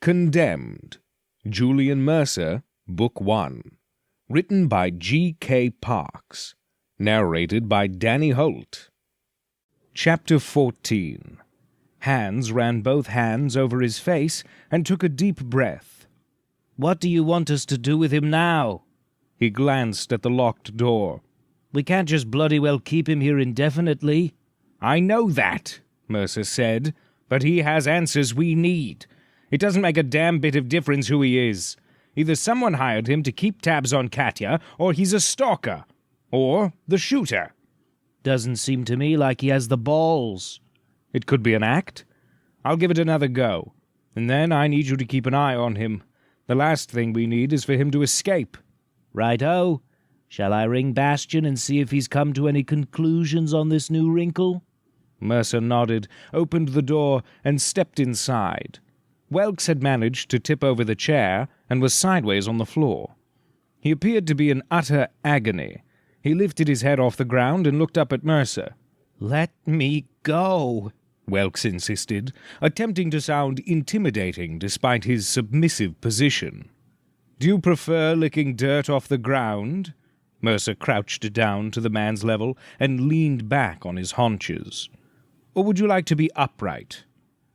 Condemned. Julian Mercer, Book 1. Written by G.K.Parks. Narrated by Danny Holt. Chapter 14. Hans ran both hands over his face and took a deep breath. "What do you want us to do with him now?" He glanced at the locked door. "We can't just bloody well keep him here indefinitely." "I know that," Mercer said, "but he has answers we need. It doesn't make a damn bit of difference who he is. Either someone hired him to keep tabs on Katya, or he's a stalker. Or the shooter." "Doesn't seem to me like he has the balls." "It could be an act. I'll give it another go. And then I need you to keep an eye on him. The last thing we need is for him to escape." "Right-o. Shall I ring Bastian and see if he's come to any conclusions on this new wrinkle?" Mercer nodded, opened the door, and stepped inside. Welks had managed to tip over the chair and was sideways on the floor. He appeared to be in utter agony. He lifted his head off the ground and looked up at Mercer. "Let me go," Welks insisted, attempting to sound intimidating despite his submissive position. "Do you prefer licking dirt off the ground?" Mercer crouched down to the man's level and leaned back on his haunches. "Or would you like to be upright?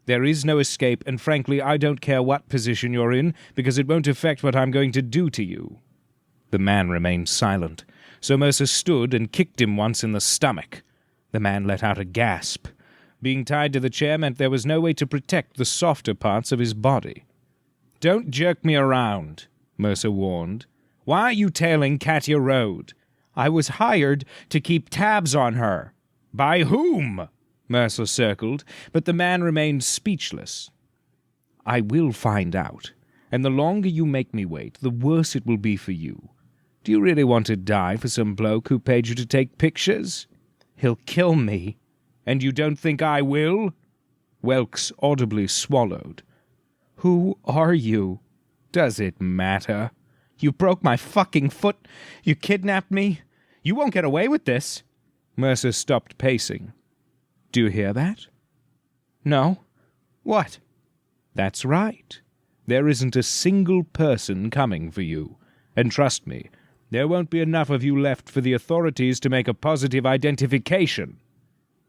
There is no escape, and frankly, I don't care what position you're in, because it won't affect what I'm going to do to you." The man remained silent, so Mercer stood and kicked him once in the stomach. The man let out a gasp. Being tied to the chair meant there was no way to protect the softer parts of his body. "Don't jerk me around," Mercer warned. "Why are you tailing Katya Road?" "I was hired to keep tabs on her." "By whom?" Mercer circled, but the man remained speechless. "I will find out, and the longer you make me wait, the worse it will be for you. Do you really want to die for some bloke who paid you to take pictures?" "He'll kill me." "And you don't think I will?" Welks audibly swallowed. "Who are you?" "Does it matter?" "You broke my fucking foot. You kidnapped me. You won't get away with this." Mercer stopped pacing. "Do you hear that?" "No. What?" "That's right. There isn't a single person coming for you. And trust me, there won't be enough of you left for the authorities to make a positive identification."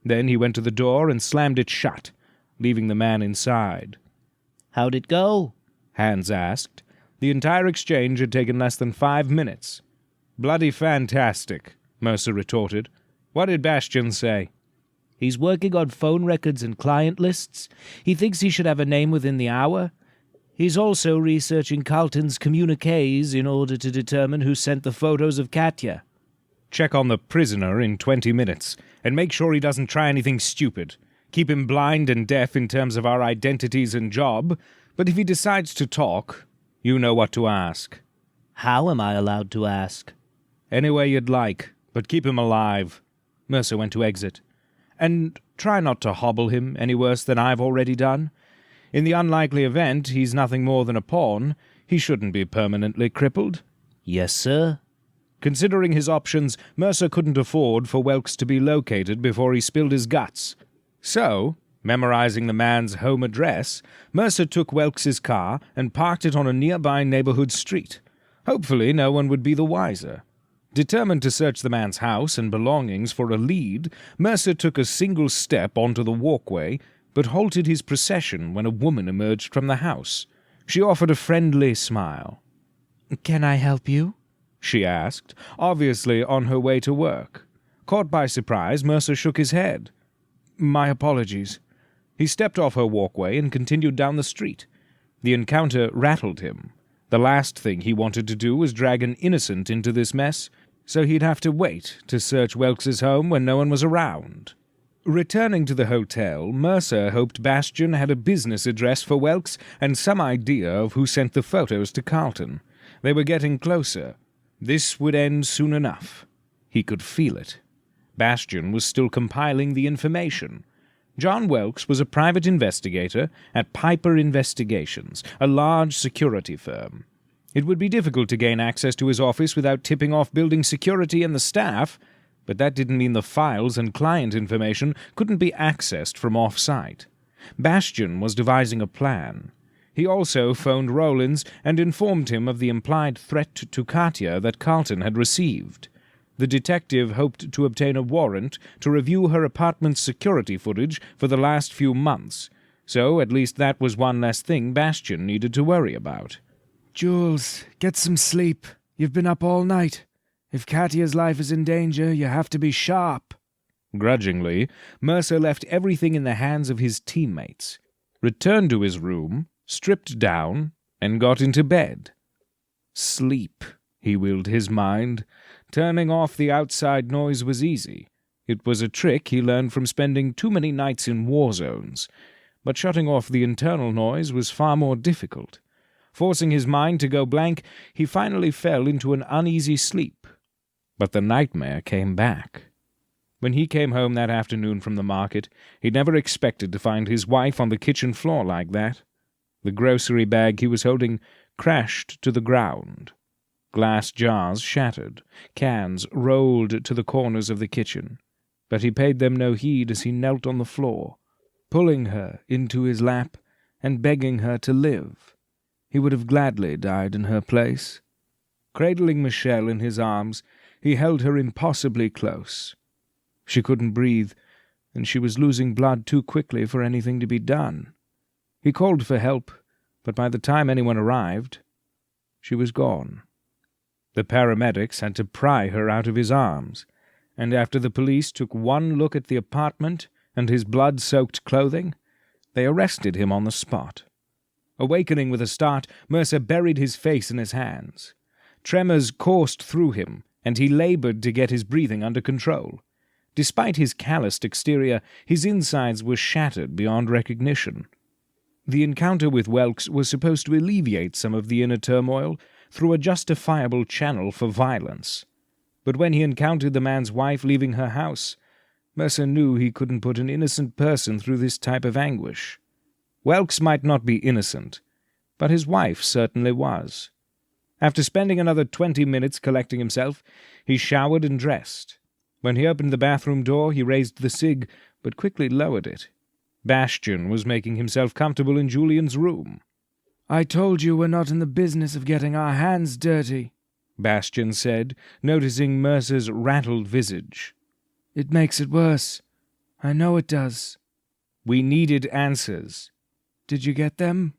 Then he went to the door and slammed it shut, leaving the man inside. "How'd it go?" Hans asked. The entire exchange had taken less than 5 minutes. "Bloody fantastic," Mercer retorted. "What did Bastian say?" "He's working on phone records and client lists. He thinks he should have a name within the hour. He's also researching Carlton's communiques in order to determine who sent the photos of Katya." "Check on the prisoner in 20 minutes, and make sure he doesn't try anything stupid. Keep him blind and deaf in terms of our identities and job, but if he decides to talk, you know what to ask." "How am I allowed to ask?" "Any way you'd like, but keep him alive." Mercer went to exit. "And try not to hobble him any worse than I've already done. In the unlikely event he's nothing more than a pawn, he shouldn't be permanently crippled." "Yes, sir." Considering his options, Mercer couldn't afford for Welks to be located before he spilled his guts. So, memorizing the man's home address, Mercer took Welks's car and parked it on a nearby neighborhood street. Hopefully no one would be the wiser. Determined to search the man's house and belongings for a lead, Mercer took a single step onto the walkway, but halted his procession when a woman emerged from the house. She offered a friendly smile. "Can I help you?" she asked, obviously on her way to work. Caught by surprise, Mercer shook his head. "My apologies." He stepped off her walkway and continued down the street. The encounter rattled him. The last thing he wanted to do was drag an innocent into this mess, so he'd have to wait to search Welks's home when no one was around. Returning to the hotel, Mercer hoped Bastian had a business address for Welks and some idea of who sent the photos to Carlton. They were getting closer. This would end soon enough. He could feel it. Bastian was still compiling the information. John Welks was a private investigator at Piper Investigations, a large security firm. It would be difficult to gain access to his office without tipping off building security and the staff, but that didn't mean the files and client information couldn't be accessed from off-site. Bastian was devising a plan. He also phoned Rollins and informed him of the implied threat to Katya that Carlton had received. The detective hoped to obtain a warrant to review her apartment's security footage for the last few months, so at least that was one less thing Bastian needed to worry about. "Jules, get some sleep. You've been up all night. If Katya's life is in danger, you have to be sharp." Grudgingly, Mercer left everything in the hands of his teammates, returned to his room, stripped down, and got into bed. Sleep, he willed his mind. Turning off the outside noise was easy. It was a trick he learned from spending too many nights in war zones. But shutting off the internal noise was far more difficult. Forcing his mind to go blank, he finally fell into an uneasy sleep. But the nightmare came back. When he came home that afternoon from the market, he'd never expected to find his wife on the kitchen floor like that. The grocery bag he was holding crashed to the ground. Glass jars shattered, cans rolled to the corners of the kitchen, but he paid them no heed as he knelt on the floor, pulling her into his lap and begging her to live. He would have gladly died in her place. Cradling Michelle in his arms, he held her impossibly close. She couldn't breathe, and she was losing blood too quickly for anything to be done. He called for help, but by the time anyone arrived, she was gone. The paramedics had to pry her out of his arms, and after the police took one look at the apartment and his blood-soaked clothing, they arrested him on the spot. Awakening with a start, Mercer buried his face in his hands. Tremors coursed through him, and he labored to get his breathing under control. Despite his calloused exterior, his insides were shattered beyond recognition. The encounter with Welks was supposed to alleviate some of the inner turmoil through a justifiable channel for violence. But when he encountered the man's wife leaving her house, Mercer knew he couldn't put an innocent person through this type of anguish. Welks might not be innocent, but his wife certainly was. After spending another 20 minutes collecting himself, he showered and dressed. When he opened the bathroom door, he raised the cig, but quickly lowered it. Bastian was making himself comfortable in Julian's room. "I told you we're not in the business of getting our hands dirty," Bastian said, noticing Mercer's rattled visage. "It makes it worse. I know it does." We needed answers. "Did you get them?"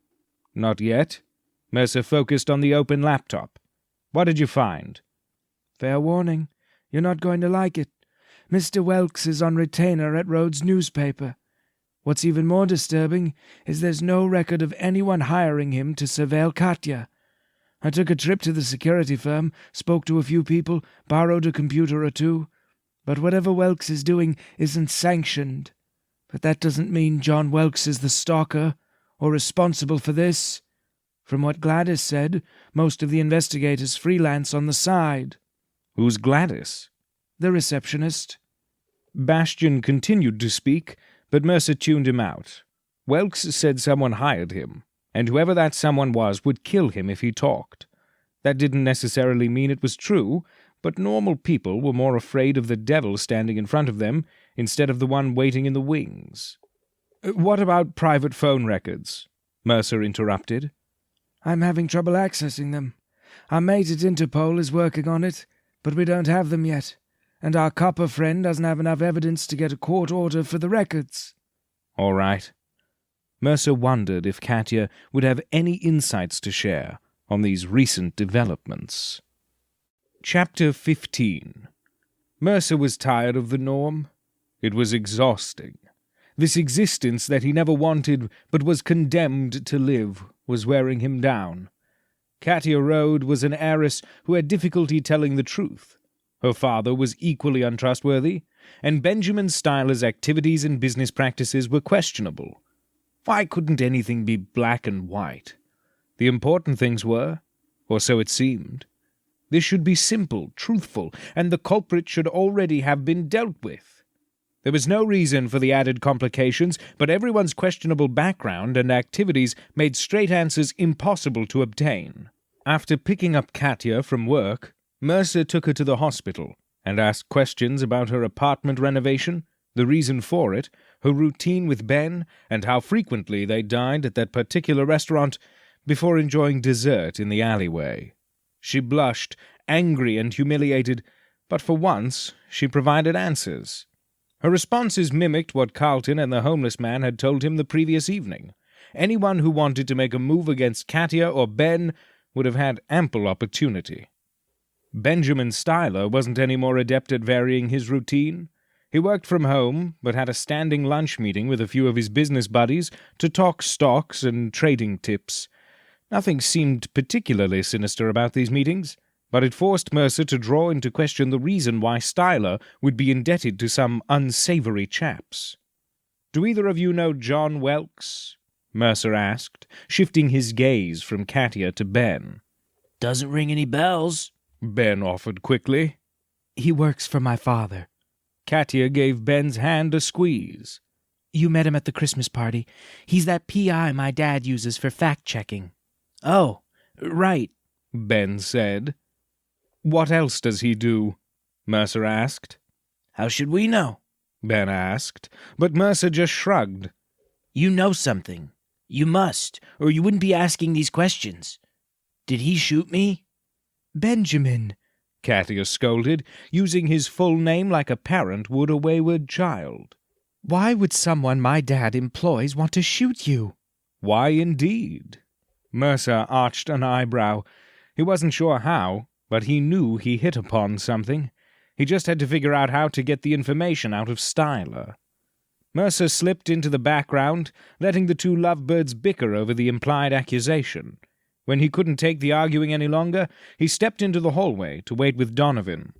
Not yet. Mercer focused on the open laptop. What did you find? "Fair warning. You're not going to like it. Mr. Welks is on retainer at Rhodes' newspaper. What's even more disturbing is there's no record of anyone hiring him to surveil Katya. I took a trip to the security firm, spoke to a few people, borrowed a computer or two. But whatever Welks is doing isn't sanctioned. But that doesn't mean John Welks is the stalker or responsible for this. From what Gladys said, most of the investigators freelance on the side." Who's Gladys? "The receptionist." Bastian continued to speak, but Mercer tuned him out. Welks said someone hired him, and whoever that someone was would kill him if he talked. That didn't necessarily mean it was true, but normal people were more afraid of the devil standing in front of them instead of the one waiting in the wings. "What about private phone records?" Mercer interrupted. "I'm having trouble accessing them. Our mate at Interpol is working on it, but we don't have them yet, and our copper friend doesn't have enough evidence to get a court order for the records." All right. Mercer wondered if Katya would have any insights to share on these recent developments. Chapter 15. Mercer was tired of the norm. It was exhausting. This existence that he never wanted but was condemned to live was wearing him down. Katya Road was an heiress who had difficulty telling the truth. Her father was equally untrustworthy, and Benjamin Styler's activities and business practices were questionable. Why couldn't anything be black and white? The important things were, or so it seemed. This should be simple, truthful, and the culprit should already have been dealt with. There was no reason for the added complications, but everyone's questionable background and activities made straight answers impossible to obtain. After picking up Katya from work, Mercer took her to the hospital and asked questions about her apartment renovation, the reason for it, her routine with Ben, and how frequently they dined at that particular restaurant before enjoying dessert in the alleyway. She blushed, angry and humiliated, but for once she provided answers. Her responses mimicked what Carlton and the homeless man had told him the previous evening. Anyone who wanted to make a move against Katia or Ben would have had ample opportunity. Benjamin Styler wasn't any more adept at varying his routine. He worked from home, but had a standing lunch meeting with a few of his business buddies to talk stocks and trading tips. Nothing seemed particularly sinister about these meetings, but it forced Mercer to draw into question the reason why Styler would be indebted to some unsavory chaps. "Do either of you know John Welks?" Mercer asked, shifting his gaze from Katia to Ben. "Doesn't ring any bells," Ben offered quickly. "He works for my father." Katia gave Ben's hand a squeeze. "You met him at the Christmas party. He's that PI my dad uses for fact-checking." "Oh, right," Ben said. "What else does he do?" Mercer asked. "How should we know?" Ben asked, but Mercer just shrugged. "You know something. You must, or you wouldn't be asking these questions. Did he shoot me?" "Benjamin," Katia scolded, using his full name like a parent would a wayward child. "Why would someone my dad employs want to shoot you?" "Why, indeed?" Mercer arched an eyebrow. He wasn't sure how, but he knew he hit upon something. He just had to figure out how to get the information out of Styler. Mercer slipped into the background, letting the two lovebirds bicker over the implied accusation. When he couldn't take the arguing any longer, he stepped into the hallway to wait with Donovan.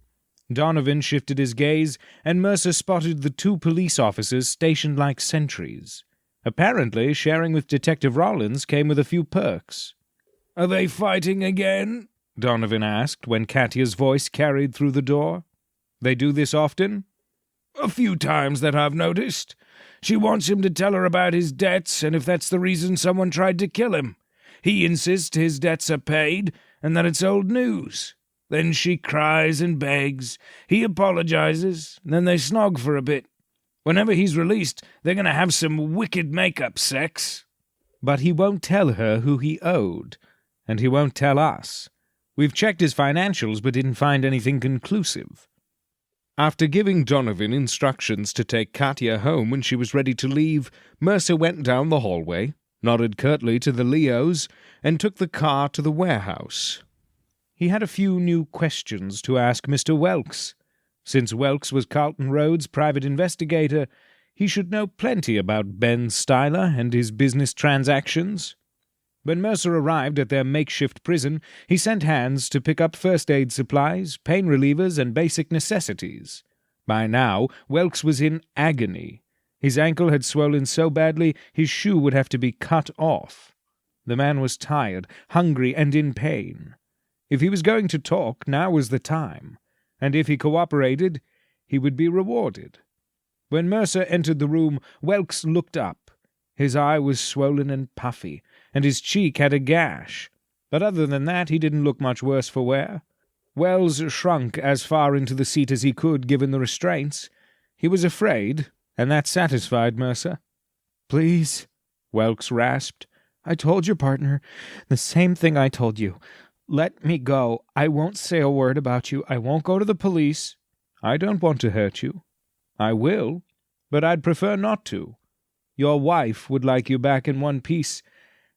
Donovan shifted his gaze, and Mercer spotted the two police officers stationed like sentries. Apparently, sharing with Detective Rollins came with a few perks. "Are they fighting again?" Donovan asked when Katia's voice carried through the door. "They do this often?" "A few times that I've noticed. She wants him to tell her about his debts, and if that's the reason someone tried to kill him. He insists his debts are paid, and that it's old news. Then she cries and begs. He apologizes, and then they snog for a bit. Whenever he's released, they're going to have some wicked make-up sex." "But he won't tell her who he owed, and he won't tell us. We've checked his financials but didn't find anything conclusive." After giving Donovan instructions to take Katia home when she was ready to leave, Mercer went down the hallway, nodded curtly to the Leos, and took the car to the warehouse. He had a few new questions to ask Mr. Welks. Since Welks was Carlton Road's private investigator, he should know plenty about Ben Styler and his business transactions. When Mercer arrived at their makeshift prison, he sent hands to pick up first-aid supplies, pain relievers, and basic necessities. By now, Welks was in agony. His ankle had swollen so badly his shoe would have to be cut off. The man was tired, hungry, and in pain. If he was going to talk, now was the time, and if he cooperated, he would be rewarded. When Mercer entered the room, Welks looked up. His eye was swollen and puffy, and his cheek had a gash, but other than that he didn't look much worse for wear. Wells shrunk as far into the seat as he could, given the restraints. He was afraid, and that satisfied Mercer. "Please," Welks rasped, "I told your partner the same thing I told you. Let me go. I won't say a word about you. I won't go to the police." "I don't want to hurt you. I will, but I'd prefer not to. Your wife would like you back in one piece,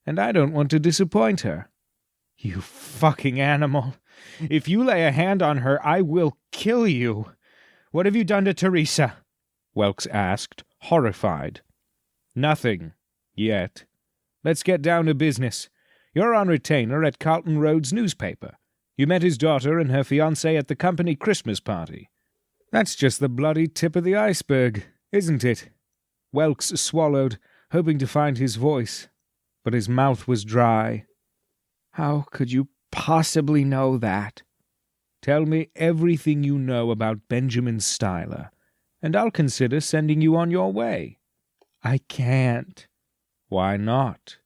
and I don't want to disappoint her." "You fucking animal. If you lay a hand on her, I will kill you. What have you done to Teresa?" Welks asked, horrified. "Nothing. Yet. Let's get down to business. You're on retainer at Carlton Road's newspaper. You met his daughter and her fiancé at the company Christmas party. That's just the bloody tip of the iceberg, isn't it?" Welks swallowed, hoping to find his voice, but his mouth was dry. "How could you possibly know that?" "Tell me everything you know about Benjamin Styler, and I'll consider sending you on your way." "I can't." "Why not?"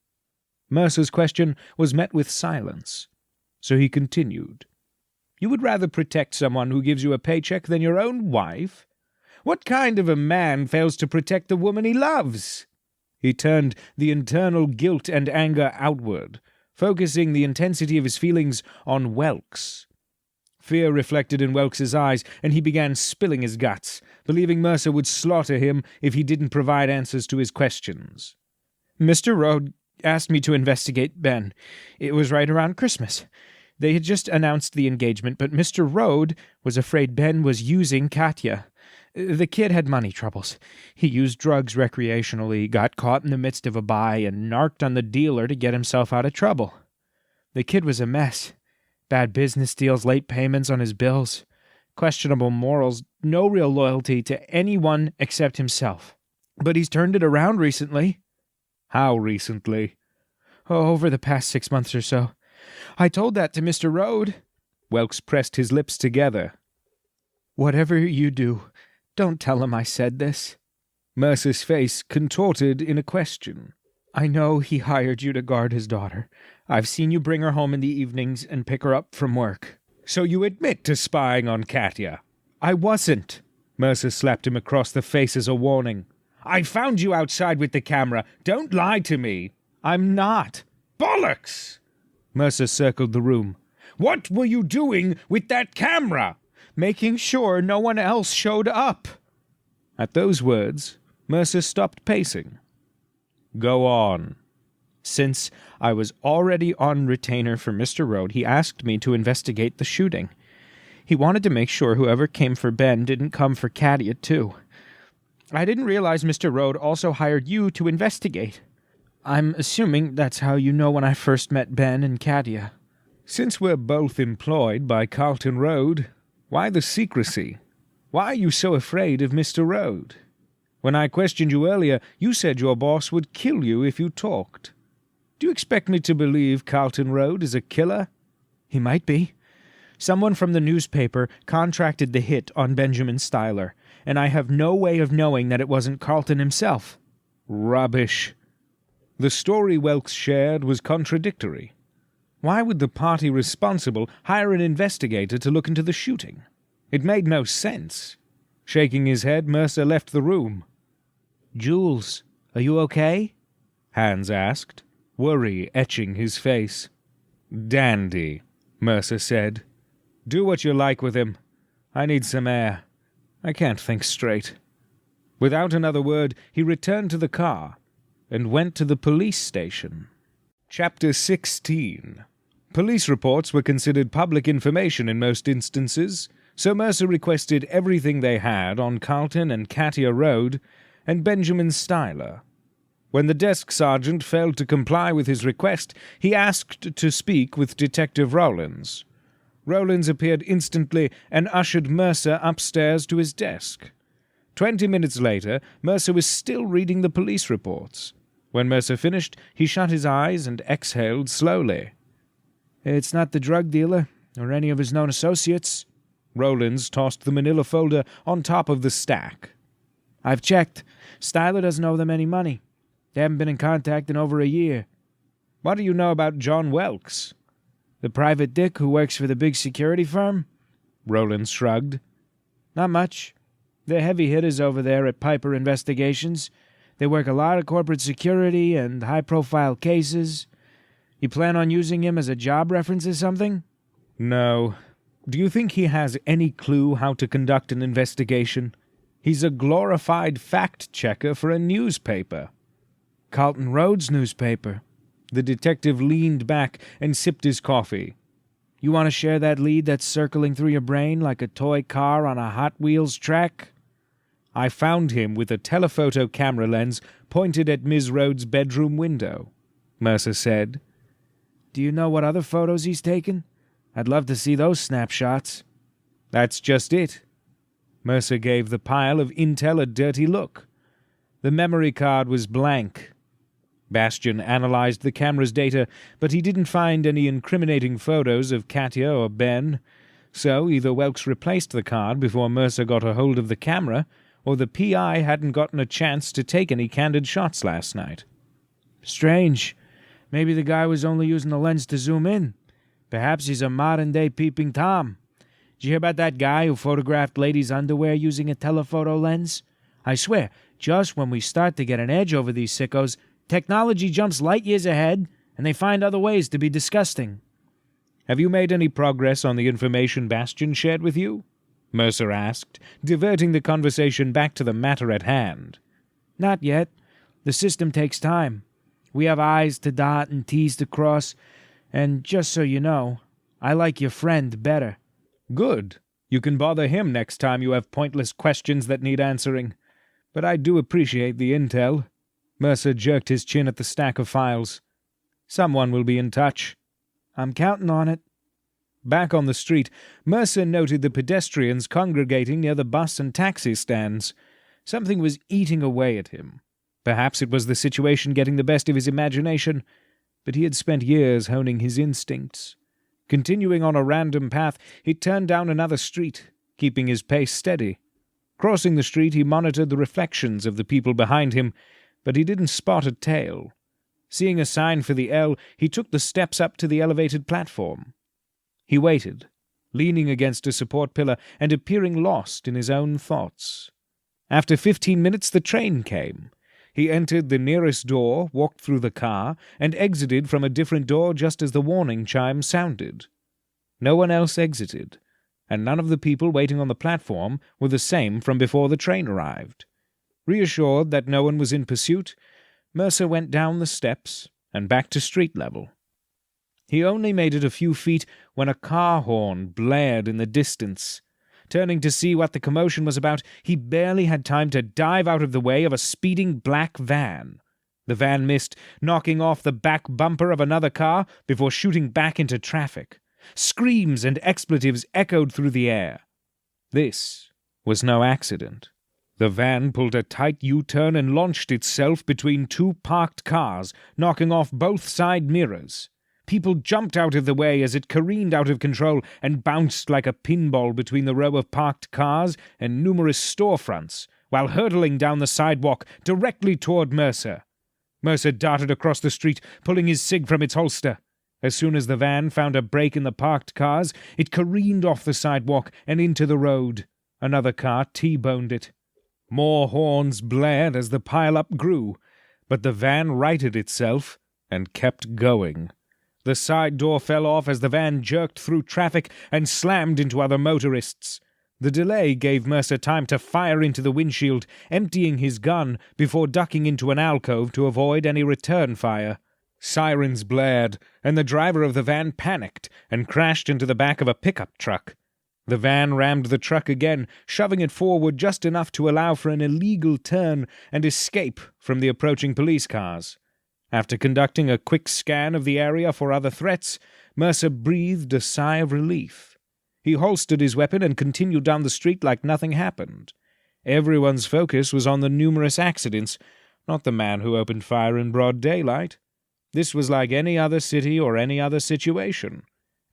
Mercer's question was met with silence, so he continued. "You would rather protect someone who gives you a paycheck than your own wife? What kind of a man fails to protect the woman he loves? He turned the internal guilt and anger outward, focusing the intensity of his feelings on Welks. Fear reflected in Welks's eyes, and he began spilling his guts, believing Mercer would slaughter him if he didn't provide answers to his questions. Mr. Rode asked me to investigate Ben. It was right around Christmas. They had just announced the engagement, but Mr. Rode was afraid Ben was using Katya. The kid had money troubles. He used drugs recreationally, got caught in the midst of a buy, and narked on the dealer to get himself out of trouble. The kid was a mess. Bad business deals, late payments on his bills, questionable morals, no real loyalty to anyone except himself. But he's turned it around recently. How recently? Oh, over the past 6 months or so. I told that to Mr. Rode. Welks pressed his lips together. Whatever you do, don't tell him I said this. Mercer's face contorted in a question. I know he hired you to guard his daughter. I've seen you bring her home in the evenings and pick her up from work. So you admit to spying on Katya? I wasn't. Mercer slapped him across the face as a warning. I found you outside with the camera. Don't lie to me. I'm not. Bollocks! Mercer circled the room. What were you doing with that camera? Making sure no one else showed up. At those words, Mercer stopped pacing. Go on. Since I was already on retainer for Mr. Rode, he asked me to investigate the shooting. He wanted to make sure whoever came for Ben didn't come for Katya, too. I didn't realize Mr. Rode also hired you to investigate. I'm assuming that's how you know when I first met Ben and Katya. Since we're both employed by Carlton Road, why the secrecy? Why are you so afraid of Mr. Rode? When I questioned you earlier, you said your boss would kill you if you talked. Do you expect me to believe Carlton Road is a killer? He might be. Someone from the newspaper contracted the hit on Benjamin Styler, and I have no way of knowing that it wasn't Carlton himself. Rubbish. The story Welks shared was contradictory. Why would the party responsible hire an investigator to look into the shooting? It made no sense. Shaking his head, Mercer left the room. Jules, are you okay? Hans asked, worry etching his face. Dandy, Mercer said. Do what you like with him. I need some air. I can't think straight. Without another word, he returned to the car and went to the police station. Chapter 16. Police reports were considered public information in most instances, so Mercer requested everything they had on Carlton and Katya Road and Benjamin Styler. When the desk sergeant failed to comply with his request, he asked to speak with Detective Rowlands. Rowlands appeared instantly and ushered Mercer upstairs to his desk. 20 minutes later, Mercer was still reading the police reports. When Mercer finished, he shut his eyes and exhaled slowly. It's not the drug dealer, or any of his known associates. Rowlands tossed the manila folder on top of the stack. I've checked. Styler doesn't owe them any money. They haven't been in contact in over a year. What do you know about John Welks? The private dick who works for the big security firm? Rowlands shrugged. Not much. They're heavy hitters over there at Piper Investigations. They work a lot of corporate security and high-profile cases. You plan on using him as a job reference or something? No. Do you think he has any clue how to conduct an investigation? He's a glorified fact-checker for a newspaper. Carlton Road's newspaper. The detective leaned back and sipped his coffee. You want to share that lead that's circling through your brain like a toy car on a Hot Wheels track? I found him with a telephoto camera lens pointed at Ms. Rhodes' bedroom window, Mercer said. Do you know what other photos he's taken? I'd love to see those snapshots. That's just it. Mercer gave the pile of intel a dirty look. The memory card was blank. Bastian analyzed the camera's data, but he didn't find any incriminating photos of Katya or Ben. So either Welks replaced the card before Mercer got a hold of the camera, or the P.I. hadn't gotten a chance to take any candid shots last night. Strange. Maybe the guy was only using the lens to zoom in. Perhaps he's a modern-day peeping Tom. Did you hear about that guy who photographed ladies' underwear using a telephoto lens? I swear, just when we start to get an edge over these sickos, technology jumps light years ahead, and they find other ways to be disgusting. Have you made any progress on the information Bastian shared with you? Mercer asked, diverting the conversation back to the matter at hand. Not yet. The system takes time. We have I's to dot and T's to cross, and just so you know, I like your friend better. Good. You can bother him next time you have pointless questions that need answering. But I do appreciate the intel. Mercer jerked his chin at the stack of files. Someone will be in touch. I'm counting on it. Back on the street, Mercer noted the pedestrians congregating near the bus and taxi stands. Something was eating away at him. Perhaps it was the situation getting the best of his imagination, but he had spent years honing his instincts. Continuing on a random path, he turned down another street, keeping his pace steady. Crossing the street, he monitored the reflections of the people behind him, but he didn't spot a tail. Seeing a sign for the L, he took the steps up to the elevated platform. He waited, leaning against a support pillar and appearing lost in his own thoughts. After 15 minutes, the train came. He entered the nearest door, walked through the car, and exited from a different door just as the warning chime sounded. No one else exited, and none of the people waiting on the platform were the same from before the train arrived. Reassured that no one was in pursuit, Mercer went down the steps and back to street level. He only made it a few feet when a car horn blared in the distance. Turning to see what the commotion was about, he barely had time to dive out of the way of a speeding black van. The van missed, knocking off the back bumper of another car before shooting back into traffic. Screams and expletives echoed through the air. This was no accident. The van pulled a tight U-turn and launched itself between two parked cars, knocking off both side mirrors. People jumped out of the way as it careened out of control and bounced like a pinball between the row of parked cars and numerous storefronts, while hurtling down the sidewalk directly toward Mercer. Mercer darted across the street, pulling his cig from its holster. As soon as the van found a break in the parked cars, it careened off the sidewalk and into the road. Another car T-boned it. More horns blared as the pile-up grew, but the van righted itself and kept going. The side door fell off as the van jerked through traffic and slammed into other motorists. The delay gave Mercer time to fire into the windshield, emptying his gun before ducking into an alcove to avoid any return fire. Sirens blared, and the driver of the van panicked and crashed into the back of a pickup truck. The van rammed the truck again, shoving it forward just enough to allow for an illegal turn and escape from the approaching police cars. After conducting a quick scan of the area for other threats, Mercer breathed a sigh of relief. He holstered his weapon and continued down the street like nothing happened. Everyone's focus was on the numerous accidents, not the man who opened fire in broad daylight. This was like any other city or any other situation.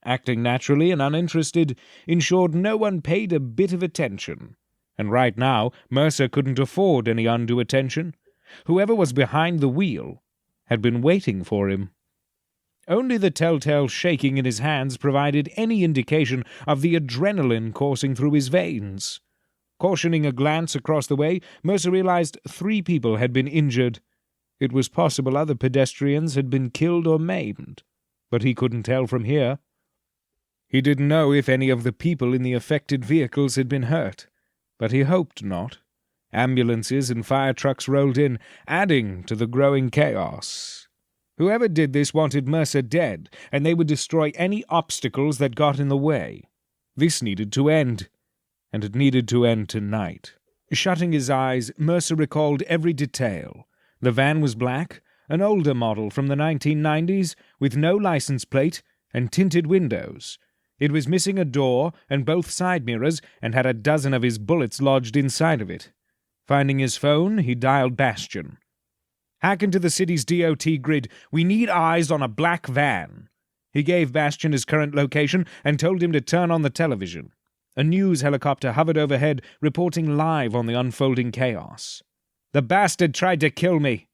Acting naturally and uninterested ensured no one paid a bit of attention. And right now, Mercer couldn't afford any undue attention. Whoever was behind the wheel had been waiting for him. Only the telltale shaking in his hands provided any indication of the adrenaline coursing through his veins. Cautioning a glance across the way, Mercer realized 3 people had been injured. It was possible other pedestrians had been killed or maimed, but he couldn't tell from here. He didn't know if any of the people in the affected vehicles had been hurt, but he hoped not. Ambulances and fire trucks rolled in, adding to the growing chaos. Whoever did this wanted Mercer dead, and they would destroy any obstacles that got in the way. This needed to end, and it needed to end tonight. Shutting his eyes, Mercer recalled every detail. The van was black, an older model from the 1990s, with no license plate and tinted windows. It was missing a door and both side mirrors, and had a dozen of his bullets lodged inside of it. Finding his phone, he dialed Bastian. "Hack into the city's DOT grid. We need eyes on a black van." He gave Bastian his current location and told him to turn on the television. A news helicopter hovered overhead, reporting live on the unfolding chaos. "The bastard tried to kill me."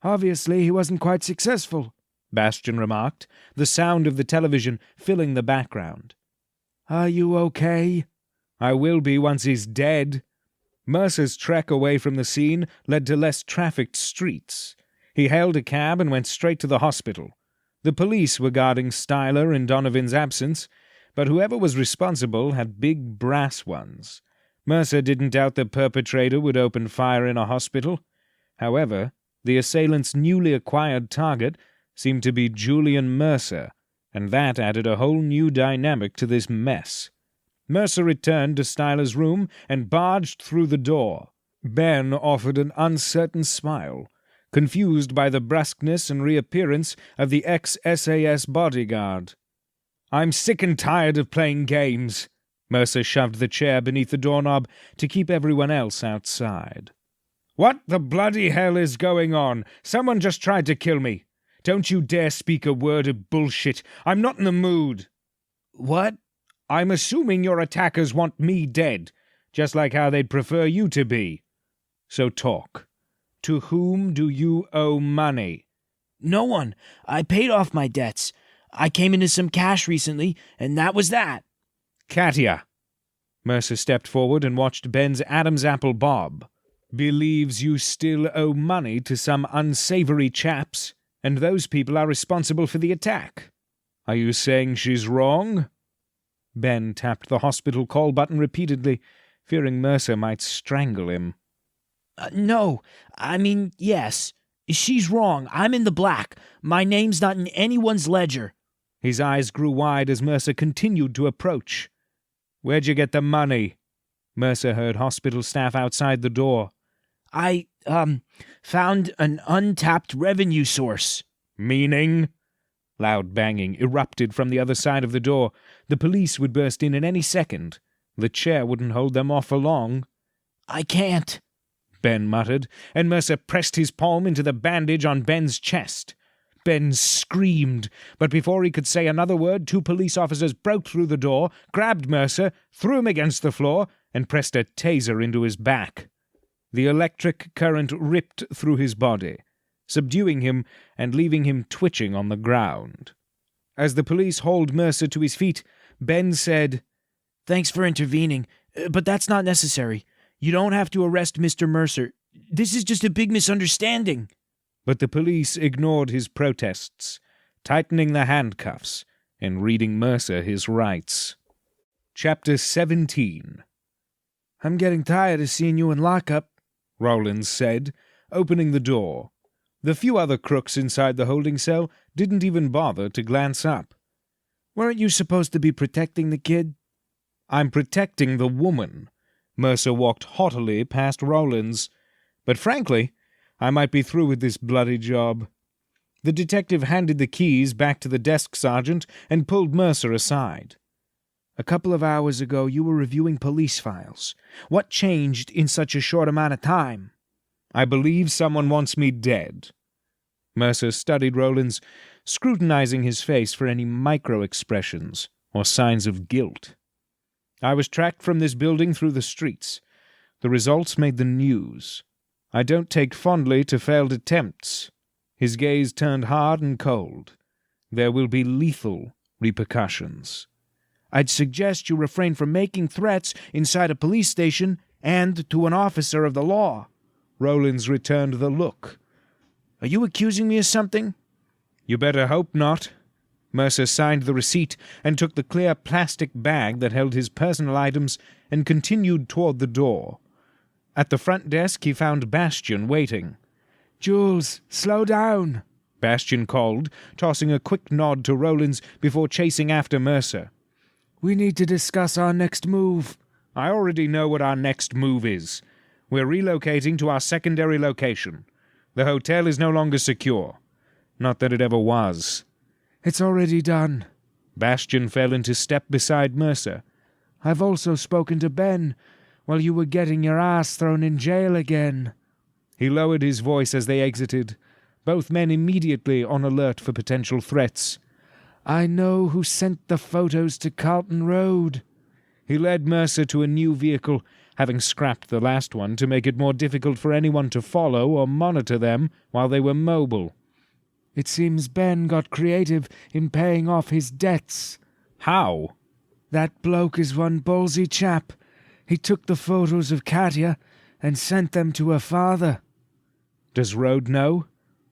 "Obviously he wasn't quite successful," Bastian remarked, the sound of the television filling the background. Are you okay? I will be once he's dead. Mercer's trek away from the scene led to less trafficked streets. He hailed a cab and went straight to the hospital. The police were guarding Styler in Donovan's absence, but whoever was responsible had big brass ones. Mercer didn't doubt the perpetrator would open fire in a hospital. However, the assailant's newly acquired target seemed to be Julian Mercer, and that added a whole new dynamic to this mess. Mercer returned to Styler's room and barged through the door. Ben offered an uncertain smile, confused by the brusqueness and reappearance of the ex-SAS bodyguard. "I'm sick and tired of playing games." Mercer shoved the chair beneath the doorknob to keep everyone else outside. "What the bloody hell is going on? Someone just tried to kill me. Don't you dare speak a word of bullshit. I'm not in the mood." "What?" "I'm assuming your attackers want me dead, just like how they'd prefer you to be. So talk. To whom do you owe money?" "No one. I paid off my debts. I came into some cash recently, and that was that." "Katia." Mercer stepped forward and watched Ben's Adam's apple bob. "Believes you still owe money to some unsavory chaps, and those people are responsible for the attack. Are you saying she's wrong?" Ben tapped the hospital call button repeatedly, fearing Mercer might strangle him. No, I mean, yes. She's wrong. I'm in the black. My name's not in anyone's ledger." His eyes grew wide as Mercer continued to approach. "Where'd you get the money?" Mercer heard hospital staff outside the door. I found an untapped revenue source." "Meaning?" Loud banging erupted from the other side of the door. The police would burst in any second. The chair wouldn't hold them off for long. "I can't," Ben muttered, and Mercer pressed his palm into the bandage on Ben's chest. Ben screamed, but before he could say another word, 2 police officers broke through the door, grabbed Mercer, threw him against the floor, and pressed a taser into his back. The electric current ripped through his body, subduing him and leaving him twitching on the ground. As the police hauled Mercer to his feet, Ben said, "Thanks for intervening, but that's not necessary. You don't have to arrest Mr. Mercer. This is just a big misunderstanding." But the police ignored his protests, tightening the handcuffs and reading Mercer his rights. Chapter 17. "I'm getting tired of seeing you in lockup," Rollins said, opening the door. The few other crooks inside the holding cell didn't even bother to glance up. "Weren't you supposed to be protecting the kid?" "I'm protecting the woman." Mercer walked haughtily past Rollins. "But frankly, I might be through with this bloody job." The detective handed the keys back to the desk sergeant and pulled Mercer aside. "A couple of hours ago you were reviewing police files. What changed in such a short amount of time?" "I believe someone wants me dead." Mercer studied Rollins, scrutinizing his face for any micro-expressions or signs of guilt. "I was tracked from this building through the streets. The results made the news. I don't take fondly to failed attempts." His gaze turned hard and cold. "There will be lethal repercussions." "I'd suggest you refrain from making threats inside a police station and to an officer of the law." Rollins returned the look. "Are you accusing me of something?" "You better hope not." Mercer signed the receipt and took the clear plastic bag that held his personal items and continued toward the door. At the front desk he found Bastian waiting. "Jules, slow down," Bastian called, tossing a quick nod to Rollins before chasing after Mercer. "We need to discuss our next move." "I already know what our next move is. We're relocating to our secondary location. The hotel is no longer secure. Not that it ever was." "It's already done." Bastian fell into step beside Mercer. "I've also spoken to Ben while you were getting your ass thrown in jail again." He lowered his voice as they exited, both men immediately on alert for potential threats. "I know who sent the photos to Carlton Road." He led Mercer to a new vehicle, having scrapped the last one to make it more difficult for anyone to follow or monitor them while they were mobile. "It seems Ben got creative in paying off his debts." "How?" That bloke is one ballsy chap. He took the photos of Katya and sent them to her father. Does Rode know?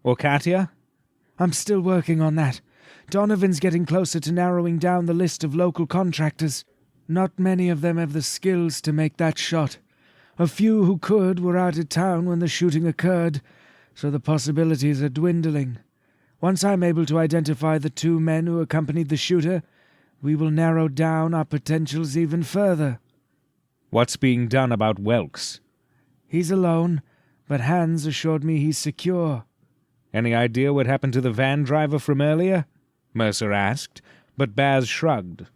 Or Katya? I'm still working on that. Donovan's getting closer to narrowing down the list of local contractors. Not many of them have the skills to make that shot. A few who could were out of town when the shooting occurred, so the possibilities are dwindling. Once I'm able to identify the 2 men who accompanied the shooter, we will narrow down our potentials even further. What's being done about Welks? He's alone, but Hans assured me he's secure. Any idea what happened to the van driver from earlier? Mercer asked, but Baz shrugged.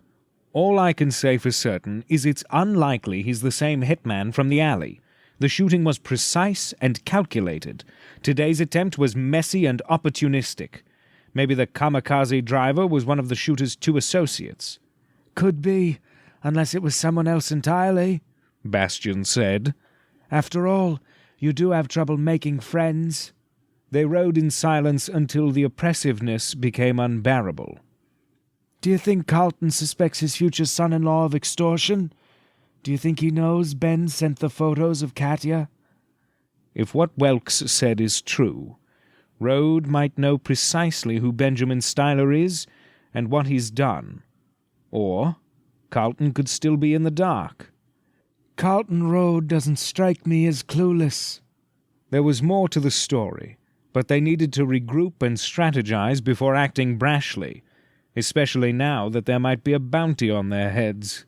All I can say for certain is it's unlikely he's the same hitman from the alley. The shooting was precise and calculated. Today's attempt was messy and opportunistic. Maybe the kamikaze driver was one of the shooter's 2 associates. Could be, unless it was someone else entirely, Bastian said. After all, you do have trouble making friends. They rode in silence until the oppressiveness became unbearable. Do you think Carlton suspects his future son-in-law of extortion? Do you think he knows Ben sent the photos of Katya? If what Welks said is true, Rode might know precisely who Benjamin Styler is and what he's done. Or Carlton could still be in the dark. Carlton Road doesn't strike me as clueless. There was more to the story, but they needed to regroup and strategize before acting brashly, especially now that there might be a bounty on their heads.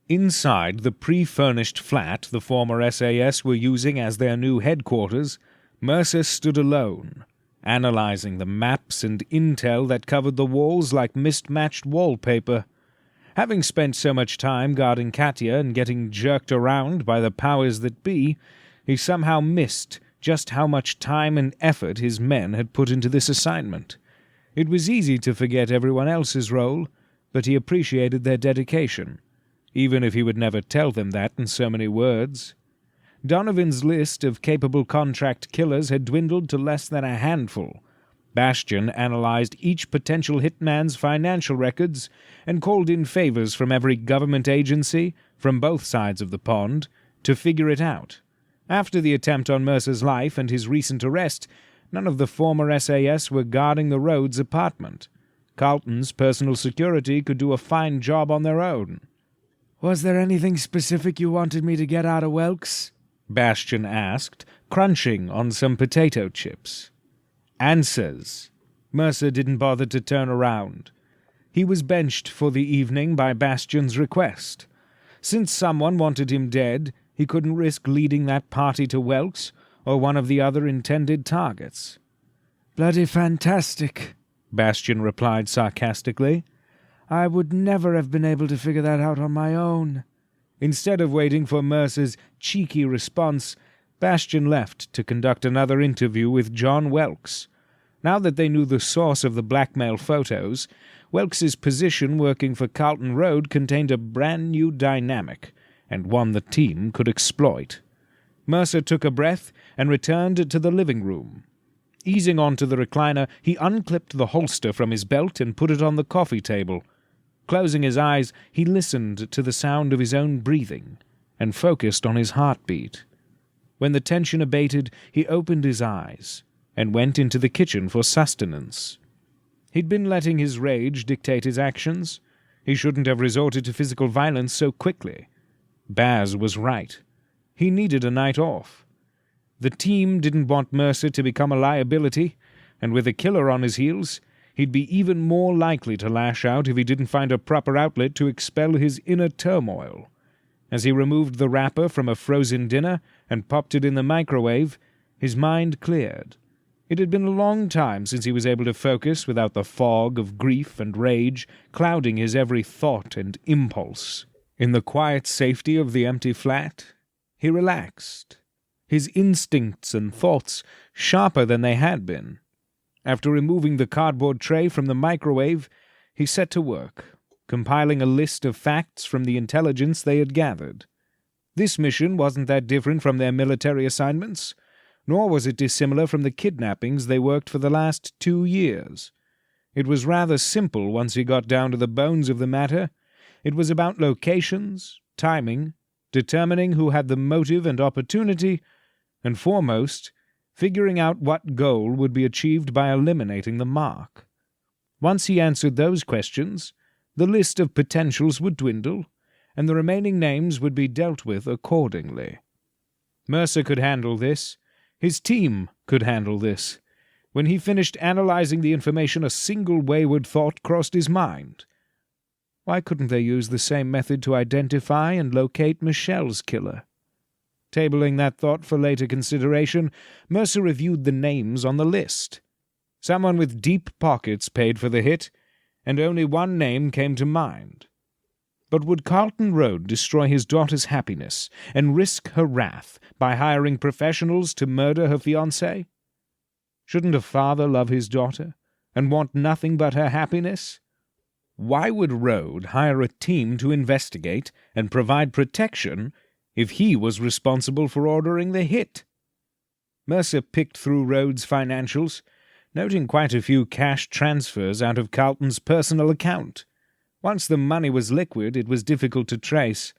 Inside the pre-furnished flat the former SAS were using as their new headquarters, Mercer stood alone, analyzing the maps and intel that covered the walls like mismatched wallpaper. Having spent so much time guarding Katya and getting jerked around by the powers that be, he somehow missed just how much time and effort his men had put into this assignment. It was easy to forget everyone else's role, but he appreciated their dedication, even if he would never tell them that in so many words. Donovan's list of capable contract killers had dwindled to less than a handful. Bastian analyzed each potential hitman's financial records and called in favors from every government agency, from both sides of the pond, to figure it out. After the attempt on Mercer's life and his recent arrest, none of the former SAS were guarding the Rhodes apartment. Carlton's personal security could do a fine job on their own. Was there anything specific you wanted me to get out of Welks? Bastian asked, crunching on some potato chips. Answers. Mercer didn't bother to turn around. He was benched for the evening by Bastian's request. Since someone wanted him dead, he couldn't risk leading that party to Welks or one of the other intended targets. Bloody fantastic, Bastian replied sarcastically. I would never have been able to figure that out on my own. Instead of waiting for Mercer's cheeky response, Bastian left to conduct another interview with John Welks. Now that they knew the source of the blackmail photos, Welks's position working for Carlton Road contained a brand-new dynamic, and one the team could exploit. Mercer took a breath and returned to the living room. Easing onto the recliner, he unclipped the holster from his belt and put it on the coffee table. Closing his eyes, he listened to the sound of his own breathing and focused on his heartbeat. When the tension abated, he opened his eyes and went into the kitchen for sustenance. He'd been letting his rage dictate his actions. He shouldn't have resorted to physical violence so quickly. Baz was right. He needed a night off. The team didn't want Mercer to become a liability, and with a killer on his heels, he'd be even more likely to lash out if he didn't find a proper outlet to expel his inner turmoil. As he removed the wrapper from a frozen dinner and popped it in the microwave, his mind cleared. It had been a long time since he was able to focus without the fog of grief and rage clouding his every thought and impulse. In the quiet safety of the empty flat, he relaxed, his instincts and thoughts sharper than they had been. After removing the cardboard tray from the microwave, he set to work, compiling a list of facts from the intelligence they had gathered. This mission wasn't that different from their military assignments, nor was it dissimilar from the kidnappings they worked for the last 2 years. It was rather simple once he got down to the bones of the matter. It was about locations, timing, determining who had the motive and opportunity, and foremost, figuring out what goal would be achieved by eliminating the mark. Once he answered those questions, the list of potentials would dwindle, and the remaining names would be dealt with accordingly. Mercer could handle this. His team could handle this. When he finished analyzing the information, a single wayward thought crossed his mind. Why couldn't they use the same method to identify and locate Michelle's killer? Tabling that thought for later consideration, Mercer reviewed the names on the list. Someone with deep pockets paid for the hit, and only one name came to mind. But would Carlton Road destroy his daughter's happiness and risk her wrath by hiring professionals to murder her fiancé? Shouldn't a father love his daughter and want nothing but her happiness? Why would Road hire a team to investigate and provide protection if he was responsible for ordering the hit? Mercer picked through Road's financials, noting quite a few cash transfers out of Carlton's personal account. Once the money was liquid, it was difficult to trace.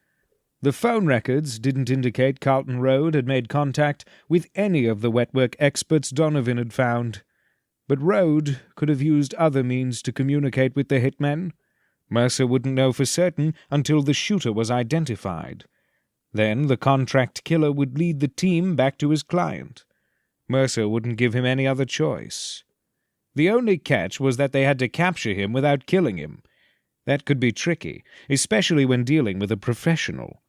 The phone records didn't indicate Carlton Road had made contact with any of the wetwork experts Donovan had found. But Road could have used other means to communicate with the hitmen. Mercer wouldn't know for certain until the shooter was identified. Then the contract killer would lead the team back to his client. Mercer wouldn't give him any other choice. The only catch was that they had to capture him without killing him. That could be tricky, especially when dealing with a professional.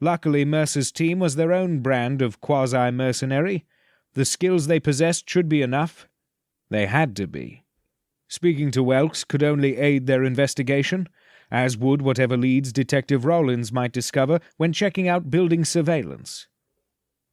Luckily, Mercer's team was their own brand of quasi-mercenary. The skills they possessed should be enough. They had to be. Speaking to Welks could only aid their investigation, as would whatever leads Detective Rollins might discover when checking out building surveillance.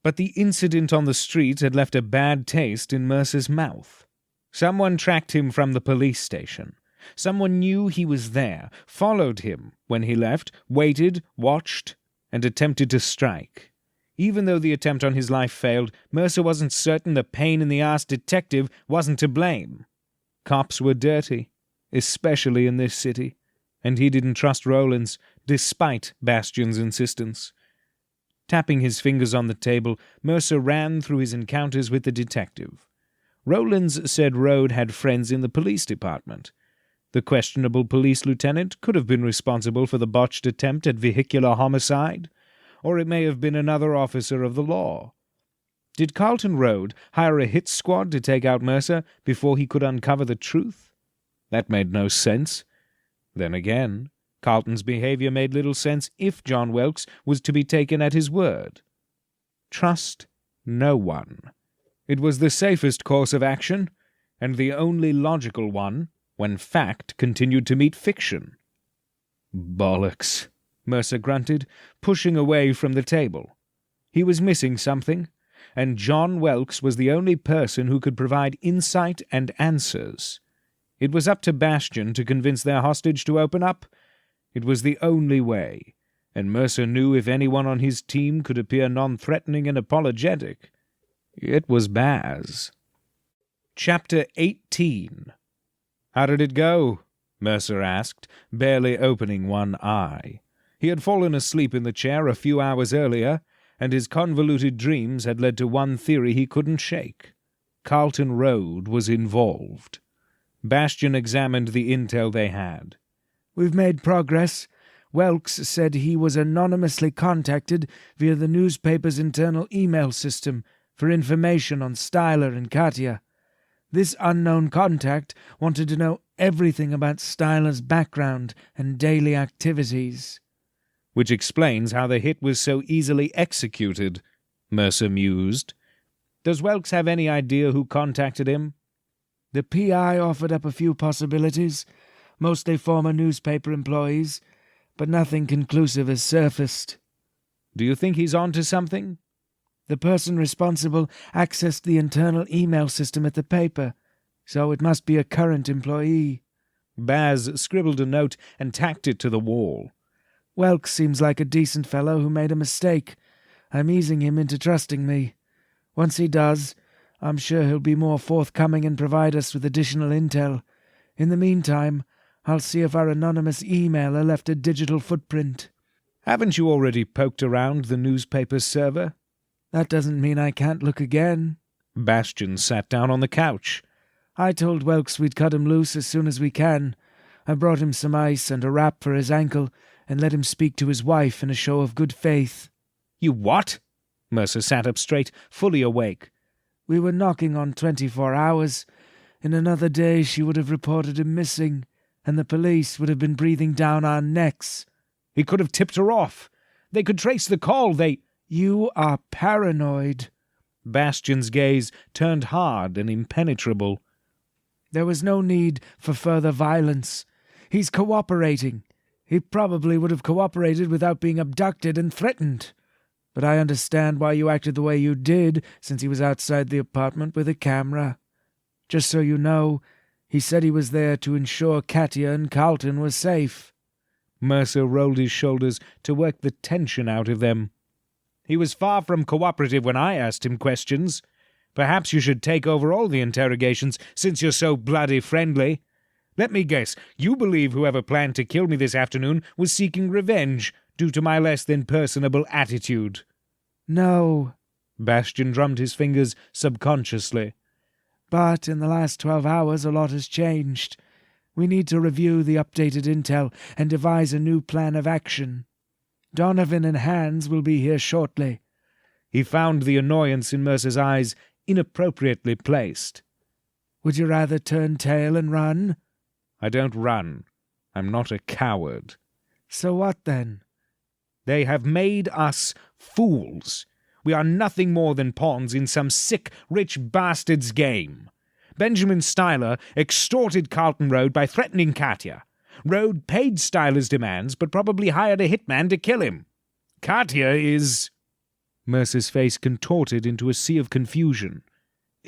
But the incident on the street had left a bad taste in Mercer's mouth. Someone tracked him from the police station. Someone knew he was there, followed him when he left, waited, watched, and attempted to strike. Even though the attempt on his life failed, Mercer wasn't certain the pain-in-the-ass detective wasn't to blame. Cops were dirty, especially in this city, and he didn't trust Rollins, despite Bastion's insistence. Tapping his fingers on the table, Mercer ran through his encounters with the detective. Rollins said Road had friends in the police department. The questionable police lieutenant could have been responsible for the botched attempt at vehicular homicide, or it may have been another officer of the law. Did Carlton Road hire a hit squad to take out Mercer before he could uncover the truth? That made no sense. Then again, Carlton's behavior made little sense if John Welks was to be taken at his word. Trust no one. It was the safest course of action, and the only logical one when fact continued to meet fiction. Bollocks, Mercer grunted, pushing away from the table. He was missing something, and John Welks was the only person who could provide insight and answers. It was up to Bastion to convince their hostage to open up. It was the only way, and Mercer knew if anyone on his team could appear non-threatening and apologetic, it was Baz. Chapter 18. "How did it go?" Mercer asked, barely opening one eye. He had fallen asleep in the chair a few hours earlier, and his convoluted dreams had led to one theory he couldn't shake. Carlton Road was involved. Bastion examined the intel they had. "We've made progress. Welks said he was anonymously contacted via the newspaper's internal email system for information on Styler and Katia. This unknown contact wanted to know everything about Styler's background and daily activities." Which explains how the hit was so easily executed, Mercer mused. Does Welks have any idea who contacted him? The PI offered up a few possibilities, mostly former newspaper employees, but nothing conclusive has surfaced. Do you think he's on to something? The person responsible accessed the internal email system at the paper, so it must be a current employee. Baz scribbled a note and tacked it to the wall. "Welks seems like a decent fellow who made a mistake. I'm easing him into trusting me. Once he does, I'm sure he'll be more forthcoming and provide us with additional intel. In the meantime, I'll see if our anonymous emailer left a digital footprint. Haven't you already poked around the newspaper's server? That doesn't mean I can't look again. Bastian sat down on the couch. I told Welks we'd cut him loose as soon as we can. I brought him some ice and a wrap for his ankle and let him speak to his wife in a show of good faith. You what? Mercer sat up straight, fully awake. We were knocking on 24 hours. In another day she would have reported him missing, and the police would have been breathing down our necks. He could have tipped her off. They could trace the call. You are paranoid. Bastian's gaze turned hard and impenetrable. There was no need for further violence. He's cooperating. He probably would have cooperated without being abducted and threatened. But I understand why you acted the way you did, since he was outside the apartment with a camera. Just so you know, he said he was there to ensure Katya and Carlton were safe. Mercer rolled his shoulders to work the tension out of them. He was far from cooperative when I asked him questions. Perhaps you should take over all the interrogations, since you're so bloody friendly. Let me guess, you believe whoever planned to kill me this afternoon was seeking revenge due to my less than personable attitude. No. Bastian drummed his fingers subconsciously. But in the last 12 hours a lot has changed. We need to review the updated intel and devise a new plan of action. Donovan and Hans will be here shortly. He found the annoyance in Mercer's eyes inappropriately placed. Would you rather turn tail and run? I don't run. I'm not a coward. So what then? They have made us fools. We are nothing more than pawns in some sick, rich bastard's game. Benjamin Styler extorted Carlton Road by threatening Katya. Road paid Styler's demands, but probably hired a hitman to kill him. Katya is... Mercer's face contorted into a sea of confusion.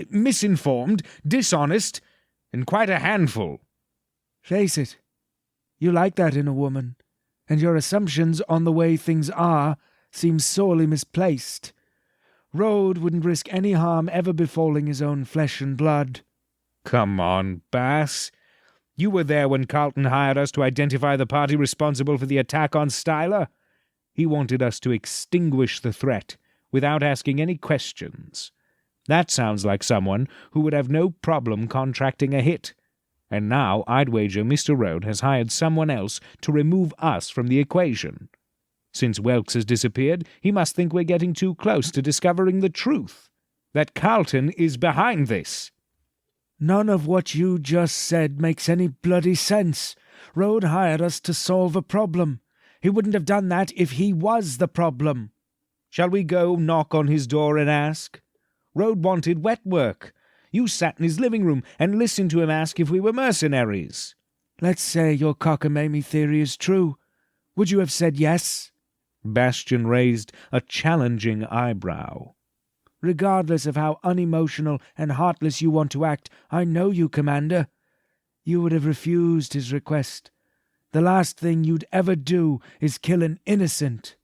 Misinformed, dishonest, and quite a handful. Face it. You like that in a woman, and your assumptions on the way things are seem sorely misplaced. Road wouldn't risk any harm ever befalling his own flesh and blood. Come on, Bass. You were there when Carlton hired us to identify the party responsible for the attack on Styler. He wanted us to extinguish the threat without asking any questions. That sounds like someone who would have no problem contracting a hit. And now I'd wager Mr. Road has hired someone else to remove us from the equation. Since Welks has disappeared, he must think we're getting too close to discovering the truth. That Carlton is behind this. None of what you just said makes any bloody sense. Road hired us to solve a problem. He wouldn't have done that if he was the problem. Shall we go knock on his door and ask? Road wanted wet work. You sat in his living room and listened to him ask if we were mercenaries. Let's say your cockamamie theory is true. Would you have said yes? Bastian raised a challenging eyebrow. Regardless of how unemotional and heartless you want to act, I know you, Commander. You would have refused his request. The last thing you'd ever do is kill an innocent.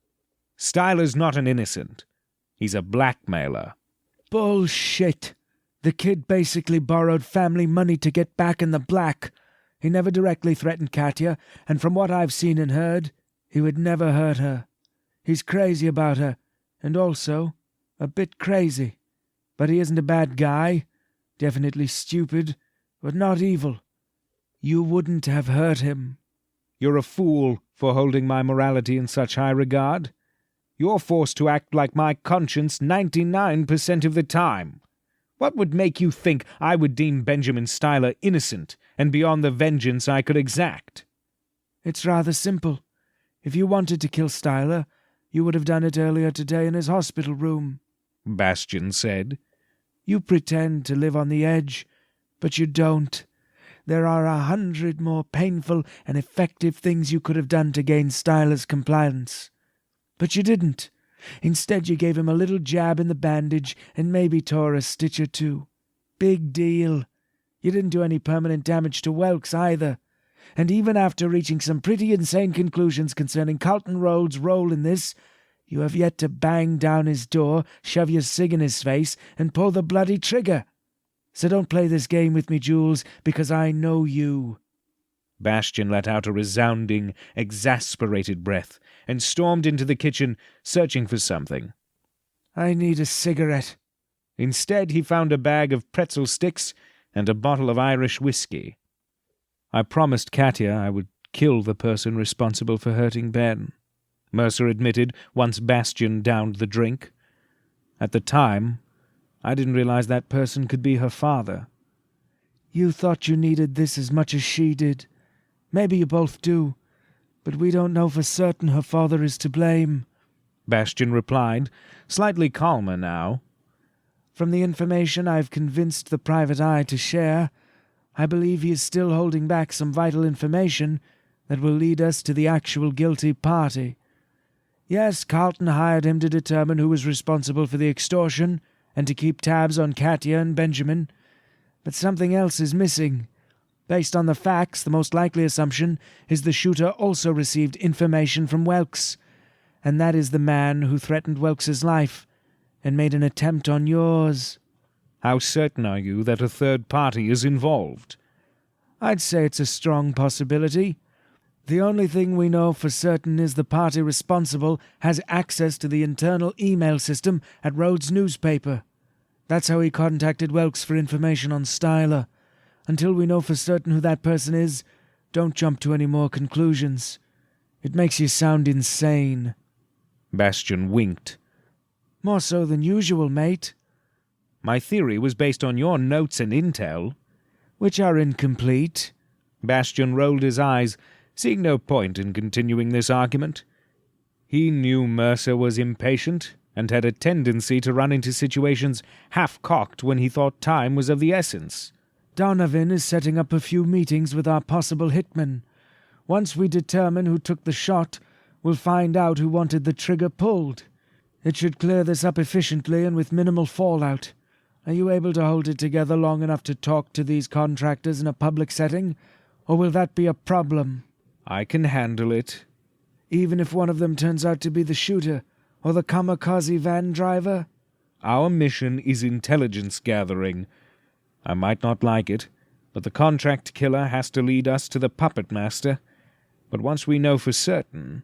Styler's not an innocent. He's a blackmailer. Bullshit. The kid basically borrowed family money to get back in the black. He never directly threatened Katya, and from what I've seen and heard, he would never hurt her. He's crazy about her, and also a bit crazy. But he isn't a bad guy. Definitely stupid, but not evil. You wouldn't have hurt him. You're a fool for holding my morality in such high regard. You're forced to act like my conscience 99% of the time. What would make you think I would deem Benjamin Styler innocent and beyond the vengeance I could exact? It's rather simple. If you wanted to kill Styler, you would have done it earlier today in his hospital room, Bastian said. You pretend to live on the edge, but you don't. There are 100 more painful and effective things you could have done to gain Styler's compliance. But you didn't. Instead, you gave him a little jab in the bandage and maybe tore a stitch or two. Big deal. You didn't do any permanent damage to Welks either. And even after reaching some pretty insane conclusions concerning Carlton Road's role in this, you have yet to bang down his door, shove your cig in his face, and pull the bloody trigger. So don't play this game with me, Jules, because I know you." Bastian let out a resounding, exasperated breath and stormed into the kitchen, searching for something. "I need a cigarette." Instead, he found a bag of pretzel sticks and a bottle of Irish whiskey. "I promised Katya I would kill the person responsible for hurting Ben," Mercer admitted once Bastian downed the drink. "At the time, I didn't realize that person could be her father." "You thought you needed this as much as she did. Maybe you both do, but we don't know for certain her father is to blame," Bastian replied, slightly calmer now. "From the information I've convinced the private eye to share, I believe he is still holding back some vital information that will lead us to the actual guilty party. Yes, Carlton hired him to determine who was responsible for the extortion and to keep tabs on Katya and Benjamin, but something else is missing. Based on the facts, the most likely assumption is the shooter also received information from Welks, and that is the man who threatened Welks's life and made an attempt on yours." "How certain are you that a third party is involved?" "I'd say it's a strong possibility. The only thing we know for certain is the party responsible has access to the internal email system at Rhodes' newspaper. That's how he contacted Welks for information on Styler. Until we know for certain who that person is, don't jump to any more conclusions. It makes you sound insane." Bastian winked. "More so than usual, mate." "My theory was based on your notes and intel." "Which are incomplete." Bastian rolled his eyes, seeing no point in continuing this argument. He knew Mercer was impatient and had a tendency to run into situations half-cocked when he thought time was of the essence. "Donovan is setting up a few meetings with our possible hitmen. Once we determine who took the shot, we'll find out who wanted the trigger pulled. It should clear this up efficiently and with minimal fallout. Are you able to hold it together long enough to talk to these contractors in a public setting, or will that be a problem?" "I can handle it." "Even if one of them turns out to be the shooter, or the kamikaze van driver?" "Our mission is intelligence gathering. I might not like it, but the contract killer has to lead us to the puppet master. But once we know for certain—"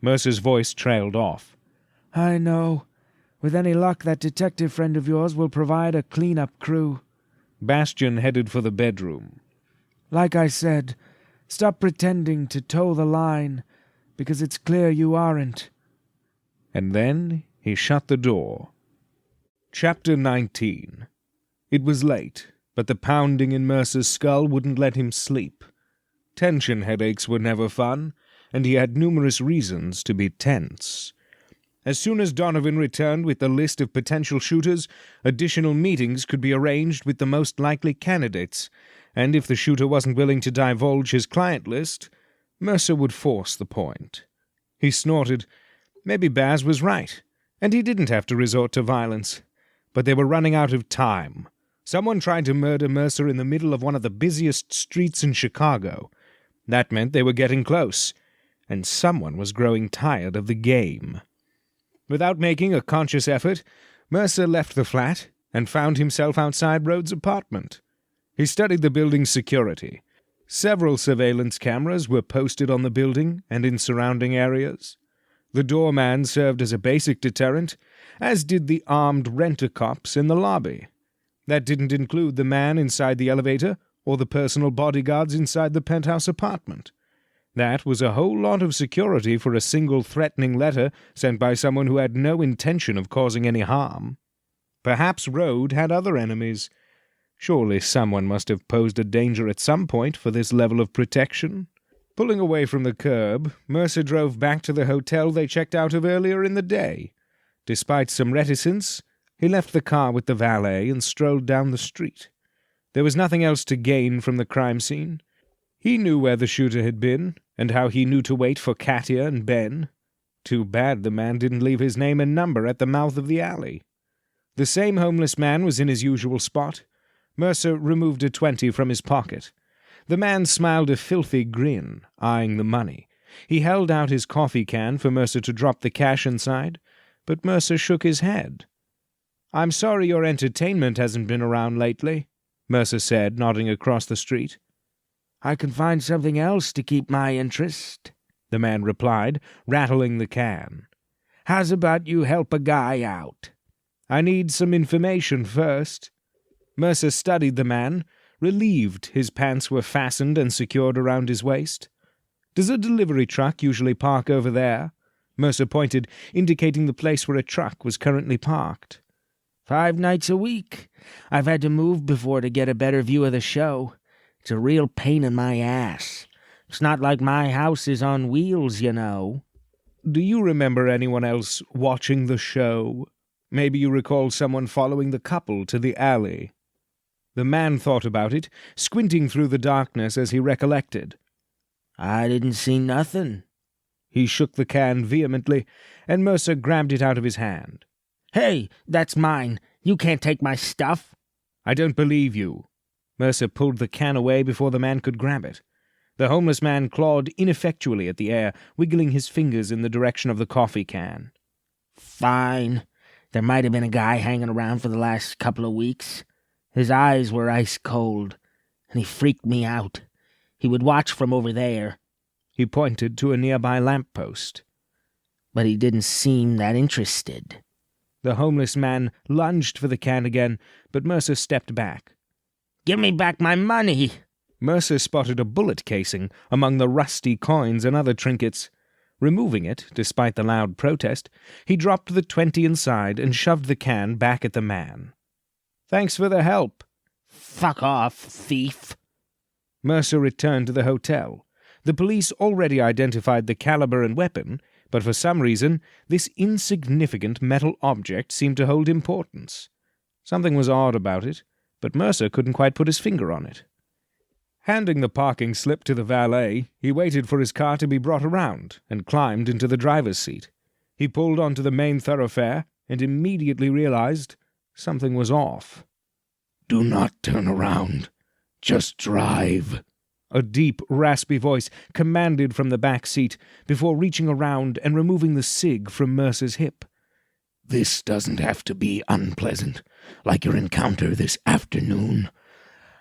Mercer's voice trailed off. "I know. With any luck, that detective friend of yours will provide a clean-up crew." Bastian headed for the bedroom. "Like I said, stop pretending to toe the line, because it's clear you aren't." And then he shut the door. Chapter 19. It was late, but the pounding in Mercer's skull wouldn't let him sleep. Tension headaches were never fun, and he had numerous reasons to be tense. As soon as Donovan returned with the list of potential shooters, additional meetings could be arranged with the most likely candidates, and if the shooter wasn't willing to divulge his client list, Mercer would force the point. He snorted. Maybe Baz was right, and he didn't have to resort to violence. But they were running out of time. Someone tried to murder Mercer in the middle of one of the busiest streets in Chicago. That meant they were getting close, and someone was growing tired of the game. Without making a conscious effort, Mercer left the flat and found himself outside Rhodes' apartment. He studied the building's security. Several surveillance cameras were posted on the building and in surrounding areas. The doorman served as a basic deterrent, as did the armed rent-a-cops in the lobby. That didn't include the man inside the elevator or the personal bodyguards inside the penthouse apartment. That was a whole lot of security for a single threatening letter sent by someone who had no intention of causing any harm. Perhaps Rhodes had other enemies. Surely someone must have posed a danger at some point for this level of protection. Pulling away from the curb, Mercer drove back to the hotel they checked out of earlier in the day. Despite some reticence, he left the car with the valet and strolled down the street. There was nothing else to gain from the crime scene. He knew where the shooter had been, and how he knew to wait for Katya and Ben. Too bad the man didn't leave his name and number at the mouth of the alley. The same homeless man was in his usual spot. Mercer removed a 20 from his pocket. The man smiled a filthy grin, eyeing the money. He held out his coffee can for Mercer to drop the cash inside, but Mercer shook his head. "I'm sorry your entertainment hasn't been around lately," Mercer said, nodding across the street. "I can find something else to keep my interest," the man replied, rattling the can. "How's about you help a guy out?" "I need some information first." Mercer studied the man, relieved his pants were fastened and secured around his waist. "Does a delivery truck usually park over there?" Mercer pointed, indicating the place where a truck was currently parked. 5 nights a week. I've had to move before to get a better view of the show. It's a real pain in my ass. It's not like my house is on wheels, you know." "Do you remember anyone else watching the show? Maybe you recall someone following the couple to the alley?" The man thought about it, squinting through the darkness as he recollected. "I didn't see nothing." He shook the can vehemently, and Mercer grabbed it out of his hand. "Hey, that's mine. You can't take my stuff." "I don't believe you." Mercer pulled the can away before the man could grab it. The homeless man clawed ineffectually at the air, wiggling his fingers in the direction of the coffee can. "Fine. There might have been a guy hanging around for the last couple of weeks. His eyes were ice cold, and he freaked me out. He would watch from over there." He pointed to a nearby lamp-post. "But he didn't seem that interested." The homeless man lunged for the can again, but Mercer stepped back. "Give me back my money!" Mercer spotted a bullet casing among the rusty coins and other trinkets. Removing it, despite the loud protest, he dropped the 20 inside and shoved the can back at the man. "Thanks for the help." "Fuck off, thief." Mercer returned to the hotel. The police already identified the caliber and weapon, but for some reason this insignificant metal object seemed to hold importance. Something was odd about it, but Mercer couldn't quite put his finger on it. Handing the parking slip to the valet, he waited for his car to be brought around and climbed into the driver's seat. He pulled onto the main thoroughfare and immediately realized something was off. "Do not turn around. Just drive," a deep, raspy voice commanded from the back seat before reaching around and removing the cig from Mercer's hip. "This doesn't have to be unpleasant, like your encounter this afternoon.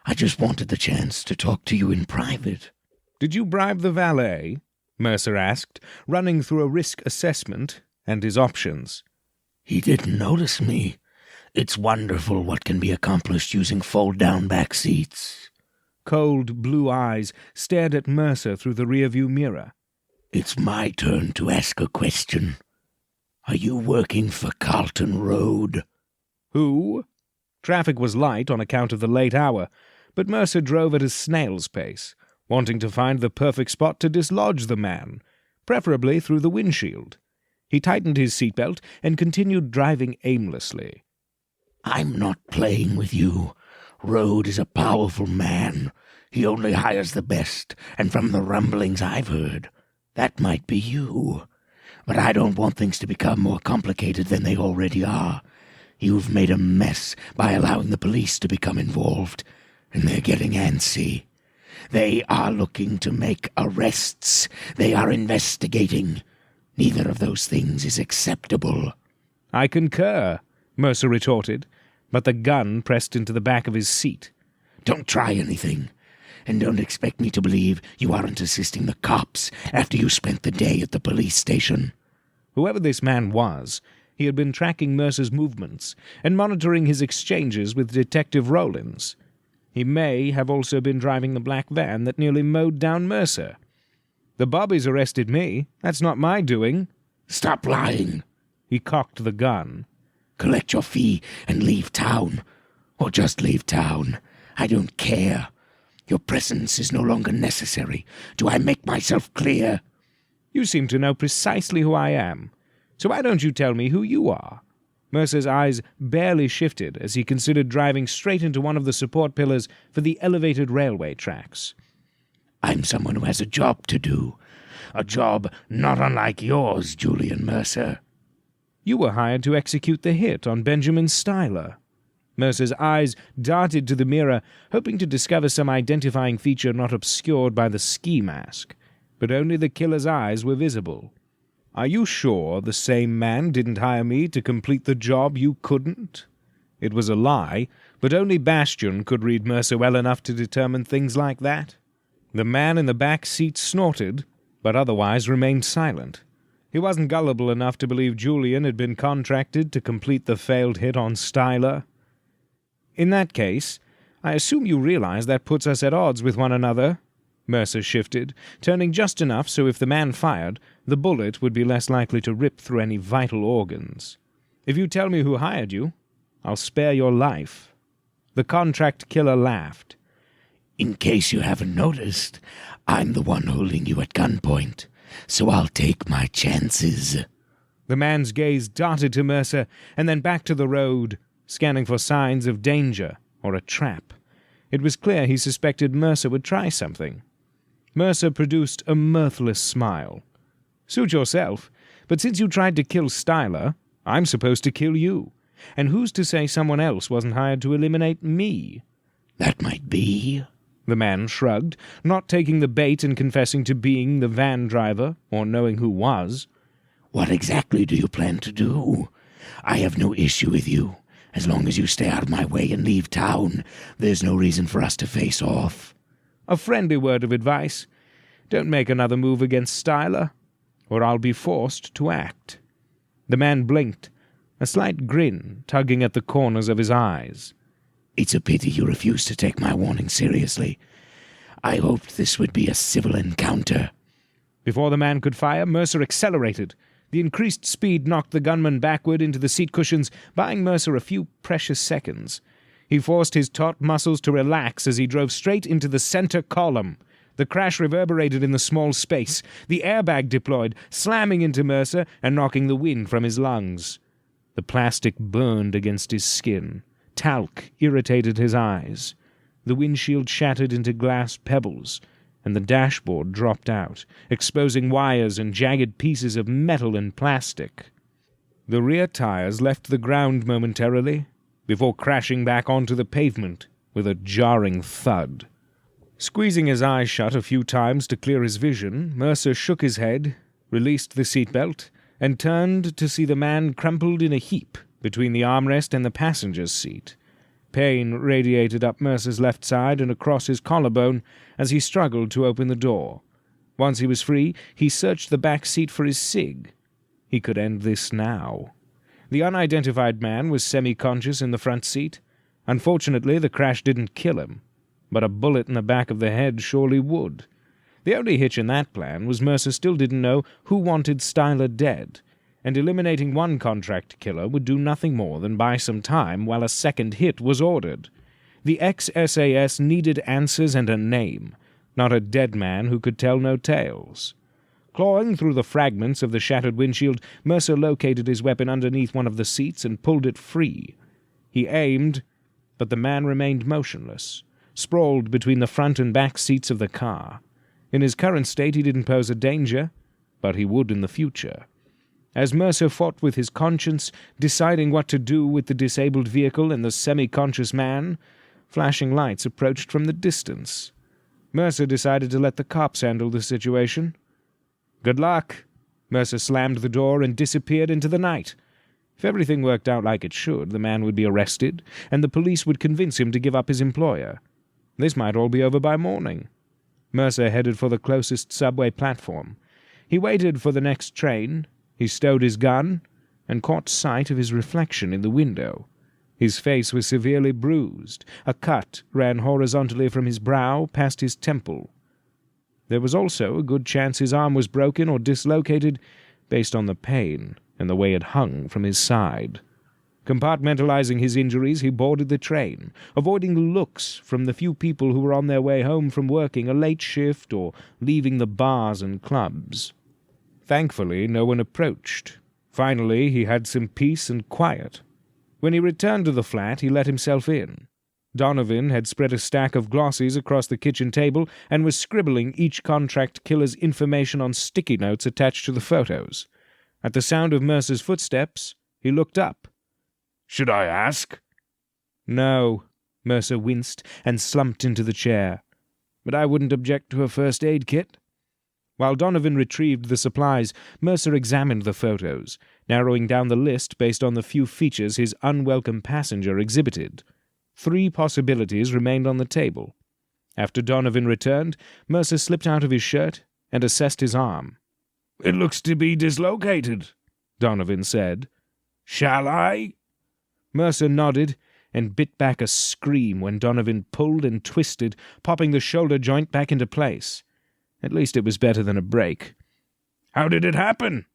I just wanted the chance to talk to you in private." "Did you bribe the valet?" Mercer asked, running through a risk assessment and his options. "He didn't notice me. It's wonderful what can be accomplished using fold-down back seats." Cold blue eyes stared at Mercer through the rearview mirror. "It's my turn to ask a question. Are you working for Carlton Road?" "Who?" Traffic was light on account of the late hour, but Mercer drove at a snail's pace, wanting to find the perfect spot to dislodge the man, preferably through the windshield. He tightened his seatbelt and continued driving aimlessly. "I'm not playing with you. Road is a powerful man. He only hires the best, and from the rumblings I've heard, that might be you. But I don't want things to become more complicated than they already are. You've made a mess by allowing the police to become involved, and they're getting antsy. They are looking to make arrests. They are investigating. Neither of those things is acceptable." "I concur," Mercer retorted, but the gun pressed into the back of his seat. "Don't try anything, and don't expect me to believe you aren't assisting the cops after you spent the day at the police station." Whoever this man was, he had been tracking Mercer's movements and monitoring his exchanges with Detective Rollins. He may have also been driving the black van that nearly mowed down Mercer. "The bobbies arrested me. That's not my doing." "Stop lying." He cocked the gun. "Collect your fee and leave town. Or just leave town. I don't care. Your presence is no longer necessary. Do I make myself clear?" "You seem to know precisely who I am. So why don't you tell me who you are?" Mercer's eyes barely shifted as he considered driving straight into one of the support pillars for the elevated railway tracks. "I'm someone who has a job to do. A job not unlike yours, Julian Mercer." "You were hired to execute the hit on Benjamin Styler." Mercer's eyes darted to the mirror, hoping to discover some identifying feature not obscured by the ski mask, but only the killer's eyes were visible. "Are you sure the same man didn't hire me to complete the job you couldn't?" It was a lie, but only Bastion could read Mercer well enough to determine things like that. The man in the back seat snorted, but otherwise remained silent. He wasn't gullible enough to believe Julian had been contracted to complete the failed hit on Styler. "In that case, I assume you realize that puts us at odds with one another." Mercer shifted, turning just enough so if the man fired, the bullet would be less likely to rip through any vital organs. "If you tell me who hired you, I'll spare your life." The contract killer laughed. "In case you haven't noticed, I'm the one holding you at gunpoint, so I'll take my chances." The man's gaze darted to Mercer and then back to the road, scanning for signs of danger or a trap. It was clear he suspected Mercer would try something. Mercer produced a mirthless smile. "Suit yourself, but since you tried to kill Styler, I'm supposed to kill you. And who's to say someone else wasn't hired to eliminate me?" "That might be." The man shrugged, not taking the bait and confessing to being the van driver, or knowing who was. "What exactly do you plan to do? I have no issue with you. As long as you stay out of my way and leave town, there's no reason for us to face off." A friendly word of advice. Don't make another move against Styler, or I'll be forced to act. The man blinked, a slight grin tugging at the corners of his eyes. "It's a pity you refuse to take my warning seriously. I hoped this would be a civil encounter." Before the man could fire, Mercer accelerated. The increased speed knocked the gunman backward into the seat cushions, buying Mercer a few precious seconds. He forced his taut muscles to relax as he drove straight into the center column. The crash reverberated in the small space. The airbag deployed, slamming into Mercer and knocking the wind from his lungs. The plastic burned against his skin. Talc irritated his eyes. The windshield shattered into glass pebbles, and the dashboard dropped out, exposing wires and jagged pieces of metal and plastic. The rear tires left the ground momentarily, before crashing back onto the pavement with a jarring thud. Squeezing his eyes shut a few times to clear his vision, Mercer shook his head, released the seatbelt, and turned to see the man crumpled in a heap between the armrest and the passenger's seat. Pain radiated up Mercer's left side and across his collarbone as he struggled to open the door. Once he was free, he searched the back seat for his cig. He could end this now. The unidentified man was semi-conscious in the front seat. Unfortunately, the crash didn't kill him, but a bullet in the back of the head surely would. The only hitch in that plan was Mercer still didn't know who wanted Styler dead, and eliminating one contract killer would do nothing more than buy some time while a second hit was ordered. The ex-SAS needed answers and a name, not a dead man who could tell no tales. Clawing through the fragments of the shattered windshield, Mercer located his weapon underneath one of the seats and pulled it free. He aimed, but the man remained motionless, sprawled between the front and back seats of the car. In his current state he didn't pose a danger, but he would in the future. As Mercer fought with his conscience, deciding what to do with the disabled vehicle and the semi-conscious man, flashing lights approached from the distance. Mercer decided to let the cops handle the situation. "Good luck." Mercer slammed the door and disappeared into the night. If everything worked out like it should, the man would be arrested, and the police would convince him to give up his employer. This might all be over by morning. Mercer headed for the closest subway platform. He waited for the next train. He stowed his gun and caught sight of his reflection in the window. His face was severely bruised. A cut ran horizontally from his brow past his temple. There was also a good chance his arm was broken or dislocated based on the pain and the way it hung from his side. Compartmentalizing his injuries, he boarded the train, avoiding looks from the few people who were on their way home from working a late shift or leaving the bars and clubs. Thankfully, no one approached. Finally, he had some peace and quiet. When he returned to the flat, he let himself in. Donovan had spread a stack of glossies across the kitchen table and was scribbling each contract killer's information on sticky notes attached to the photos. At the sound of Mercer's footsteps, he looked up. "Should I ask?" "No." Mercer winced and slumped into the chair. "But I wouldn't object to a first aid kit." While Donovan retrieved the supplies, Mercer examined the photos, narrowing down the list based on the few features his unwelcome passenger exhibited. 3 possibilities remained on the table. After Donovan returned, Mercer slipped out of his shirt and assessed his arm. "It looks to be dislocated," Donovan said. "Shall I?" Mercer nodded and bit back a scream when Donovan pulled and twisted, popping the shoulder joint back into place. At least it was better than a break. "How did it happen?"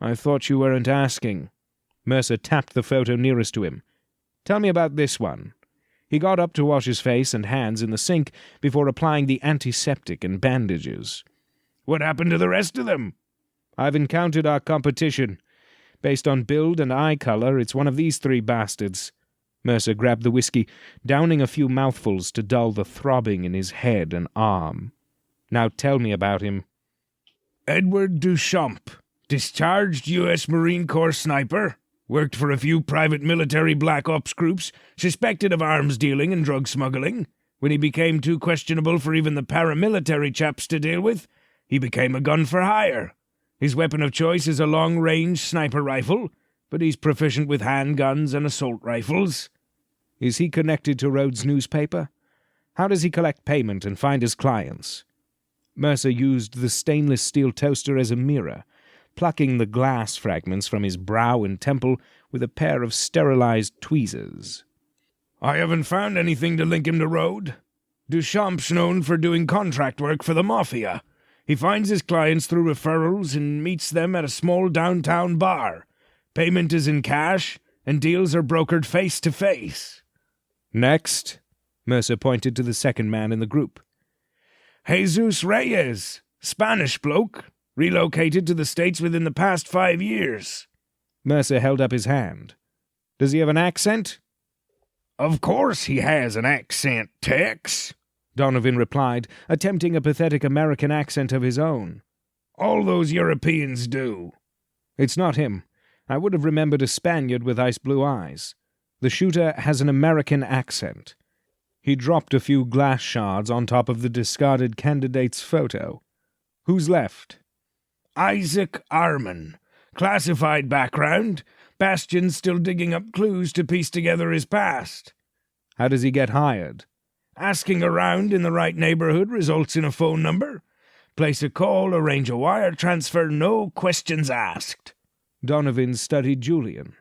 "I thought you weren't asking." Mercer tapped the photo nearest to him. "Tell me about this one." He got up to wash his face and hands in the sink before applying the antiseptic and bandages. "What happened to the rest of them?" "I've encountered our competition. Based on build and eye color, it's one of these 3 bastards." Mercer grabbed the whiskey, downing a few mouthfuls to dull the throbbing in his head and arm. "Now tell me about him." "Edward Duchamp, discharged U.S. Marine Corps sniper, worked for a few private military black ops groups, suspected of arms dealing and drug smuggling. When he became too questionable for even the paramilitary chaps to deal with, he became a gun for hire. His weapon of choice is a long-range sniper rifle, but he's proficient with handguns and assault rifles." "Is he connected to Rhodes' newspaper? How does he collect payment and find his clients?" Mercer used the stainless steel toaster as a mirror, plucking the glass fragments from his brow and temple with a pair of sterilized tweezers. "I haven't found anything to link him to Rhodes. Duchamp's known for doing contract work for the Mafia. He finds his clients through referrals and meets them at a small downtown bar. Payment is in cash, and deals are brokered face-to-face." "Next," Mercer pointed to the second man in the group. "Jesus Reyes, Spanish bloke, relocated to the States within the past 5 years." Mercer held up his hand. "Does he have an accent?" "Of course he has an accent, Tex," Donovan replied, attempting a pathetic American accent of his own. "All those Europeans do." "It's not him. I would have remembered a Spaniard with ice-blue eyes. The shooter has an American accent." He dropped a few glass shards on top of the discarded candidate's photo. "Who's left?" "Isaac Arman. Classified background. Bastion's still digging up clues to piece together his past." "How does he get hired?" "Asking around in the right neighborhood results in a phone number. Place a call, arrange a wire transfer, no questions asked." Donovan studied Julian.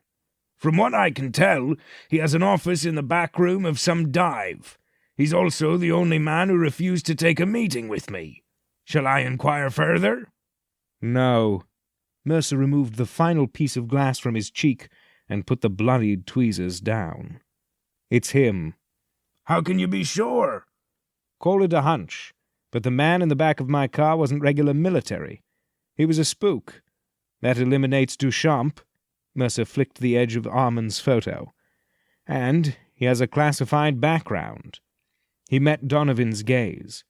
"From what I can tell, he has an office in the back room of some dive. He's also the only man who refused to take a meeting with me. Shall I inquire further?" "No." Mercer removed the final piece of glass from his cheek and put the bloodied tweezers down. "It's him." "How can you be sure?" "Call it a hunch, but the man in the back of my car wasn't regular military. He was a spook. That eliminates Duchamp." Mercer flicked the edge of Arman's photo. "And he has a classified background." He met Donovan's gaze.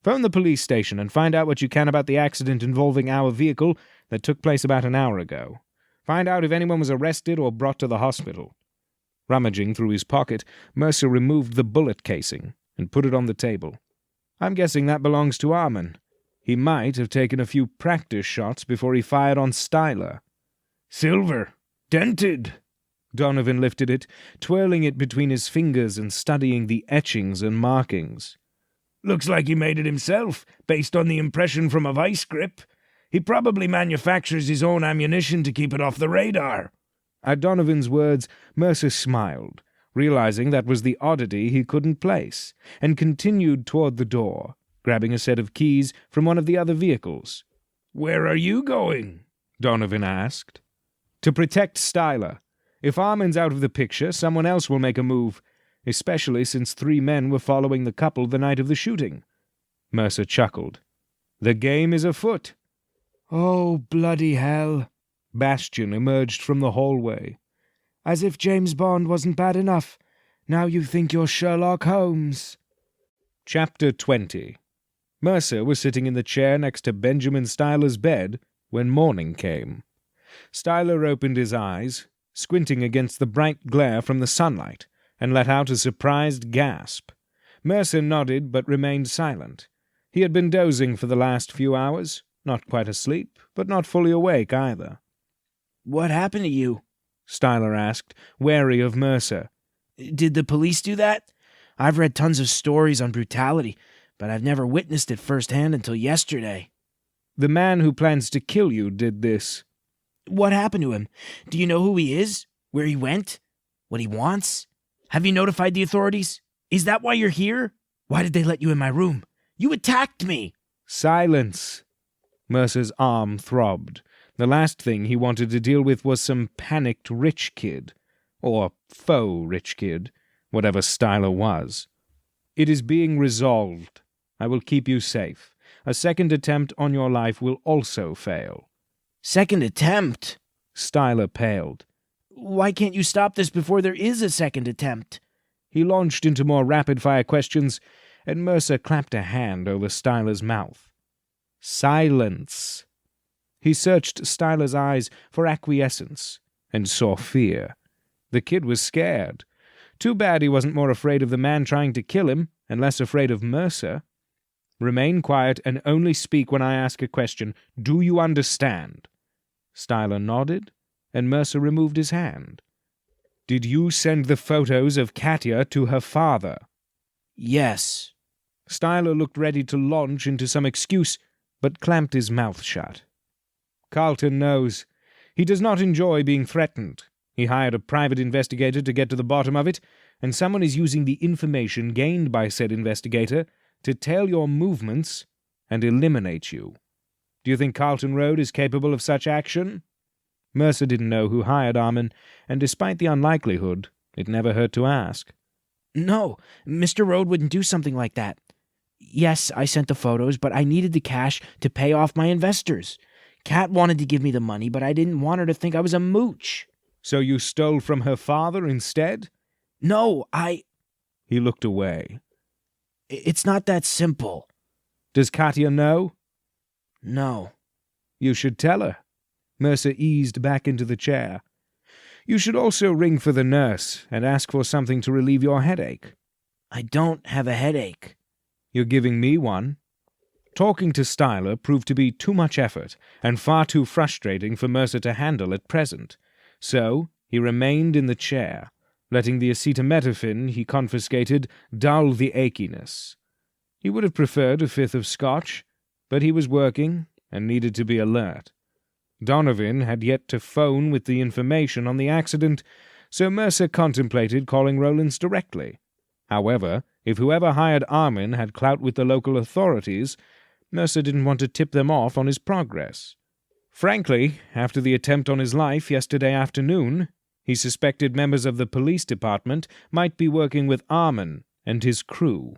"Phone the police station and find out what you can about the accident involving our vehicle that took place about an hour ago. Find out if anyone was arrested or brought to the hospital." Rummaging through his pocket, Mercer removed the bullet casing and put it on the table. "I'm guessing that belongs to Arman. He might have taken a few practice shots before he fired on Styler." "Silver. Dented." Donovan lifted it, twirling it between his fingers and studying the etchings and markings. "Looks like he made it himself, based on the impression from a vice grip. He probably manufactures his own ammunition to keep it off the radar." At Donovan's words, Mercer smiled, realizing that was the oddity he couldn't place, and continued toward the door, grabbing a set of keys from one of the other vehicles. "Where are you going?" Donovan asked. "To protect Styler. If Arman's out of the picture, someone else will make a move, especially since 3 men were following the couple the night of the shooting." Mercer chuckled. "The game is afoot." "Oh, bloody hell." Bastion emerged from the hallway. "As if James Bond wasn't bad enough. Now you think you're Sherlock Holmes." Chapter 20. Mercer was sitting in the chair next to Benjamin Styler's bed when morning came. Styler opened his eyes, squinting against the bright glare from the sunlight, and let out a surprised gasp. Mercer nodded but remained silent. He had been dozing for the last few hours, not quite asleep, but not fully awake either. "What happened to you?" Styler asked, wary of Mercer. "Did the police do that? I've read tons of stories on brutality, but I've never witnessed it firsthand until yesterday." The man who plans to kill you did this. "What happened to him? Do you know who he is? Where he went? What he wants? Have you notified the authorities? Is that why you're here? Why did they let you in my room? You attacked me!" Silence! Mercer's arm throbbed. The last thing he wanted to deal with was some panicked rich kid. Or faux rich kid, whatever Styler was. "It is being resolved. I will keep you safe. A second attempt on your life will also fail." "Second attempt?" Styler paled. "Why can't you stop this before there is a second attempt?" He launched into more rapid-fire questions, and Mercer clapped a hand over Styler's mouth. Silence! He searched Styler's eyes for acquiescence, and saw fear. The kid was scared. Too bad he wasn't more afraid of the man trying to kill him, and less afraid of Mercer. "Remain quiet and only speak when I ask a question. Do you understand?" Styler nodded, and Mercer removed his hand. "Did you send the photos of Katya to her father?" "Yes." Styler looked ready to launch into some excuse, but clamped his mouth shut. "Carlton knows. He does not enjoy being threatened. He hired a private investigator to get to the bottom of it, and someone is using the information gained by said investigator to tail your movements and eliminate you. Do you think Carlton Road is capable of such action?" Mercer didn't know who hired Armin, and despite the unlikelihood, it never hurt to ask. "No, Mr. Road wouldn't do something like that. Yes, I sent the photos, but I needed the cash to pay off my investors. Kat wanted to give me the money, but I didn't want her to think I was a mooch." "So you stole from her father instead?" "No, He looked away. It's not that simple." "Does Katya know?" "No." "You should tell her." Mercer eased back into the chair. "You should also ring for the nurse and ask for something to relieve your headache." "I don't have a headache." "You're giving me one." Talking to Styler proved to be too much effort and far too frustrating for Mercer to handle at present, so he remained in the chair, letting the acetaminophen he confiscated dull the achiness. He would have preferred a fifth of scotch, but he was working and needed to be alert. Donovan had yet to phone with the information on the accident, so Mercer contemplated calling Rowlands directly. However, if whoever hired Armin had clout with the local authorities, Mercer didn't want to tip them off on his progress. Frankly, after the attempt on his life yesterday afternoon, he suspected members of the police department might be working with Armin and his crew,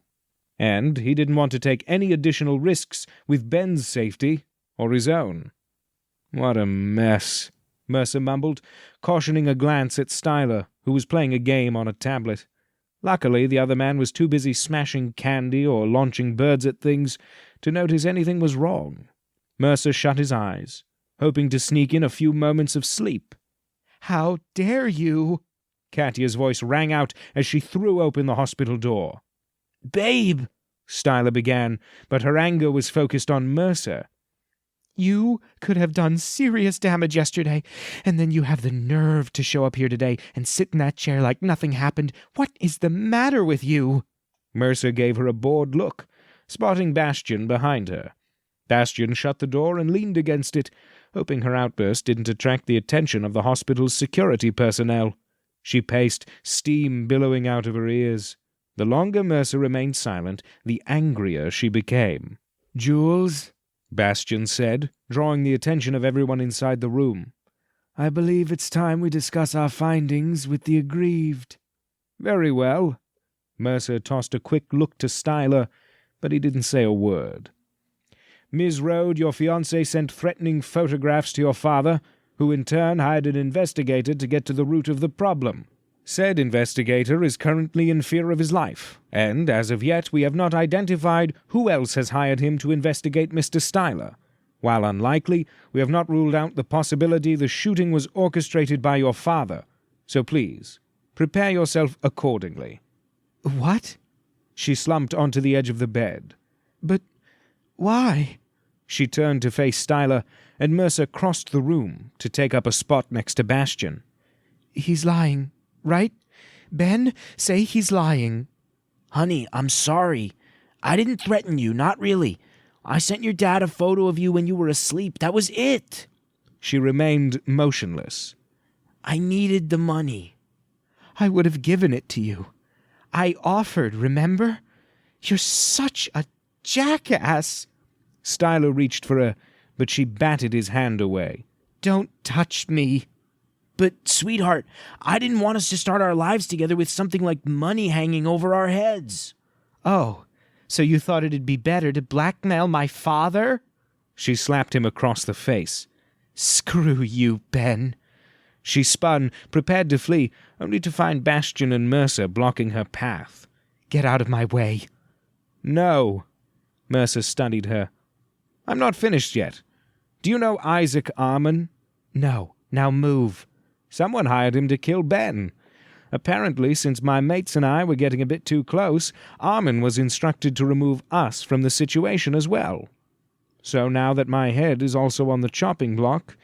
and he didn't want to take any additional risks with Ben's safety or his own. "What a mess," Mercer mumbled, cautioning a glance at Styler, who was playing a game on a tablet. Luckily, the other man was too busy smashing candy or launching birds at things to notice anything was wrong. Mercer shut his eyes, hoping to sneak in a few moments of sleep. "How dare you!" Katya's voice rang out as she threw open the hospital door. "Babe!" Styler began, but her anger was focused on Mercer. "You could have done serious damage yesterday, and then you have the nerve to show up here today and sit in that chair like nothing happened. What is the matter with you?" Mercer gave her a bored look, spotting Bastian behind her. Bastian shut the door and leaned against it, hoping her outburst didn't attract the attention of the hospital's security personnel. She paced, steam billowing out of her ears. The longer Mercer remained silent, the angrier she became. "Jules," Bastian said, drawing the attention of everyone inside the room. "I believe it's time we discuss our findings with the aggrieved." "Very well." Mercer tossed a quick look to Styler, but he didn't say a word. "Ms. Rode, your fiancé sent threatening photographs to your father, who in turn hired an investigator to get to the root of the problem. Said investigator is currently in fear of his life, and as of yet we have not identified who else has hired him to investigate Mr. Styler. While unlikely, we have not ruled out the possibility the shooting was orchestrated by your father, so please, prepare yourself accordingly." "What?" She slumped onto the edge of the bed. But Why? She turned to face Styler, and Mercer crossed the room to take up a spot next to Bastion. He's lying, right? Ben, say he's lying. Honey, I'm sorry. I didn't threaten you, not really. I sent your dad a photo of you when you were asleep. That was it. She remained motionless. I needed the money. I would have given it to you. I offered, remember? You're such a jackass. Styler reached for her, but she batted his hand away. Don't touch me. But, sweetheart, I didn't want us to start our lives together with something like money hanging over our heads. Oh, so you thought it'd be better to blackmail my father? She slapped him across the face. Screw you, Ben. She spun, prepared to flee, only to find Bastion and Mercer blocking her path. Get out of my way. No. Mercer studied her. I'm not finished yet. Do you know Isaac Arman? No. Now move. Someone hired him to kill Ben. Apparently, since my mates and I were getting a bit too close, Arman was instructed to remove us from the situation as well. So now that my head is also on the chopping block,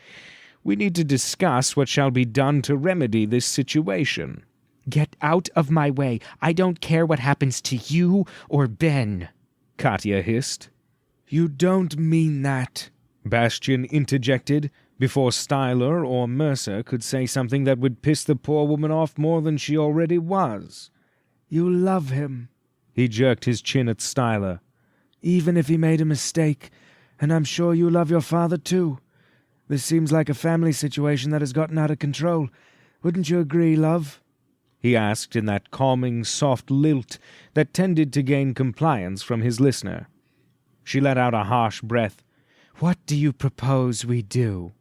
we need to discuss what shall be done to remedy this situation. Get out of my way. I don't care what happens to you or Ben, Katya hissed. You don't mean that, Bastion interjected, before Styler or Mercer could say something that would piss the poor woman off more than she already was. You love him. He jerked his chin at Styler. Even if he made a mistake, and I'm sure you love your father too. This seems like a family situation that has gotten out of control. Wouldn't you agree, love? He asked in that calming, soft lilt that tended to gain compliance from his listener. She let out a harsh breath. What do you propose we do?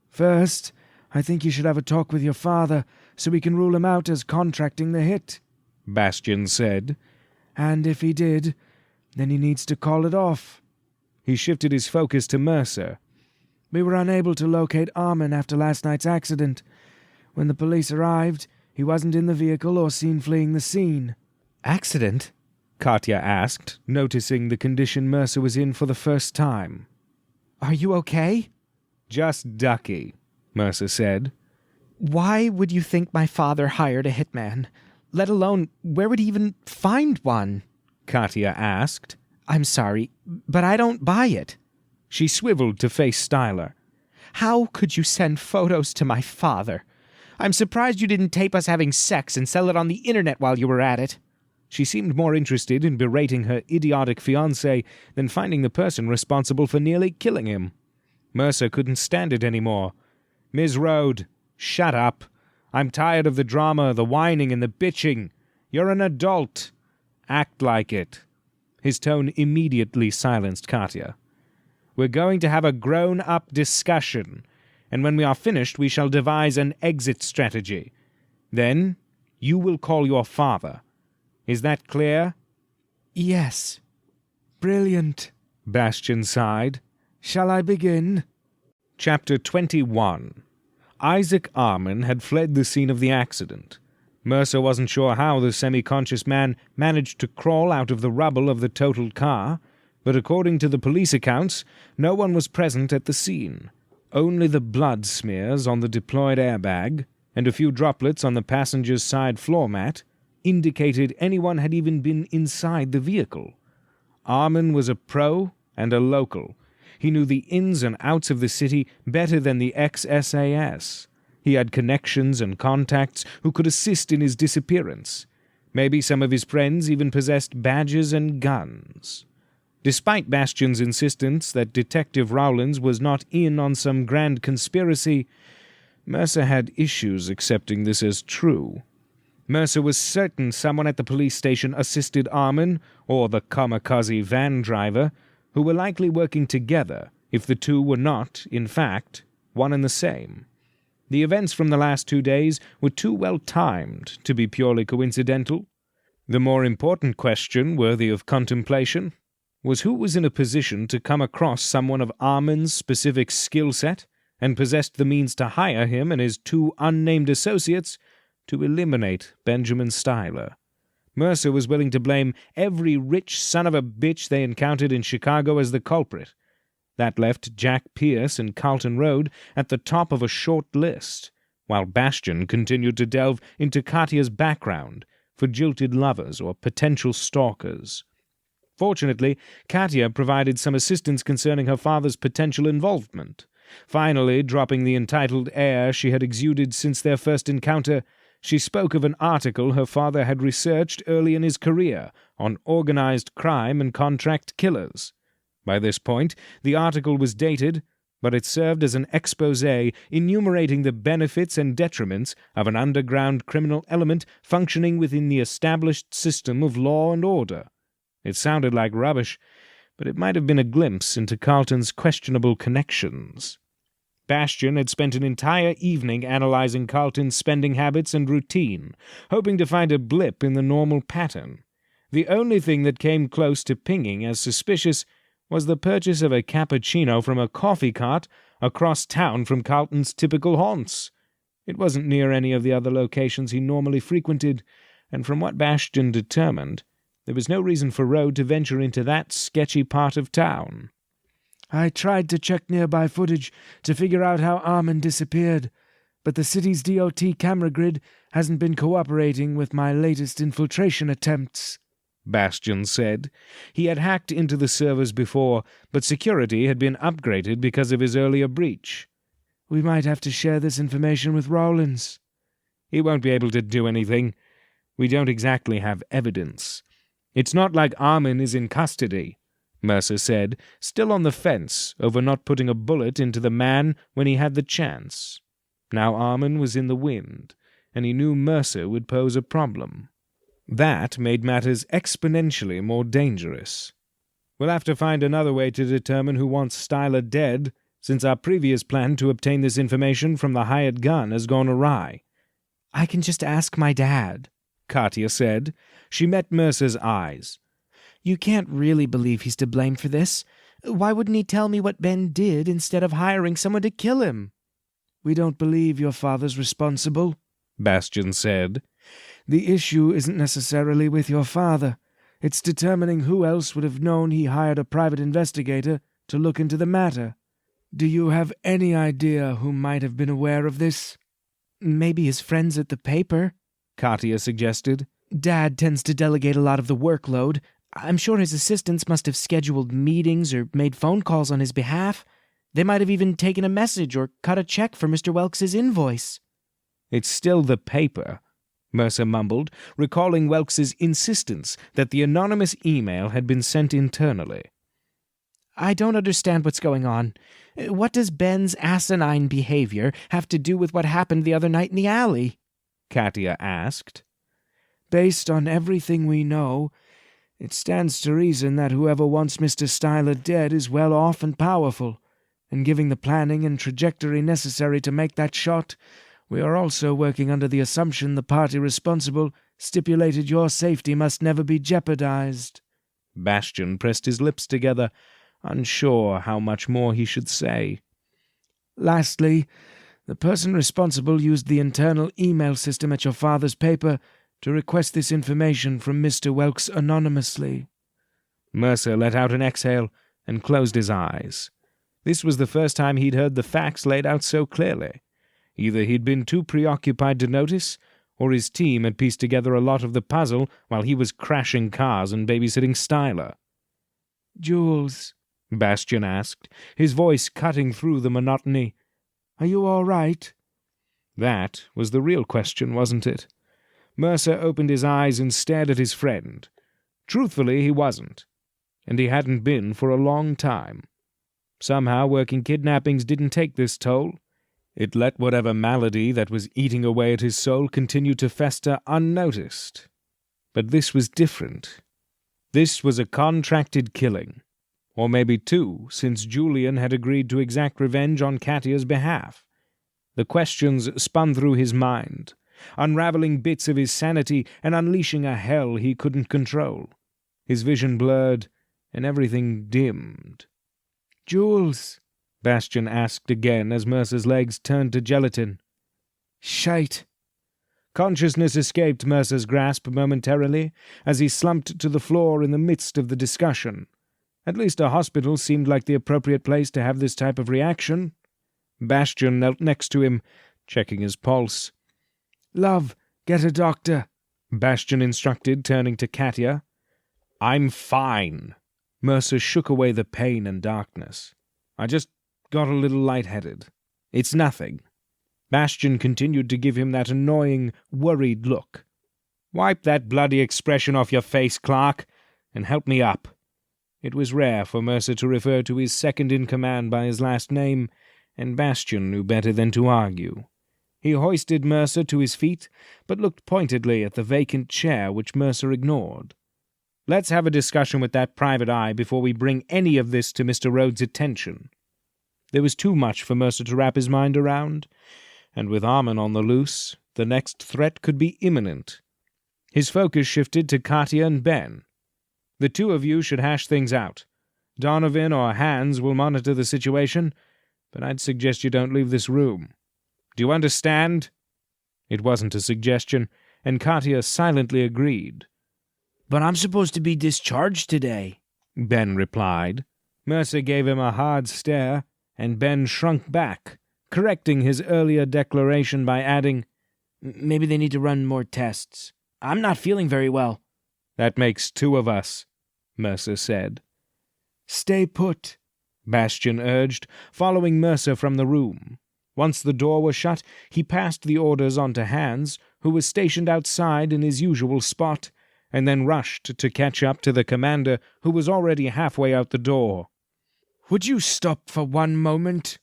First, I think you should have a talk with your father so we can rule him out as contracting the hit, Bastion said. And if he did, then he needs to call it off. He shifted his focus to Mercer. We were unable to locate Arman after last night's accident. When the police arrived, he wasn't in the vehicle or seen fleeing the scene. Accident? Katya asked, noticing the condition Mercer was in for the first time. Are you okay? Just ducky, Mercer said. Why would you think my father hired a hitman? Let alone, where would he even find one? Katya asked. I'm sorry, but I don't buy it. She swiveled to face Styler. How could you send photos to my father? I'm surprised you didn't tape us having sex and sell it on the internet while you were at it. She seemed more interested in berating her idiotic fiancé than finding the person responsible for nearly killing him. Mercer couldn't stand it anymore. Ms. Rode, shut up. I'm tired of the drama, the whining, and the bitching. You're an adult. Act like it. His tone immediately silenced Katya. We're going to have a grown-up discussion, and when we are finished we shall devise an exit strategy. Then you will call your father. Is that clear? Yes. Brilliant, Bastion sighed. Shall I begin? Chapter 21. Isaac Arman had fled the scene of the accident. Mercer wasn't sure how the semi-conscious man managed to crawl out of the rubble of the totaled car, but according to the police accounts, no one was present at the scene. Only the blood smears on the deployed airbag, and a few droplets on the passenger's side floor mat, indicated anyone had even been inside the vehicle. Arman was a pro and a local. He knew the ins and outs of the city better than the ex-SAS. He had connections and contacts who could assist in his disappearance. Maybe some of his friends even possessed badges and guns. Despite Bastion's insistence that Detective Rowlands was not in on some grand conspiracy, Mercer had issues accepting this as true. Mercer was certain someone at the police station assisted Arman, or the kamikaze van driver, who were likely working together if the two were not, in fact, one and the same. The events from the last 2 days were too well timed to be purely coincidental. The more important question worthy of contemplation was who was in a position to come across someone of Arman's specific skill set and possessed the means to hire him and his 2 unnamed associates to eliminate Benjamin Styler. Mercer was willing to blame every rich son of a bitch they encountered in Chicago as the culprit. That left Jack Pierce and Carlton Road at the top of a short list, while Bastian continued to delve into Katya's background for jilted lovers or potential stalkers. Fortunately, Katya provided some assistance concerning her father's potential involvement. Finally, dropping the entitled air she had exuded since their first encounter, she spoke of an article her father had researched early in his career on organized crime and contract killers. By this point, the article was dated, but it served as an exposé enumerating the benefits and detriments of an underground criminal element functioning within the established system of law and order. It sounded like rubbish, but it might have been a glimpse into Carlton's questionable connections. Bastian had spent an entire evening analyzing Carlton's spending habits and routine, hoping to find a blip in the normal pattern. The only thing that came close to pinging as suspicious was the purchase of a cappuccino from a coffee cart across town from Carlton's typical haunts. It wasn't near any of the other locations he normally frequented, and from what Bastian determined, there was no reason for Rode to venture into that sketchy part of town. I tried to check nearby footage to figure out how Armin disappeared, but the city's DOT camera grid hasn't been cooperating with my latest infiltration attempts, Bastian said. He had hacked into the servers before, but security had been upgraded because of his earlier breach. We might have to share this information with Rawlins. He won't be able to do anything. We don't exactly have evidence. It's not like Armin is in custody, Mercer said, still on the fence over not putting a bullet into the man when he had the chance. Now Armin was in the wind, and he knew Mercer would pose a problem. That made matters exponentially more dangerous. We'll have to find another way to determine who wants Styler dead, since our previous plan to obtain this information from the hired gun has gone awry. I can just ask my dad, Katya said. She met Mercer's eyes. You can't really believe he's to blame for this. Why wouldn't he tell me what Ben did instead of hiring someone to kill him? We don't believe your father's responsible, Bastian said. The issue isn't necessarily with your father. It's determining who else would have known he hired a private investigator to look into the matter. Do you have any idea who might have been aware of this? Maybe his friends at the paper, Katya suggested. Dad tends to delegate a lot of the workload. I'm sure his assistants must have scheduled meetings or made phone calls on his behalf. They might have even taken a message or cut a check for Mr. Welks's invoice. It's still the paper, Mercer mumbled, recalling Welks's insistence that the anonymous email had been sent internally. I don't understand what's going on. What does Ben's asinine behavior have to do with what happened the other night in the alley? Katya asked. Based on everything we know, it stands to reason that whoever wants Mr. Styler dead is well off and powerful, and giving the planning and trajectory necessary to make that shot, we are also working under the assumption the party responsible stipulated your safety must never be jeopardized. Bastian pressed his lips together, unsure how much more he should say. Lastly, the person responsible used the internal email system at your father's paper to request this information from Mr. Welks anonymously. Mercer let out an exhale and closed his eyes. This was the first time he'd heard the facts laid out so clearly. Either he'd been too preoccupied to notice, or his team had pieced together a lot of the puzzle while he was crashing cars and babysitting Styler. Jules, Bastian asked, his voice cutting through the monotony. Are you all right? That was the real question, wasn't it? Mercer opened his eyes and stared at his friend. Truthfully, he wasn't, and he hadn't been for a long time. Somehow working kidnappings didn't take this toll. It let whatever malady that was eating away at his soul continue to fester unnoticed. But this was different. This was a contracted killing, or maybe two, since Julian had agreed to exact revenge on Katya's behalf. The questions spun through his mind, unraveling bits of his sanity and unleashing a hell he couldn't control. His vision blurred, and everything dimmed. Jules, Bastian asked again as Mercer's legs turned to gelatin. Shite. Consciousness escaped Mercer's grasp momentarily as he slumped to the floor in the midst of the discussion. At least a hospital seemed like the appropriate place to have this type of reaction. Bastian knelt next to him, checking his pulse. "Love, get a doctor," Bastian instructed, turning to Katya. "I'm fine." Mercer shook away the pain and darkness. "I just got a little lightheaded. It's nothing." Bastian continued to give him that annoying, worried look. "Wipe that bloody expression off your face, Clark, and help me up." It was rare for Mercer to refer to his second-in-command by his last name, and Bastian knew better than to argue. He hoisted Mercer to his feet, but looked pointedly at the vacant chair which Mercer ignored. "Let's have a discussion with that private eye before we bring any of this to Mr. Rhodes' attention." There was too much for Mercer to wrap his mind around, and with Armin on the loose, the next threat could be imminent. His focus shifted to Katya and Ben. "The two of you should hash things out. Donovan or Hans will monitor the situation, but I'd suggest you don't leave this room. Do you understand?" It wasn't a suggestion, and Katya silently agreed. "But I'm supposed to be discharged today," Ben replied. Mercer gave him a hard stare, and Ben shrunk back, correcting his earlier declaration by adding, "Maybe they need to run more tests. I'm not feeling very well." "That makes two of us," Mercer said. "Stay put," Bastian urged, following Mercer from the room. Once the door was shut, he passed the orders on to Hans, who was stationed outside in his usual spot, and then rushed to catch up to the commander, who was already halfway out the door. "Would you stop for one moment?"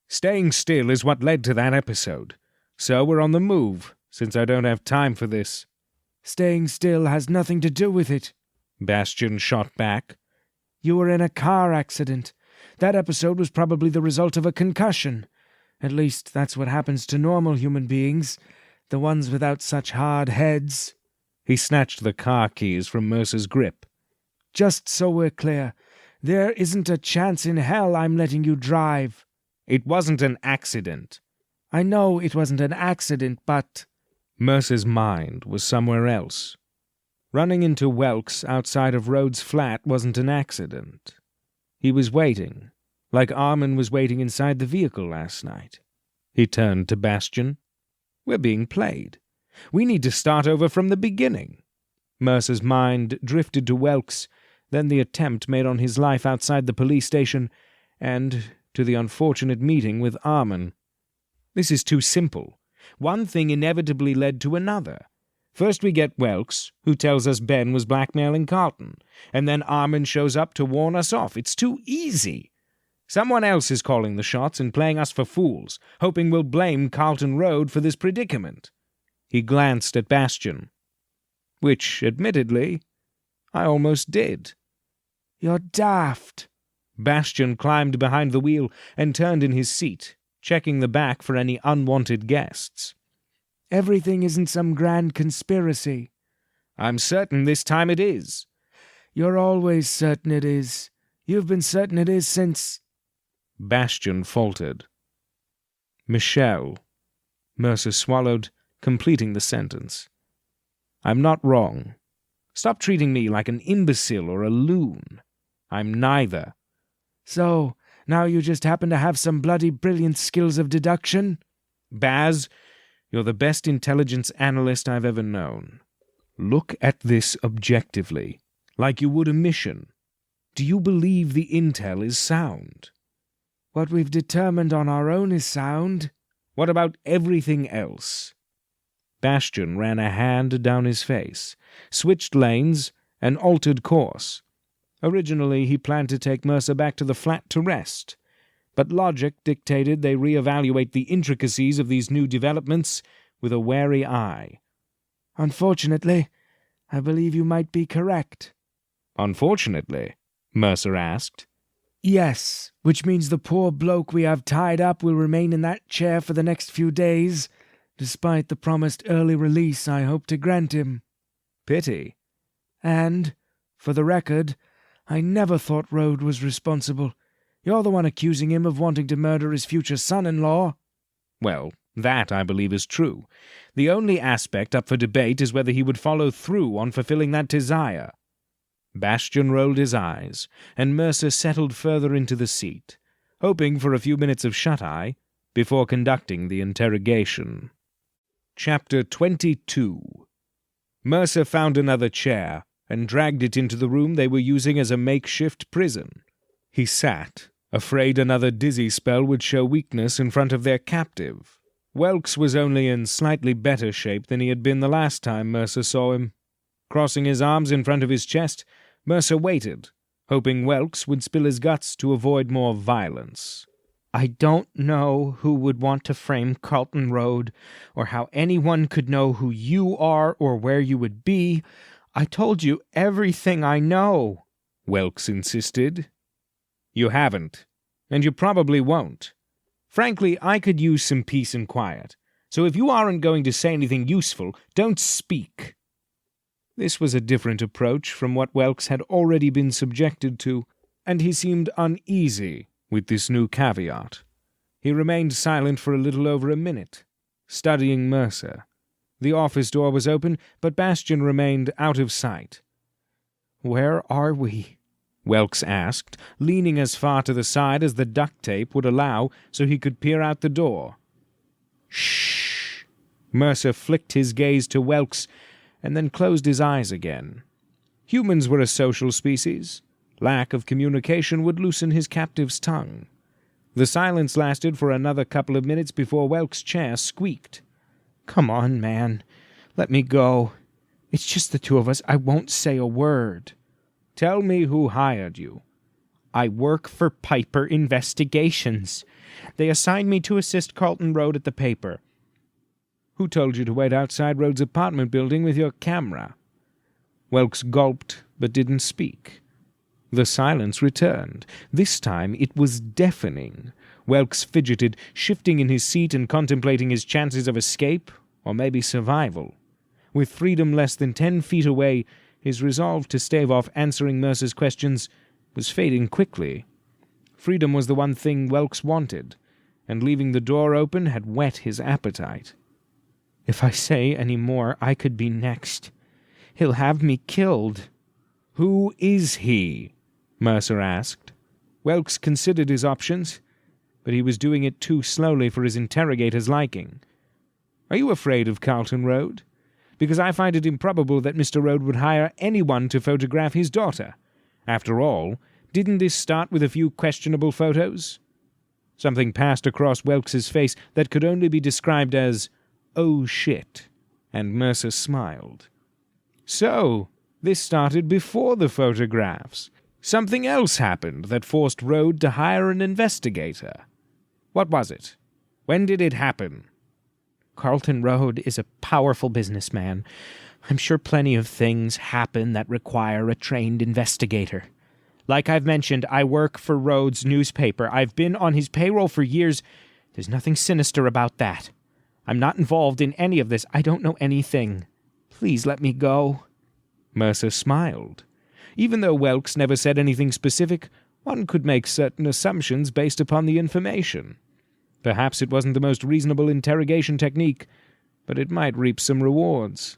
"Staying still is what led to that episode. So we're on the move, since I don't have time for this." "Staying still has nothing to do with it," Bastian shot back. "You were in a car accident. That episode was probably the result of a concussion. At least that's what happens to normal human beings, the ones without such hard heads." He snatched the car keys from Mercer's grip. "Just so we're clear, there isn't a chance in hell I'm letting you drive." "It wasn't an accident." "I know it wasn't an accident, but—" Mercer's mind was somewhere else. Running into Welks outside of Rhodes' flat wasn't an accident. He was waiting, like Armin was waiting inside the vehicle last night. He turned to Bastian. "We're being played. We need to start over from the beginning." Mercer's mind drifted to Welks, then the attempt made on his life outside the police station, and to the unfortunate meeting with Armin. This is too simple. One thing inevitably led to another. First we get Welks, who tells us Ben was blackmailing Carlton, and then Armin shows up to warn us off. It's too easy. Someone else is calling the shots and playing us for fools, hoping we'll blame Carlton Road for this predicament. He glanced at Bastian. Which, admittedly, I almost did. "You're daft." Bastian climbed behind the wheel and turned in his seat, checking the back for any unwanted guests. "Everything isn't some grand conspiracy." "I'm certain this time it is." "You're always certain it is. You've been certain it is since—" Bastian faltered. "Michelle." Mercer swallowed, completing the sentence. "I'm not wrong. Stop treating me like an imbecile or a loon. I'm neither." "So, now you just happen to have some bloody brilliant skills of deduction?" "Baz, you're the best intelligence analyst I've ever known. Look at this objectively, like you would a mission. Do you believe the intel is sound?" "What we've determined on our own is sound." "What about everything else?" Bastian ran a hand down his face, switched lanes, and altered course. Originally he planned to take Mercer back to the flat to rest, but logic dictated they reevaluate the intricacies of these new developments with a wary eye. "Unfortunately, I believe you might be correct." "Unfortunately?" Mercer asked. "Yes, which means the poor bloke we have tied up will remain in that chair for the next few days, despite the promised early release I hope to grant him." "Pity." "And, for the record, I never thought Rhodes was responsible. You're the one accusing him of wanting to murder his future son-in-law." "Well, That, I believe, is true. The only aspect up for debate is whether he would follow through on fulfilling that desire. Bastian rolled his eyes, and Mercer settled further into the seat, hoping for a few minutes of shut-eye before conducting the interrogation. Chapter 22. Mercer found another chair and dragged it into the room they were using as a makeshift prison. He sat, afraid another dizzy spell would show weakness in front of their captive. Welks was only in slightly better shape than he had been the last time Mercer saw him. Crossing his arms in front of his chest, Mercer waited, hoping Welks would spill his guts to avoid more violence. I don't know who would want to frame Carlton Road, or how anyone could know who you are or where you would be. I told you everything I know, Welks insisted. You haven't, and you probably won't. Frankly, I could use some peace and quiet, so if you aren't going to say anything useful, don't speak. This was a different approach from what Welks had already been subjected to, and he seemed uneasy with this new caveat. He remained silent for a little over a minute, studying Mercer. The office door was open, but Bastian remained out of sight. "Where are we?" Welks asked, leaning as far to the side as the duct tape would allow so he could peer out the door. "Shh!" Mercer flicked his gaze to Welks and then closed his eyes again. Humans were a social species. Lack of communication would loosen his captive's tongue. The silence lasted for another couple of minutes before Welks' chair squeaked. "Come on, man. Let me go. It's just the two of us. I won't say a word." "Tell me who hired you." "I work for Piper Investigations. They assigned me to assist Carlton Road at the paper." "Who told you to wait outside Rhodes' apartment building with your camera?" Welks gulped, but didn't speak. The silence returned. This time it was deafening. Welks fidgeted, shifting in his seat and contemplating his chances of escape, or maybe survival. With freedom less than 10 feet away, his resolve to stave off answering Mercer's questions was fading quickly. Freedom was the one thing Welks wanted, and leaving the door open had whet his appetite. "If I say any more, I could be next. He'll have me killed." "Who is he?" Mercer asked. Welks considered his options, but he was doing it too slowly for his interrogator's liking. "Are you afraid of Carlton Road? Because I find it improbable that Mr. Road would hire anyone to photograph his daughter. After all, didn't this start with a few questionable photos?" Something passed across Welks's face that could only be described as, "Oh shit," and Mercer smiled. "So, this started before the photographs. Something else happened that forced Road to hire an investigator. What was it? When did it happen?" "Carlton Road is a powerful businessman. I'm sure plenty of things happen that require a trained investigator. Like I've mentioned, I work for Road's newspaper. I've been on his payroll for years. There's nothing sinister about that. I'm not involved in any of this. I don't know anything. Please let me go." Mercer smiled. Even though Welks never said anything specific, one could make certain assumptions based upon the information. Perhaps it wasn't the most reasonable interrogation technique, but it might reap some rewards.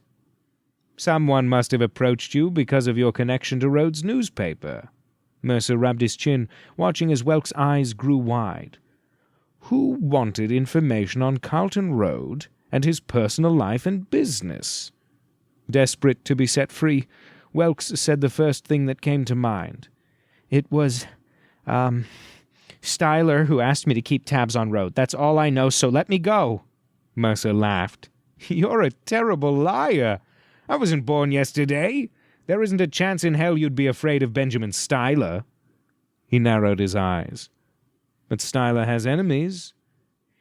"Someone must have approached you because of your connection to Rhodes' newspaper." Mercer rubbed his chin, watching as Welks' eyes grew wide. "Who wanted information on Carlton Road and his personal life and business?" Desperate to be set free, Welks said the first thing that came to mind. "It was, Styler who asked me to keep tabs on Road. That's all I know, so let me go." Mercer laughed. "You're a terrible liar. I wasn't born yesterday. There isn't a chance in hell you'd be afraid of Benjamin Styler." He narrowed his eyes. "But Styler has enemies.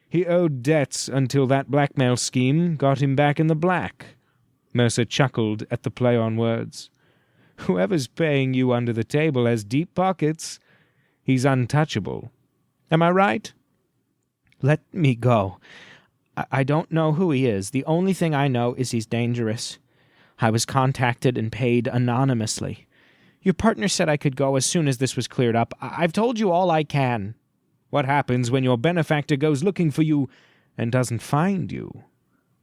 He owed debts until that blackmail scheme got him back in the black." Mercer chuckled at the play on words. "Whoever's paying you under the table has deep pockets. He's untouchable. Am I right?" "Let me go. I don't know who he is. The only thing I know is he's dangerous. I was contacted and paid anonymously. Your partner said I could go as soon as this was cleared up. I've told you all I can." "What happens when your benefactor goes looking for you and doesn't find you?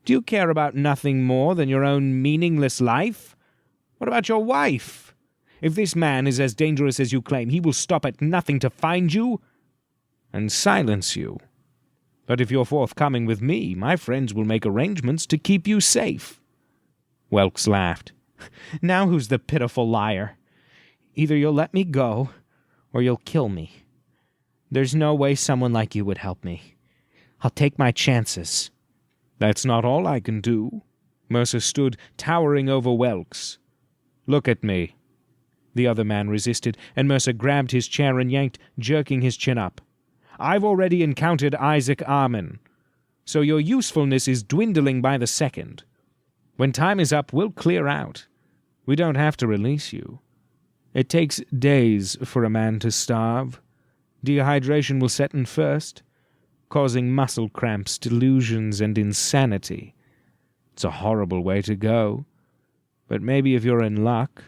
Do you care about nothing more than your own meaningless life? What about your wife? If this man is as dangerous as you claim, he will stop at nothing to find you and silence you. But if you're forthcoming with me, my friends will make arrangements to keep you safe." Welks laughed. "Now who's the pitiful liar? Either you'll let me go, or you'll kill me. There's no way someone like you would help me. I'll take my chances." "That's not all I can do." Mercer stood towering over Welks. "Look at me." The other man resisted, and Mercer grabbed his chair and yanked, jerking his chin up. "I've already encountered Isaac Armin, so your usefulness is dwindling by the second. When time is up, we'll clear out. We don't have to release you. It takes days for a man to starve. Dehydration will set in first, causing muscle cramps, delusions, and insanity. It's a horrible way to go, but maybe if you're in luck,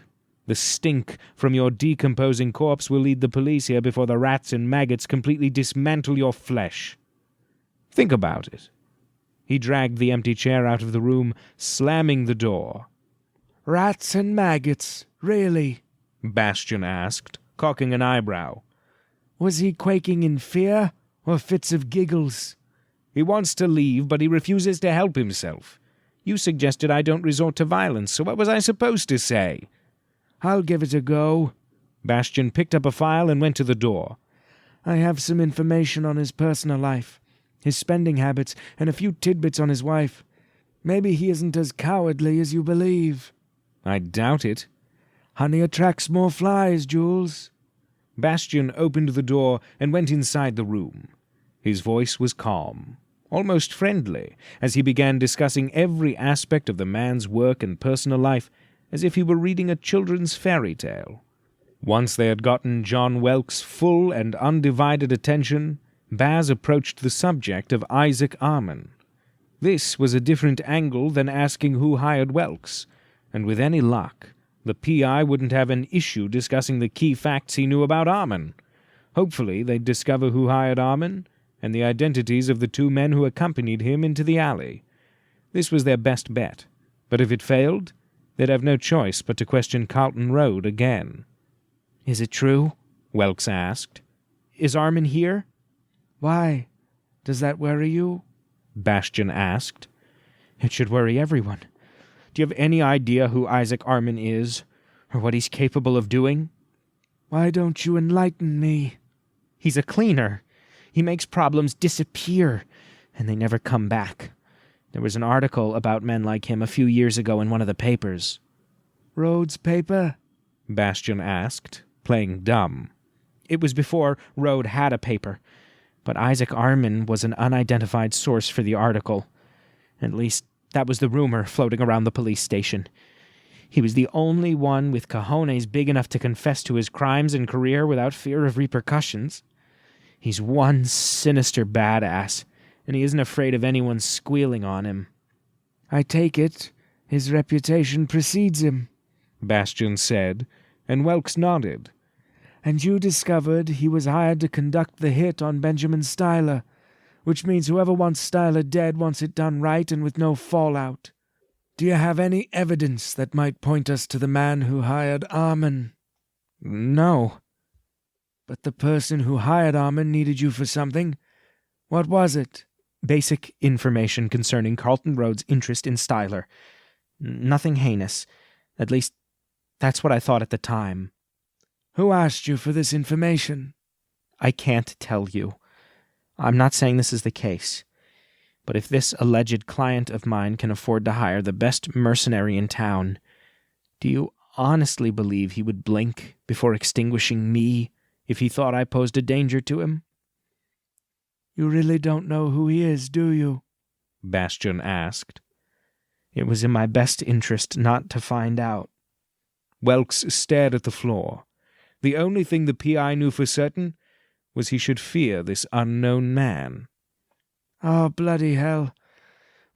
the stink from your decomposing corpse will lead the police here before the rats and maggots completely dismantle your flesh. Think about it." He dragged the empty chair out of the room, slamming the door. "Rats and maggots, really?" Bastian asked, cocking an eyebrow. Was he quaking in fear or fits of giggles? "He wants to leave, but he refuses to help himself. You suggested I don't resort to violence, so what was I supposed to say?" "I'll give it a go." Bastian picked up a file and went to the door. "I have some information on his personal life, his spending habits, and a few tidbits on his wife. Maybe he isn't as cowardly as you believe." "I doubt it." "Honey attracts more flies, Jules." Bastian opened the door and went inside the room. His voice was calm, almost friendly, as he began discussing every aspect of the man's work and personal life, as if he were reading a children's fairy tale. Once they had gotten John Welks' full and undivided attention, Baz approached the subject of Isaac Armin. This was a different angle than asking who hired Welks, and with any luck, the P.I. wouldn't have an issue discussing the key facts he knew about Armin. Hopefully they'd discover who hired Armin and the identities of the two men who accompanied him into the alley. This was their best bet, but if it failed, they'd have no choice but to question Carlton Road again. "Is it true?" Welks asked. "Is Armin here?" "Why? Does that worry you?" Bastian asked. "It should worry everyone. Do you have any idea who Isaac Armin is, or what he's capable of doing?" "Why don't you enlighten me?" "He's a cleaner. He makes problems disappear, and they never come back. There was an article about men like him a few years ago in one of the papers." "Rhodes' paper?" Bastian asked, playing dumb. "It was before Rhodes had a paper, but Isaac Armin was an unidentified source for the article. At least, that was the rumor floating around the police station. He was the only one with cojones big enough to confess to his crimes and career without fear of repercussions. He's one sinister badass, and he isn't afraid of anyone squealing on him." "I take it his reputation precedes him," Bastian said, and Welks nodded. "And you discovered he was hired to conduct the hit on Benjamin Styler, which means whoever wants Styler dead wants it done right and with no fallout. Do you have any evidence that might point us to the man who hired Armin?" "No." "But the person who hired Armin needed you for something. What was it?" "Basic information concerning Carlton Road's interest in Styler. Nothing heinous. At least, that's what I thought at the time." "Who asked you for this information?" "I can't tell you. I'm not saying this is the case. But if this alleged client of mine can afford to hire the best mercenary in town, do you honestly believe he would blink before extinguishing me if he thought I posed a danger to him?" "You really don't know who he is, do you?" Bastian asked. "It was in my best interest not to find out." Welks stared at the floor. The only thing the P.I. knew for certain was he should fear this unknown man. "Oh, bloody hell.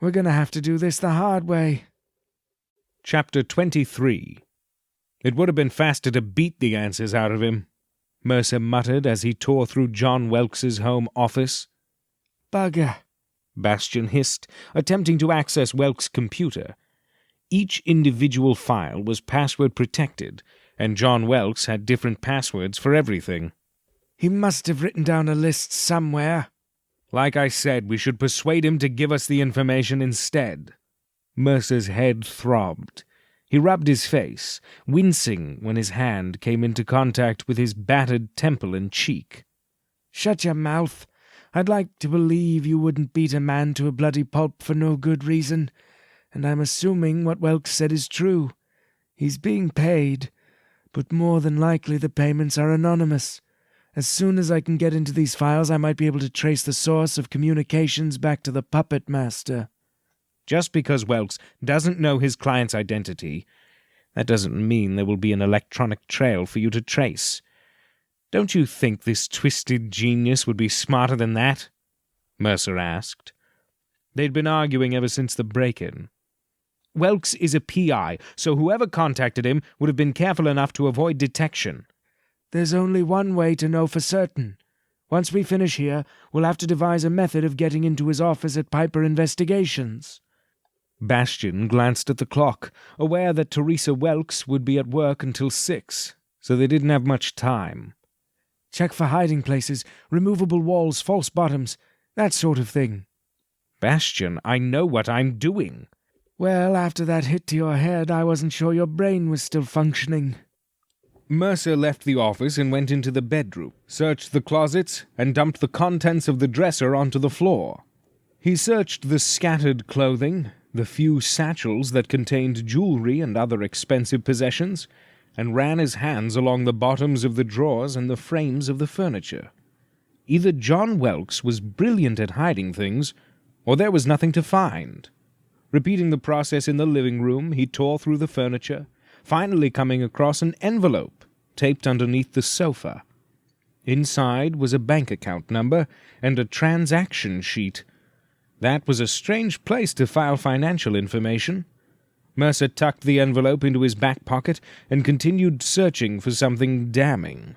We're going to have to do this the hard way." Chapter 23. "It would have been faster to beat the answers out of him," Mercer muttered as he tore through John Welks's home office. "Bugger. Bastian hissed, attempting to access Welk's computer. Each individual file was password protected, and John Welks had different passwords for everything. He must have written down a list somewhere. Like I said, we should persuade him to give us the information instead. Mercer's head throbbed. He rubbed his face, wincing when his hand came into contact with his battered temple and cheek. Shut your mouth. I'd like to believe you wouldn't beat a man to a bloody pulp for no good reason, and I'm assuming what Welks said is true. He's being paid, but more than likely the payments are anonymous. As soon as I can get into these files, I might be able to trace the source of communications back to the puppet master. Just because Welks doesn't know his client's identity, that doesn't mean there will be an electronic trail for you to trace. Don't you think this twisted genius would be smarter than that? Mercer asked. They'd been arguing ever since the break-in. Welks is a PI, so whoever contacted him would have been careful enough to avoid detection. There's only one way to know for certain. Once we finish here, we'll have to devise a method of getting into his office at Piper Investigations. Bastian glanced at the clock, aware that Teresa Welks would be at work until 6, so they didn't have much time. Check for hiding places, removable walls, false bottoms, that sort of thing. Bastian, I know what I'm doing. Well, after that hit to your head, I wasn't sure your brain was still functioning. Mercer left the office and went into the bedroom, searched the closets, and dumped the contents of the dresser onto the floor. He searched the scattered clothing, the few satchels that contained jewelry and other expensive possessions, and ran his hands along the bottoms of the drawers and the frames of the furniture. Either John Welks was brilliant at hiding things, or there was nothing to find. Repeating the process in the living room, he tore through the furniture, finally coming across an envelope taped underneath the sofa. Inside was a bank account number and a transaction sheet. That was a strange place to file financial information. Mercer tucked the envelope into his back pocket and continued searching for something damning.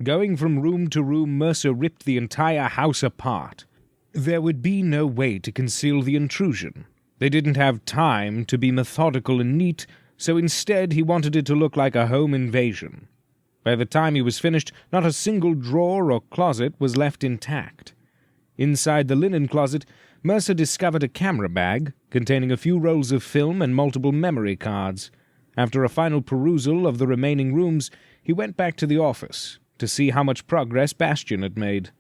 Going from room to room, Mercer ripped the entire house apart. There would be no way to conceal the intrusion. They didn't have time to be methodical and neat, so instead he wanted it to look like a home invasion. By the time he was finished, not a single drawer or closet was left intact. Inside the linen closet, Mercer discovered a camera bag containing a few rolls of film and multiple memory cards. After a final perusal of the remaining rooms, he went back to the office to see how much progress Bastian had made.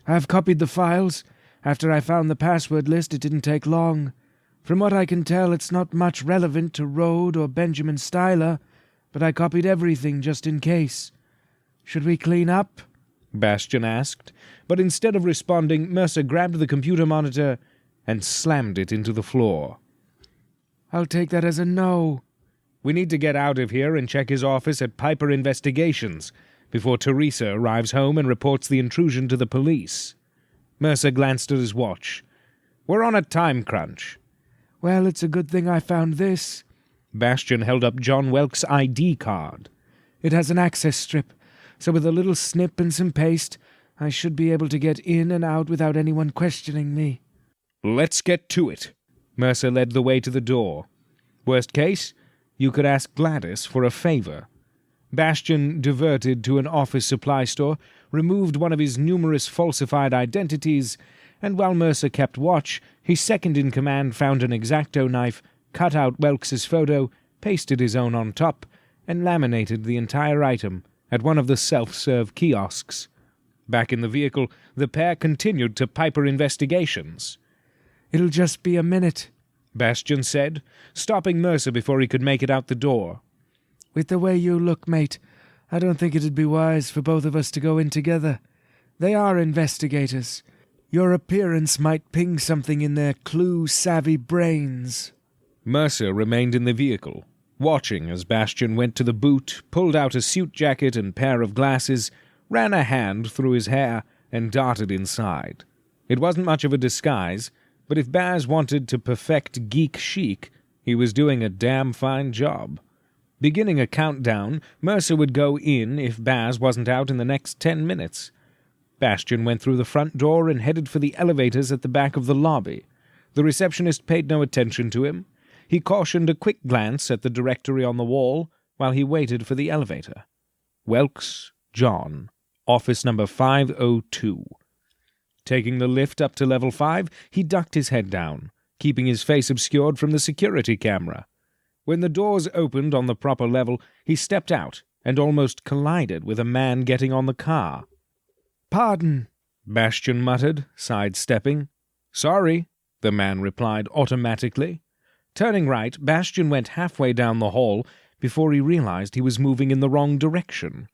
I've copied the files. After I found the password list, it didn't take long. From what I can tell, it's not much relevant to Rode or Benjamin Styler, but I copied everything just in case. Should we clean up? Bastian asked, but instead of responding, Mercer grabbed the computer monitor and slammed it into the floor. I'll take that as a no. We need to get out of here and check his office at Piper Investigations before Teresa arrives home and reports the intrusion to the police. Mercer glanced at his watch. We're on a time crunch. Well, it's a good thing I found this. Bastian held up John Welk's ID card. It has an access strip, so with a little snip and some paste, I should be able to get in and out without anyone questioning me. Let's get to it. Mercer led the way to the door. Worst case, you could ask Gladys for a favor. Bastian diverted to an office supply store, removed one of his numerous falsified identities, and while Mercer kept watch, his second-in-command found an X-Acto knife, cut out Welks's photo, pasted his own on top, and laminated the entire item at one of the self-serve kiosks. Back in the vehicle, the pair continued to Piper Investigations. It'll just be a minute, Bastian said, stopping Mercer before he could make it out the door. With the way you look, mate, I don't think it'd be wise for both of us to go in together. They are investigators. Your appearance might ping something in their clue-savvy brains. Mercer remained in the vehicle, watching as Bastian went to the boot, pulled out a suit jacket and pair of glasses, ran a hand through his hair, and darted inside. It wasn't much of a disguise, but if Baz wanted to perfect geek chic, he was doing a damn fine job. Beginning a countdown, Mercer would go in if Baz wasn't out in the next 10 minutes. Bastian went through the front door and headed for the elevators at the back of the lobby. The receptionist paid no attention to him. He cautioned a quick glance at the directory on the wall while he waited for the elevator. Welks, John, office number 502. Taking the lift up to level 5, he ducked his head down, keeping his face obscured from the security camera. When the doors opened on the proper level, he stepped out and almost collided with a man getting on the car. "Pardon," Bastian muttered, sidestepping. "Sorry," the man replied automatically. Turning right, Bastian went halfway down the hall before he realized he was moving in the wrong direction.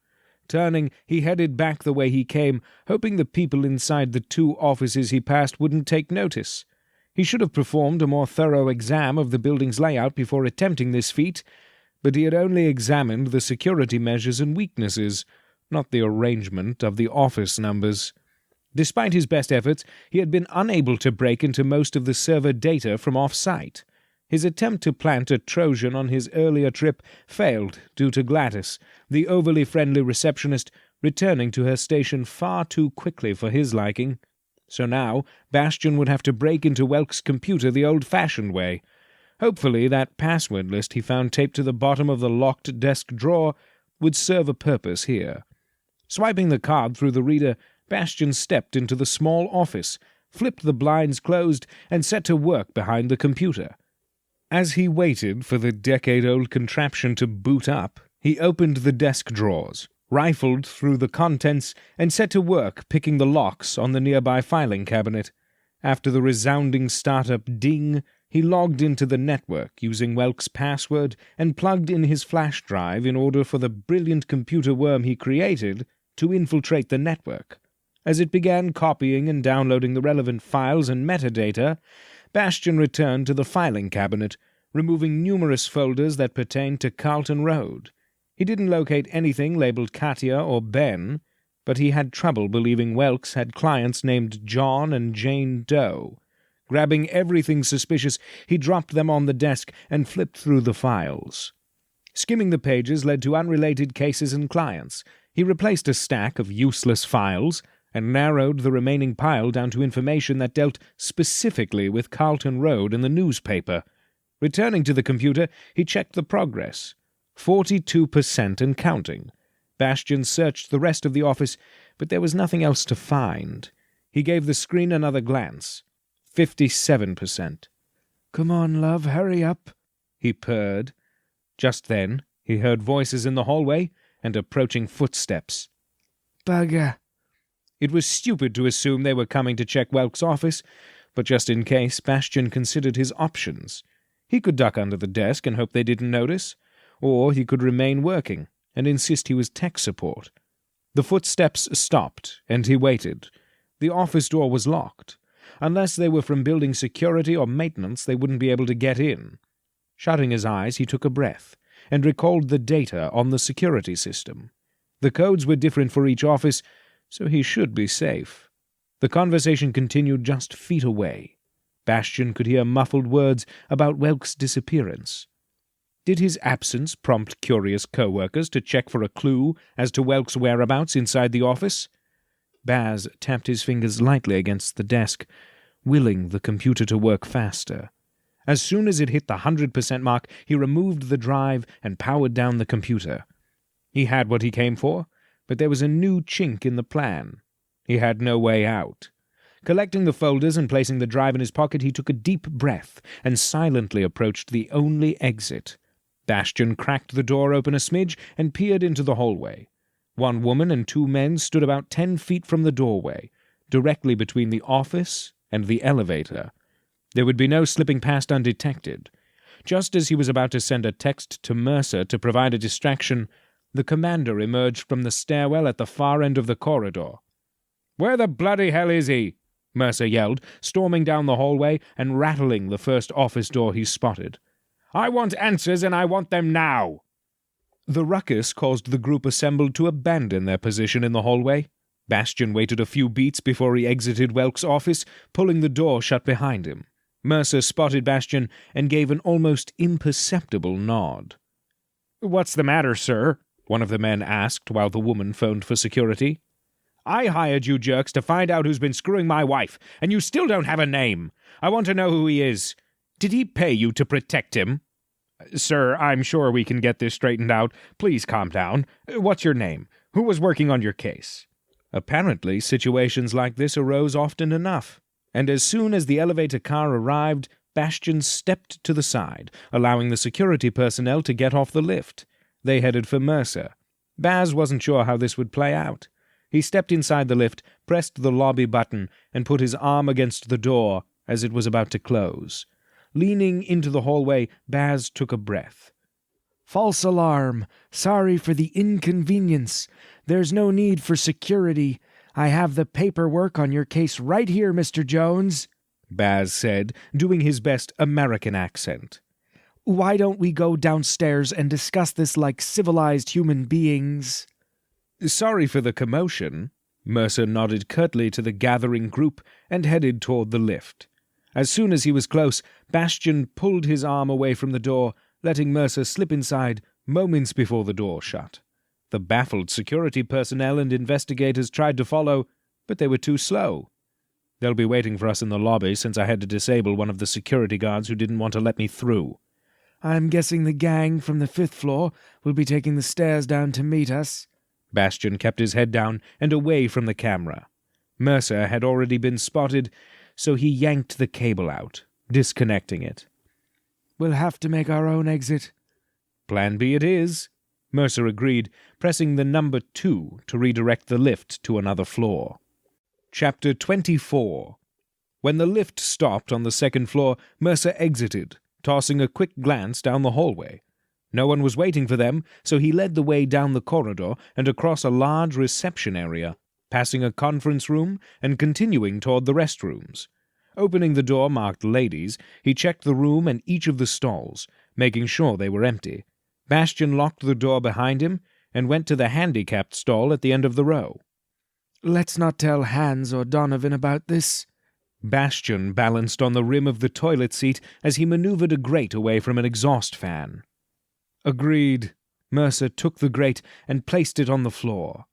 Turning, he headed back the way he came, hoping the people inside the 2 offices he passed wouldn't take notice. He should have performed a more thorough exam of the building's layout before attempting this feat, but he had only examined the security measures and weaknesses, not the arrangement of the office numbers. Despite his best efforts, he had been unable to break into most of the server data from off-site. His attempt to plant a Trojan on his earlier trip failed due to Gladys, the overly friendly receptionist, returning to her station far too quickly for his liking. So now Bastian would have to break into Welk's computer the old-fashioned way. Hopefully that password list he found taped to the bottom of the locked desk drawer would serve a purpose here. Swiping the card through the reader, Bastian stepped into the small office, flipped the blinds closed, and set to work behind the computer. As he waited for the decade-old contraption to boot up, he opened the desk drawers, rifled through the contents, and set to work picking the locks on the nearby filing cabinet. After the resounding startup ding, he logged into the network using Welk's password and plugged in his flash drive in order for the brilliant computer worm he created to infiltrate the network. As it began copying and downloading the relevant files and metadata, Bastian returned to the filing cabinet, removing numerous folders that pertained to Carlton Road. He didn't locate anything labeled Katia or Ben, but he had trouble believing Welks had clients named John and Jane Doe. Grabbing everything suspicious, he dropped them on the desk and flipped through the files. Skimming the pages led to unrelated cases and clients. He replaced a stack of useless files and narrowed the remaining pile down to information that dealt specifically with Carlton Road in the newspaper. Returning to the computer, he checked the progress. 42% and counting. Bastian searched the rest of the office, but there was nothing else to find. He gave the screen another glance. 57%. "Come on, love, hurry up," he purred. Just then, he heard voices in the hallway and approaching footsteps. "Bugger." It was stupid to assume they were coming to check Welk's office, but just in case, Bastian considered his options. He could duck under the desk and hope they didn't notice, or he could remain working and insist he was tech support. The footsteps stopped, and he waited. The office door was locked. Unless they were from building security or maintenance, they wouldn't be able to get in. Shutting his eyes, he took a breath and recalled the data on the security system. The codes were different for each office, so he should be safe. The conversation continued just feet away. Bastian could hear muffled words about Welk's disappearance. Did his absence prompt curious co-workers to check for a clue as to Welk's whereabouts inside the office? Baz tapped his fingers lightly against the desk, willing the computer to work faster. As soon as it hit the 100% mark, he removed the drive and powered down the computer. He had what he came for, but there was a new chink in the plan. He had no way out. Collecting the folders and placing the drive in his pocket, he took a deep breath and silently approached the only exit. Bastian cracked the door open a smidge and peered into the hallway. One woman and 2 men stood about 10 feet from the doorway, directly between the office and the elevator. There would be no slipping past undetected. Just as he was about to send a text to Mercer to provide a distraction, the commander emerged from the stairwell at the far end of the corridor. "Where the bloody hell is he?" Mercer yelled, storming down the hallway and rattling the first office door he spotted. "I want answers, and I want them now!" The ruckus caused the group assembled to abandon their position in the hallway. Bastian waited a few beats before he exited Welk's office, pulling the door shut behind him. Mercer spotted Bastian and gave an almost imperceptible nod. "What's the matter, sir?" one of the men asked while the woman phoned for security. I hired you jerks to find out who's been screwing my wife, and you still don't have a name. I want to know who he is. Did he pay you to protect him?" "Sir, I'm sure we can get this straightened out. Please calm down. What's your name? Who was working on your case?" Apparently, situations like this arose often enough, and as soon as the elevator car arrived, Bastian stepped to the side, allowing the security personnel to get off the lift. They headed for Mercer. Baz wasn't sure how this would play out. He stepped inside the lift, pressed the lobby button, and put his arm against the door as it was about to close. Leaning into the hallway, Baz took a breath. "False alarm. Sorry for the inconvenience. There's no need for security. I have the paperwork on your case right here, Mr. Jones," Baz said, doing his best American accent. "Why don't we go downstairs and discuss this like civilized human beings?" "Sorry for the commotion." Mercer nodded curtly to the gathering group and headed toward the lift. As soon as he was close, Bastian pulled his arm away from the door, letting Mercer slip inside moments before the door shut. The baffled security personnel and investigators tried to follow, but they were too slow. "They'll be waiting for us in the lobby since I had to disable one of the security guards who didn't want to let me through." "I'm guessing the gang from the 5th floor will be taking the stairs down to meet us." Bastian kept his head down and away from the camera. Mercer had already been spotted, so he yanked the cable out, disconnecting it. "We'll have to make our own exit." "Plan B it is," Mercer agreed, pressing the number 2 to redirect the lift to another floor. Chapter 24. When the lift stopped on the 2nd floor, Mercer exited, tossing a quick glance down the hallway. No one was waiting for them, so he led the way down the corridor and across a large reception area, passing a conference room and continuing toward the restrooms. Opening the door marked Ladies, he checked the room and each of the stalls, making sure they were empty. Bastian locked the door behind him and went to the handicapped stall at the end of the row. "Let's not tell Hans or Donovan about this." Bastian balanced on the rim of the toilet seat as he maneuvered a grate away from an exhaust fan. Agreed. Mercer took the grate and placed it on the floor.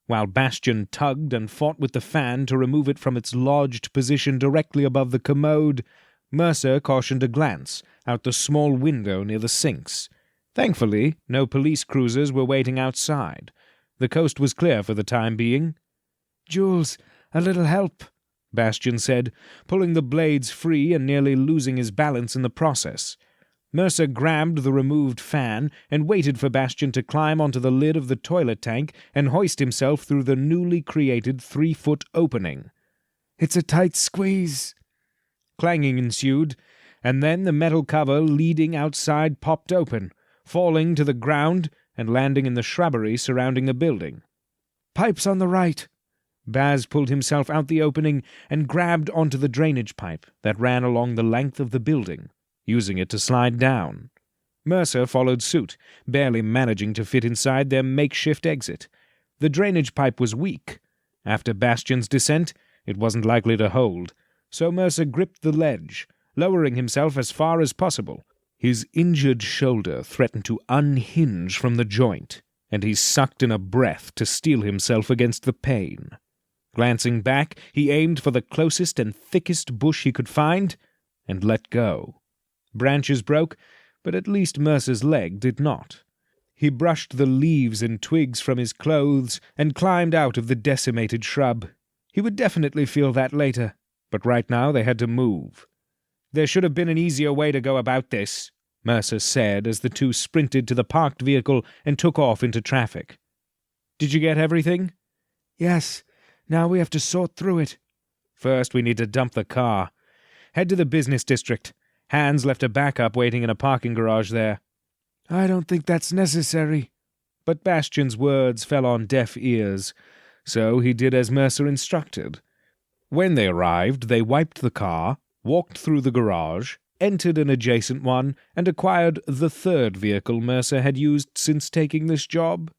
While Bastian tugged and fought with the fan to remove it from its lodged position directly above the commode, Mercer cautioned a glance out the small window near the sinks. Thankfully, no police cruisers were waiting outside. The coast was clear for the time being. "Jules, a little help," Bastian said, pulling the blades free and nearly losing his balance in the process. Mercer grabbed the removed fan and waited for Bastian to climb onto the lid of the toilet tank and hoist himself through the newly created 3-foot opening. "It's a tight squeeze." Clanging ensued, and then the metal cover leading outside popped open, falling to the ground and landing in the shrubbery surrounding the building. "Pipes on the right." Baz pulled himself out the opening and grabbed onto the drainage pipe that ran along the length of the building, using it to slide down. Mercer followed suit, barely managing to fit inside their makeshift exit. The drainage pipe was weak. After Bastian's descent, it wasn't likely to hold, so Mercer gripped the ledge, lowering himself as far as possible. His injured shoulder threatened to unhinge from the joint, and he sucked in a breath to steel himself against the pain. Glancing back, he aimed for the closest and thickest bush he could find, and let go. Branches broke, but at least Mercer's leg did not. He brushed the leaves and twigs from his clothes and climbed out of the decimated shrub. He would definitely feel that later, but right now they had to move. "There should have been an easier way to go about this," Mercer said as the two sprinted to the parked vehicle and took off into traffic. "Did you get everything?" "Yes. Now we have to sort through it." "First, we need to dump the car. Head to the business district. Hans left a backup waiting in a parking garage there." "I don't think that's necessary." But Bastian's words fell on deaf ears, so he did as Mercer instructed. When they arrived, they wiped the car, walked through the garage, entered an adjacent one, and acquired the 3rd vehicle Mercer had used since taking this job.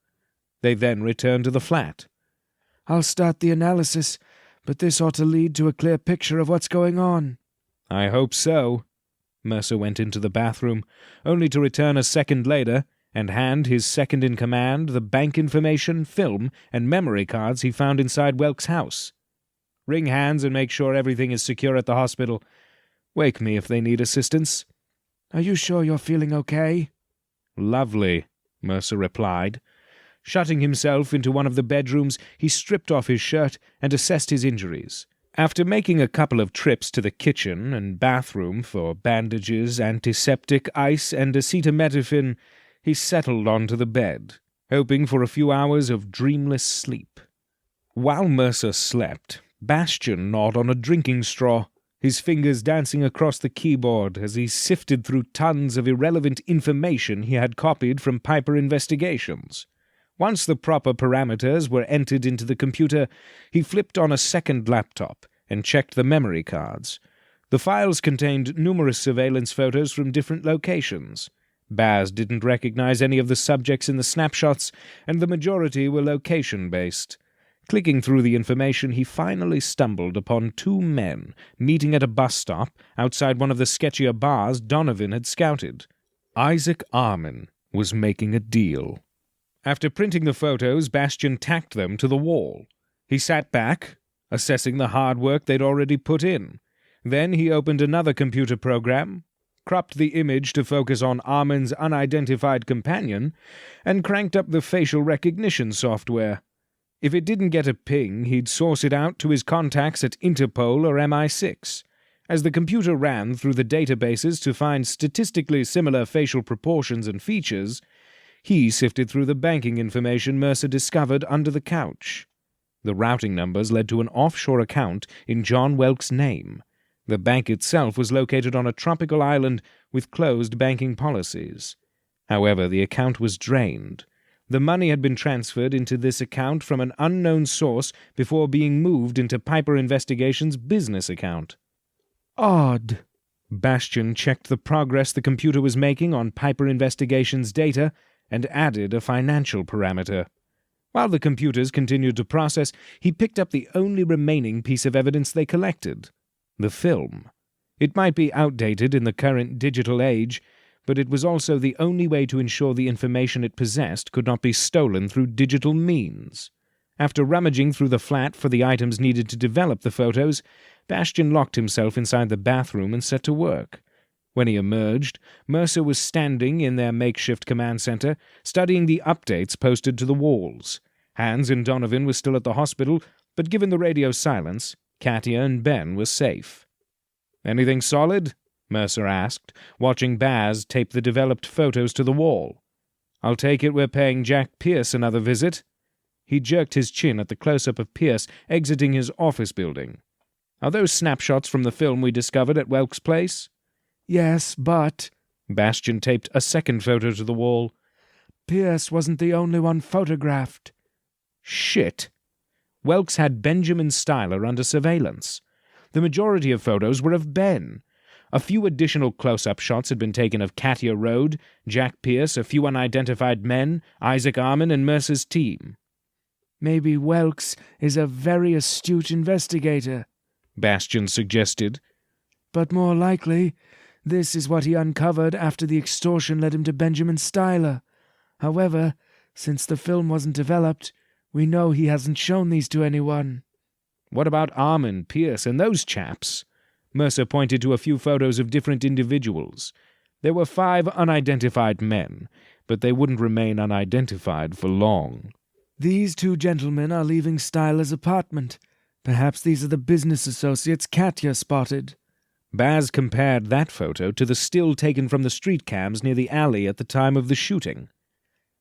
They then returned to the flat. "I'll start the analysis, but this ought to lead to a clear picture of what's going on." "I hope so." Mercer went into the bathroom, only to return a second later, and hand his second-in-command the bank information, film, and memory cards he found inside Welk's house. "Wring hands and make sure everything is secure at the hospital. Wake me if they need assistance." "Are you sure you're feeling okay?" "Lovely," Mercer replied. Shutting himself into one of the bedrooms, he stripped off his shirt and assessed his injuries. After making a couple of trips to the kitchen and bathroom for bandages, antiseptic, ice, and acetaminophen, he settled onto the bed, hoping for a few hours of dreamless sleep. While Mercer slept, Bastian gnawed on a drinking straw, his fingers dancing across the keyboard as he sifted through tons of irrelevant information he had copied from Piper Investigations. Once the proper parameters were entered into the computer, he flipped on a second laptop and checked the memory cards. The files contained numerous surveillance photos from different locations. Baz didn't recognize any of the subjects in the snapshots, and the majority were location-based. Clicking through the information, he finally stumbled upon two men meeting at a bus stop outside one of the sketchier bars Donovan had scouted. Isaac Armin was making a deal. After printing the photos, Bastian tacked them to the wall. He sat back, assessing the hard work they'd already put in. Then he opened another computer program, cropped the image to focus on Armin's unidentified companion, and cranked up the facial recognition software. If it didn't get a ping, he'd source it out to his contacts at Interpol or MI6. As the computer ran through the databases to find statistically similar facial proportions and features, he sifted through the banking information Mercer discovered under the couch. The routing numbers led to an offshore account in John Welk's name. The bank itself was located on a tropical island with closed banking policies. However, the account was drained. The money had been transferred into this account from an unknown source before being moved into Piper Investigations' business account. Odd. Bastian checked the progress the computer was making on Piper Investigations' data and added a financial parameter. While the computers continued to process, he picked up the only remaining piece of evidence they collected: the film. It might be outdated in the current digital age, but it was also the only way to ensure the information it possessed could not be stolen through digital means. After rummaging through the flat for the items needed to develop the photos, Bastian locked himself inside the bathroom and set to work. When he emerged, Mercer was standing in their makeshift command center, studying the updates posted to the walls. Hans and Donovan were still at the hospital, but given the radio silence, Katia and Ben were safe. "Anything solid?" Mercer asked, watching Baz tape the developed photos to the wall. "I'll take it we're paying Jack Pierce another visit." He jerked his chin at the close-up of Pierce exiting his office building. "Are those snapshots from the film we discovered at Welk's place?" "Yes, but—" Bastian taped a second photo to the wall. "Pierce wasn't the only one photographed." "Shit." Welk's had Benjamin Styler under surveillance. The majority of photos were of Ben. A few additional close-up shots had been taken of Katia Rode, Jack Pierce, a few unidentified men, Isaac Armin, and Mercer's team. "Maybe Welks is a very astute investigator," Bastian suggested. "But more likely, this is what he uncovered after the extortion led him to Benjamin Styler. However, since the film wasn't developed, we know he hasn't shown these to anyone." "What about Armin, Pierce, and those chaps?" Mercer pointed to a few photos of different individuals. There were 5 unidentified men, but they wouldn't remain unidentified for long. "These 2 gentlemen are leaving Styler's apartment. Perhaps these are the business associates Katia spotted." Baz compared that photo to the still taken from the street cams near the alley at the time of the shooting.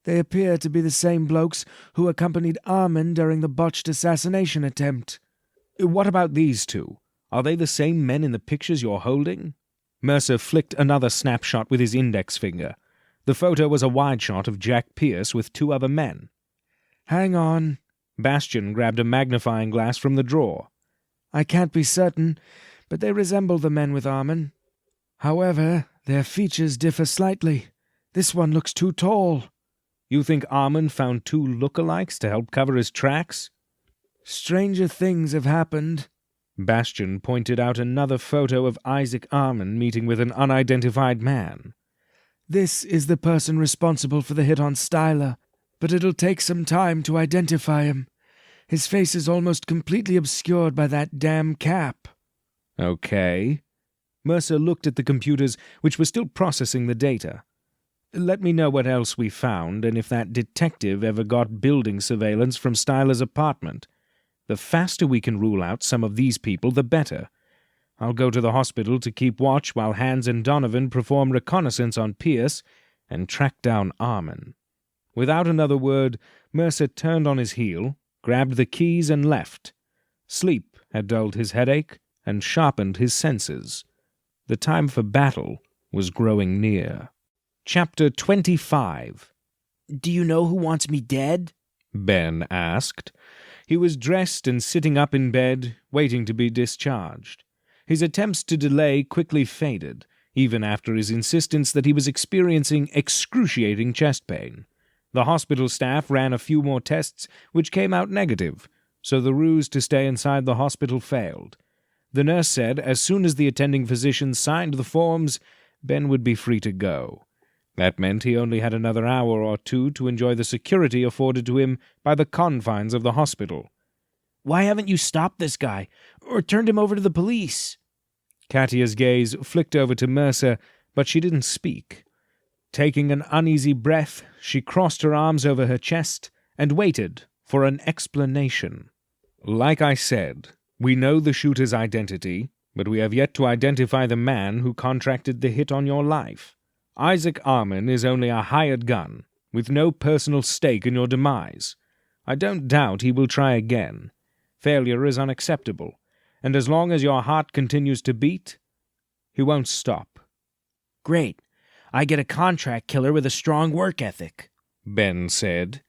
"They appear to be the same blokes who accompanied Armin during the botched assassination attempt." "What about these 2? Are they the same men in the pictures you're holding?" Mercer flicked another snapshot with his index finger. The photo was a wide shot of Jack Pierce with 2 other men. "Hang on." Bastian grabbed a magnifying glass from the drawer. "I can't be certain, but they resemble the men with Armin. However, their features differ slightly. This one looks too tall." "You think Armin found 2 lookalikes to help cover his tracks?" "Stranger things have happened." Bastian pointed out another photo of Isaac Armin meeting with an unidentified man. This is the person responsible for the hit on Styler, but it'll take some time to identify him. His face is almost completely obscured by that damn cap." Okay. Mercer looked at the computers, which were still processing the data. "Let me know what else we found, and if that detective ever got building surveillance from Styler's apartment. The faster we can rule out some of these people, the better. I'll go to the hospital to keep watch while Hands and Donovan perform reconnaissance on Pierce and track down Armin." Without another word, Mercer turned on his heel, grabbed the keys and left. Sleep had dulled his headache and sharpened his senses. The time for battle was growing near. Chapter 25. "Do you know who wants me dead?" Ben asked. He was dressed and sitting up in bed, waiting to be discharged. His attempts to delay quickly faded, even after his insistence that he was experiencing excruciating chest pain. The hospital staff ran a few more tests, which came out negative, so the ruse to stay inside the hospital failed. The nurse said as soon as the attending physician signed the forms, Ben would be free to go. That meant he only had another hour or two to enjoy the security afforded to him by the confines of the hospital. "Why haven't you stopped this guy, or turned him over to the police?" Katya's gaze flicked over to Mercer, but she didn't speak. Taking an uneasy breath, she crossed her arms over her chest and waited for an explanation. "Like I said, we know the shooter's identity, but we have yet to identify the man who contracted the hit on your life. Isaac Armin is only a hired gun, with no personal stake in your demise. I don't doubt he will try again. Failure is unacceptable, and as long as your heart continues to beat, he won't stop." "Great. I get a contract killer with a strong work ethic," Ben said.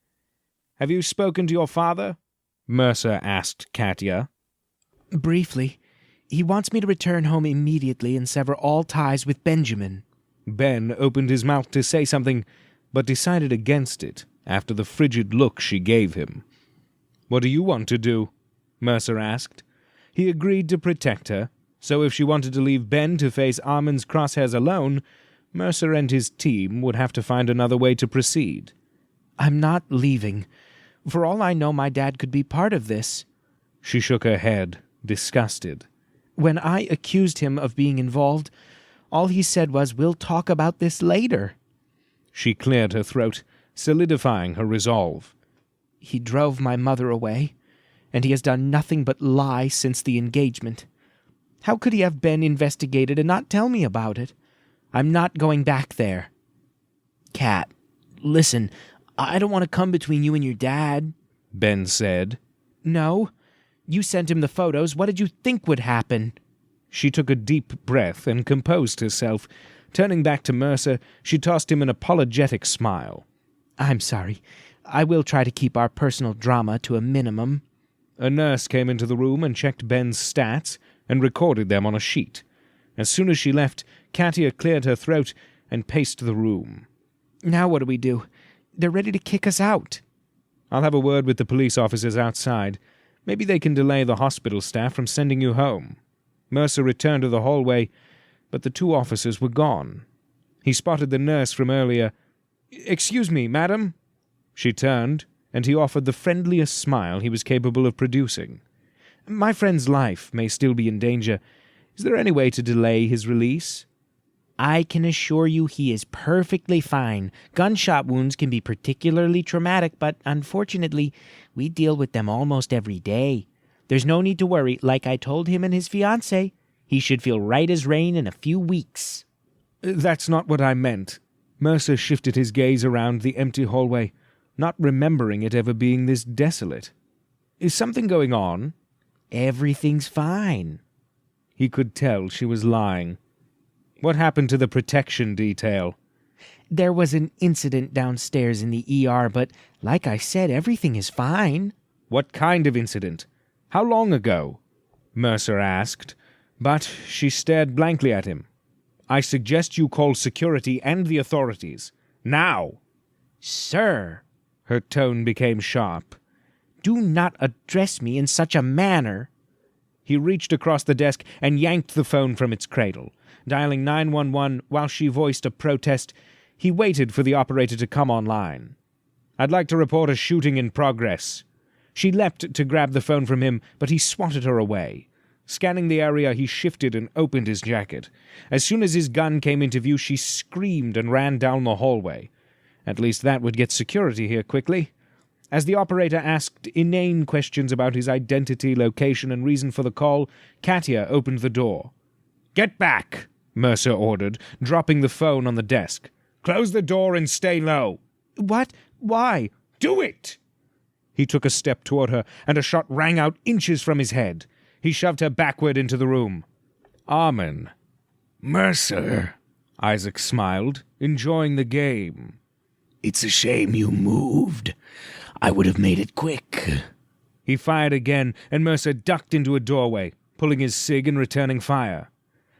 "Have you spoken to your father?" Mercer asked Katya. "Briefly. He wants me to return home immediately and sever all ties with Benjamin." Ben opened his mouth to say something, but decided against it after the frigid look she gave him. "What do you want to do?" Mercer asked. He agreed to protect her, so if she wanted to leave Ben to face Armin's crosshairs alone, Mercer and his team would have to find another way to proceed. "I'm not leaving. For all I know, my dad could be part of this." She shook her head, disgusted. "When I accused him of being involved, all he said was, 'We'll talk about this later.'" She cleared her throat, solidifying her resolve. "He drove my mother away, and he has done nothing but lie since the engagement. How could he have been investigated and not tell me about it? I'm not going back there." "Kat, listen, I don't want to come between you and your dad," Ben said. "No. You sent him the photos. What did you think would happen?" She took a deep breath and composed herself. Turning back to Mercer, she tossed him an apologetic smile. "I'm sorry. I will try to keep our personal drama to a minimum." A nurse came into the room and checked Ben's stats and recorded them on a sheet. As soon as she left, Katya cleared her throat and paced the room. "Now what do we do? They're ready to kick us out." "I'll have a word with the police officers outside. Maybe they can delay the hospital staff from sending you home." Mercer returned to the hallway, but the two officers were gone. He spotted the nurse from earlier. "Excuse me, madam?" She turned, and he offered the friendliest smile he was capable of producing. "My friend's life may still be in danger. Is there any way to delay his release?" "I can assure you he is perfectly fine. Gunshot wounds can be particularly traumatic, but unfortunately, we deal with them almost every day. There's no need to worry. Like I told him and his fiancée, he should feel right as rain in a few weeks." "That's not what I meant." Mercer shifted his gaze around the empty hallway, not remembering it ever being this desolate. "Is something going on?" "Everything's fine." He could tell she was lying. "What happened to the protection detail?" "There was an incident downstairs in the ER, but like I said, everything is fine." "What kind of incident? How long ago?" Mercer asked, but she stared blankly at him. "I suggest you call security and the authorities. Now!" "Sir," her tone became sharp. "do not address me in such a manner." He reached across the desk and yanked the phone from its cradle. Dialing 911 while she voiced a protest, He waited for the operator to come online. "I'd like to report a shooting in progress." She leapt to grab the phone from him, but he swatted her away. Scanning the area, he shifted and opened his jacket. As soon as his gun came into view, she screamed and ran down the hallway. At least that would get security here quickly. As the operator asked inane questions about his identity, location, and reason for the call, Katia opened the door. "Get back," Mercer ordered, dropping the phone on the desk. "Close the door and stay low." "What? Why?" "Do it!" He took a step toward her, and a shot rang out inches from his head. He shoved her backward into the room. "Armin." "Mercer," Isaac smiled, enjoying the game. "it's a shame you moved. I would have made it quick." He fired again, and Mercer ducked into a doorway, pulling his cig and returning fire.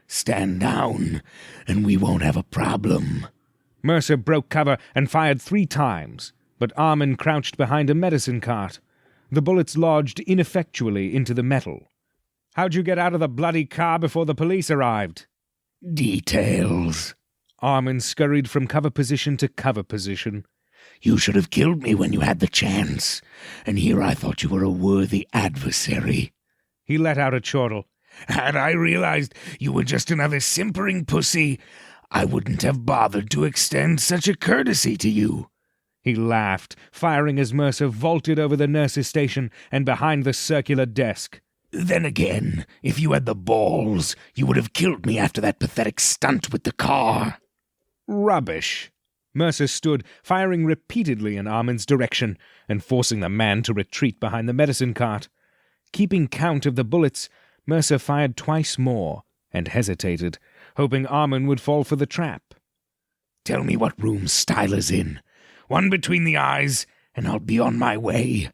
"Stand down, and we won't have a problem." Mercer broke cover and fired 3 times, but Armin crouched behind a medicine cart. The bullets lodged ineffectually into the metal. "How'd you get out of the bloody car before the police arrived?" "Details." Armin scurried from cover position to cover position. "You should have killed me when you had the chance, and here I thought you were a worthy adversary." He let out a chortle. "Had I realized you were just another simpering pussy, I wouldn't have bothered to extend such a courtesy to you." He laughed, firing as Mercer vaulted over the nurse's station and behind the circular desk. "Then again, if you had the balls, you would have killed me after that pathetic stunt with the car." "Rubbish." Mercer stood, firing repeatedly in Armin's direction and forcing the man to retreat behind the medicine cart. Keeping count of the bullets, Mercer fired twice more and hesitated, hoping Armin would fall for the trap. "Tell me what room Styler's in. One between the eyes, and I'll be on my way."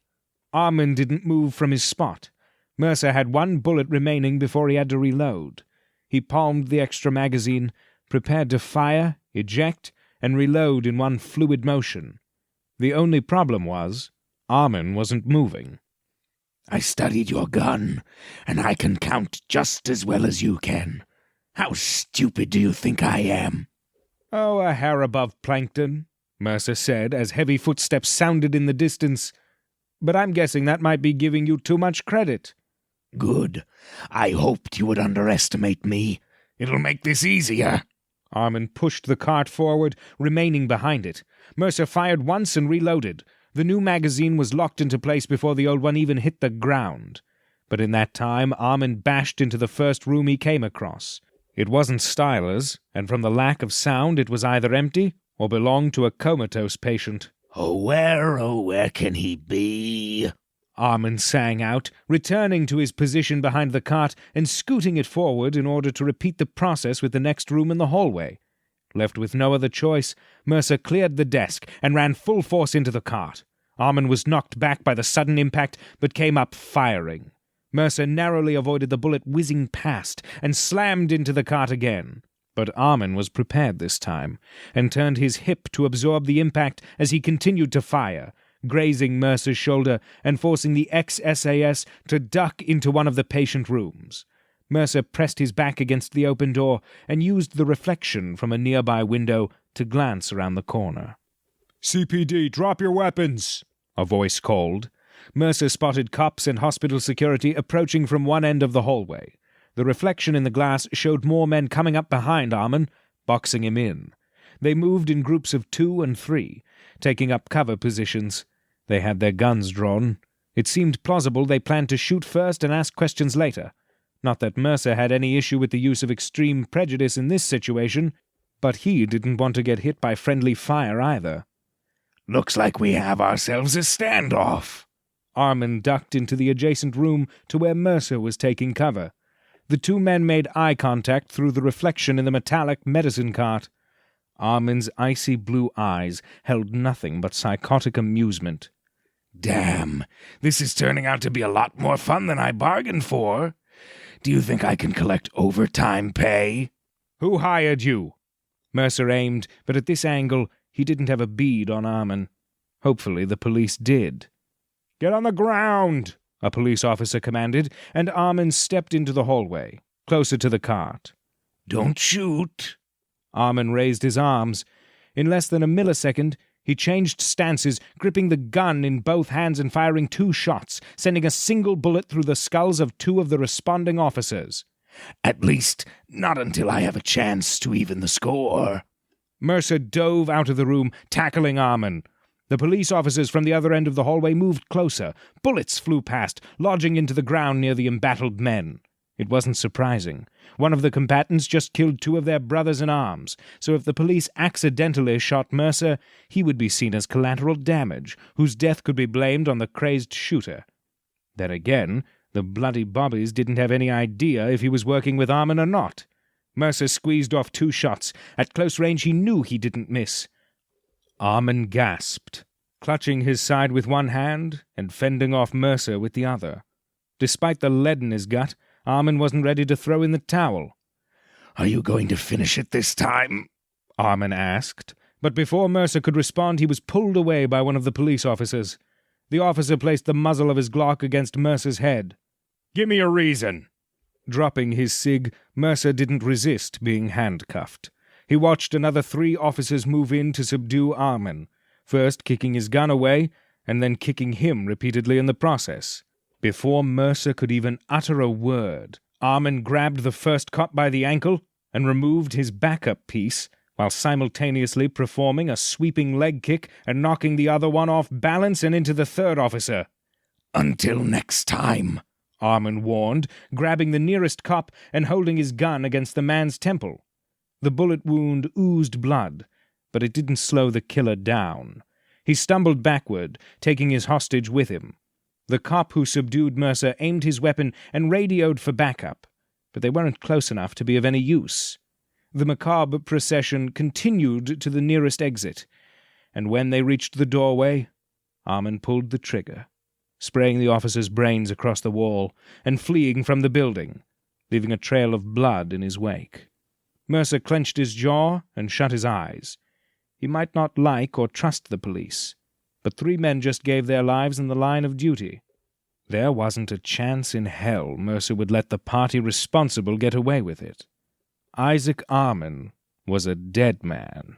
Armin didn't move from his spot. Mercer had 1 bullet remaining before he had to reload. He palmed the extra magazine, prepared to fire, eject, and reload in one fluid motion. The only problem was, Armin wasn't moving. "I studied your gun, and I can count just as well as you can. How stupid do you think I am?" "Oh, a hair above plankton," Mercer said as heavy footsteps sounded in the distance. "But I'm guessing that might be giving you too much credit." "Good. I hoped you would underestimate me. It'll make this easier." Armin pushed the cart forward, remaining behind it. Mercer fired once and reloaded. The new magazine was locked into place before the old one even hit the ground. But in that time, Armin bashed into the first room he came across. It wasn't Styler's, and from the lack of sound it was either empty or belonged to a comatose patient. Oh, where can he be?" Armin sang out, returning to his position behind the cart and scooting it forward in order to repeat the process with the next room in the hallway. Left with no other choice, Mercer cleared the desk and ran full force into the cart. Armin was knocked back by the sudden impact, but came up firing. Mercer narrowly avoided the bullet whizzing past and slammed into the cart again. But Armin was prepared this time, and turned his hip to absorb the impact as he continued to fire, grazing Mercer's shoulder and forcing the ex-SAS to duck into one of the patient rooms. Mercer pressed his back against the open door and used the reflection from a nearby window to glance around the corner. "CPD, drop your weapons," a voice called. Mercer spotted cops and hospital security approaching from one end of the hallway. The reflection in the glass showed more men coming up behind Armin, boxing him in. They moved in groups of 2 and 3, taking up cover positions. They had their guns drawn. It seemed plausible they planned to shoot first and ask questions later. Not that Mercer had any issue with the use of extreme prejudice in this situation, but he didn't want to get hit by friendly fire either. "Looks like we have ourselves a standoff." Armin ducked into the adjacent room to where Mercer was taking cover. The 2 men made eye contact through the reflection in the metallic medicine cart. Armin's icy blue eyes held nothing but psychotic amusement. "Damn, this is turning out to be a lot more fun than I bargained for. Do you think I can collect overtime pay?" "Who hired you?" Mercer aimed, but at this angle he didn't have a bead on Armin. Hopefully the police did. "Get on the ground," a police officer commanded, and Armin stepped into the hallway, closer to the cart. "Don't shoot." Armin raised his arms. In less than a millisecond, he changed stances, gripping the gun in both hands and firing 2 shots, sending a single bullet through the skulls of 2 of the responding officers. At least, not until I have a chance to even the score. Mercer dove out of the room, tackling Armin. The police officers from the other end of the hallway moved closer. Bullets flew past, lodging into the ground near the embattled men. It wasn't surprising. One of the combatants just killed 2 of their brothers-in-arms, so if the police accidentally shot Mercer, he would be seen as collateral damage, whose death could be blamed on the crazed shooter. Then again, the bloody bobbies didn't have any idea if he was working with Armin or not. Mercer squeezed off 2 shots. At close range he knew he didn't miss. Armin gasped, clutching his side with one hand and fending off Mercer with the other. Despite the lead in his gut, Armin wasn't ready to throw in the towel. "Are you going to finish it this time?" Armin asked, but before Mercer could respond he was pulled away by one of the police officers. The officer placed the muzzle of his Glock against Mercer's head. "Give me a reason." Dropping his cig, Mercer didn't resist being handcuffed. He watched another 3 officers move in to subdue Armin, first kicking his gun away, and then kicking him repeatedly in the process. Before Mercer could even utter a word, Armin grabbed the first cop by the ankle and removed his backup piece, while simultaneously performing a sweeping leg kick and knocking the other one off balance and into the 3rd officer. "Until next time," Armin warned, grabbing the nearest cop and holding his gun against the man's temple. The bullet wound oozed blood, but it didn't slow the killer down. He stumbled backward, taking his hostage with him. The cop who subdued Mercer aimed his weapon and radioed for backup, but they weren't close enough to be of any use. The macabre procession continued to the nearest exit, and when they reached the doorway, Armin pulled the trigger, spraying the officer's brains across the wall and fleeing from the building, leaving a trail of blood in his wake. Mercer clenched his jaw and shut his eyes. He might not like or trust the police, but 3 men just gave their lives in the line of duty. There wasn't a chance in hell Mercer would let the party responsible get away with it. Isaac Armin was a dead man.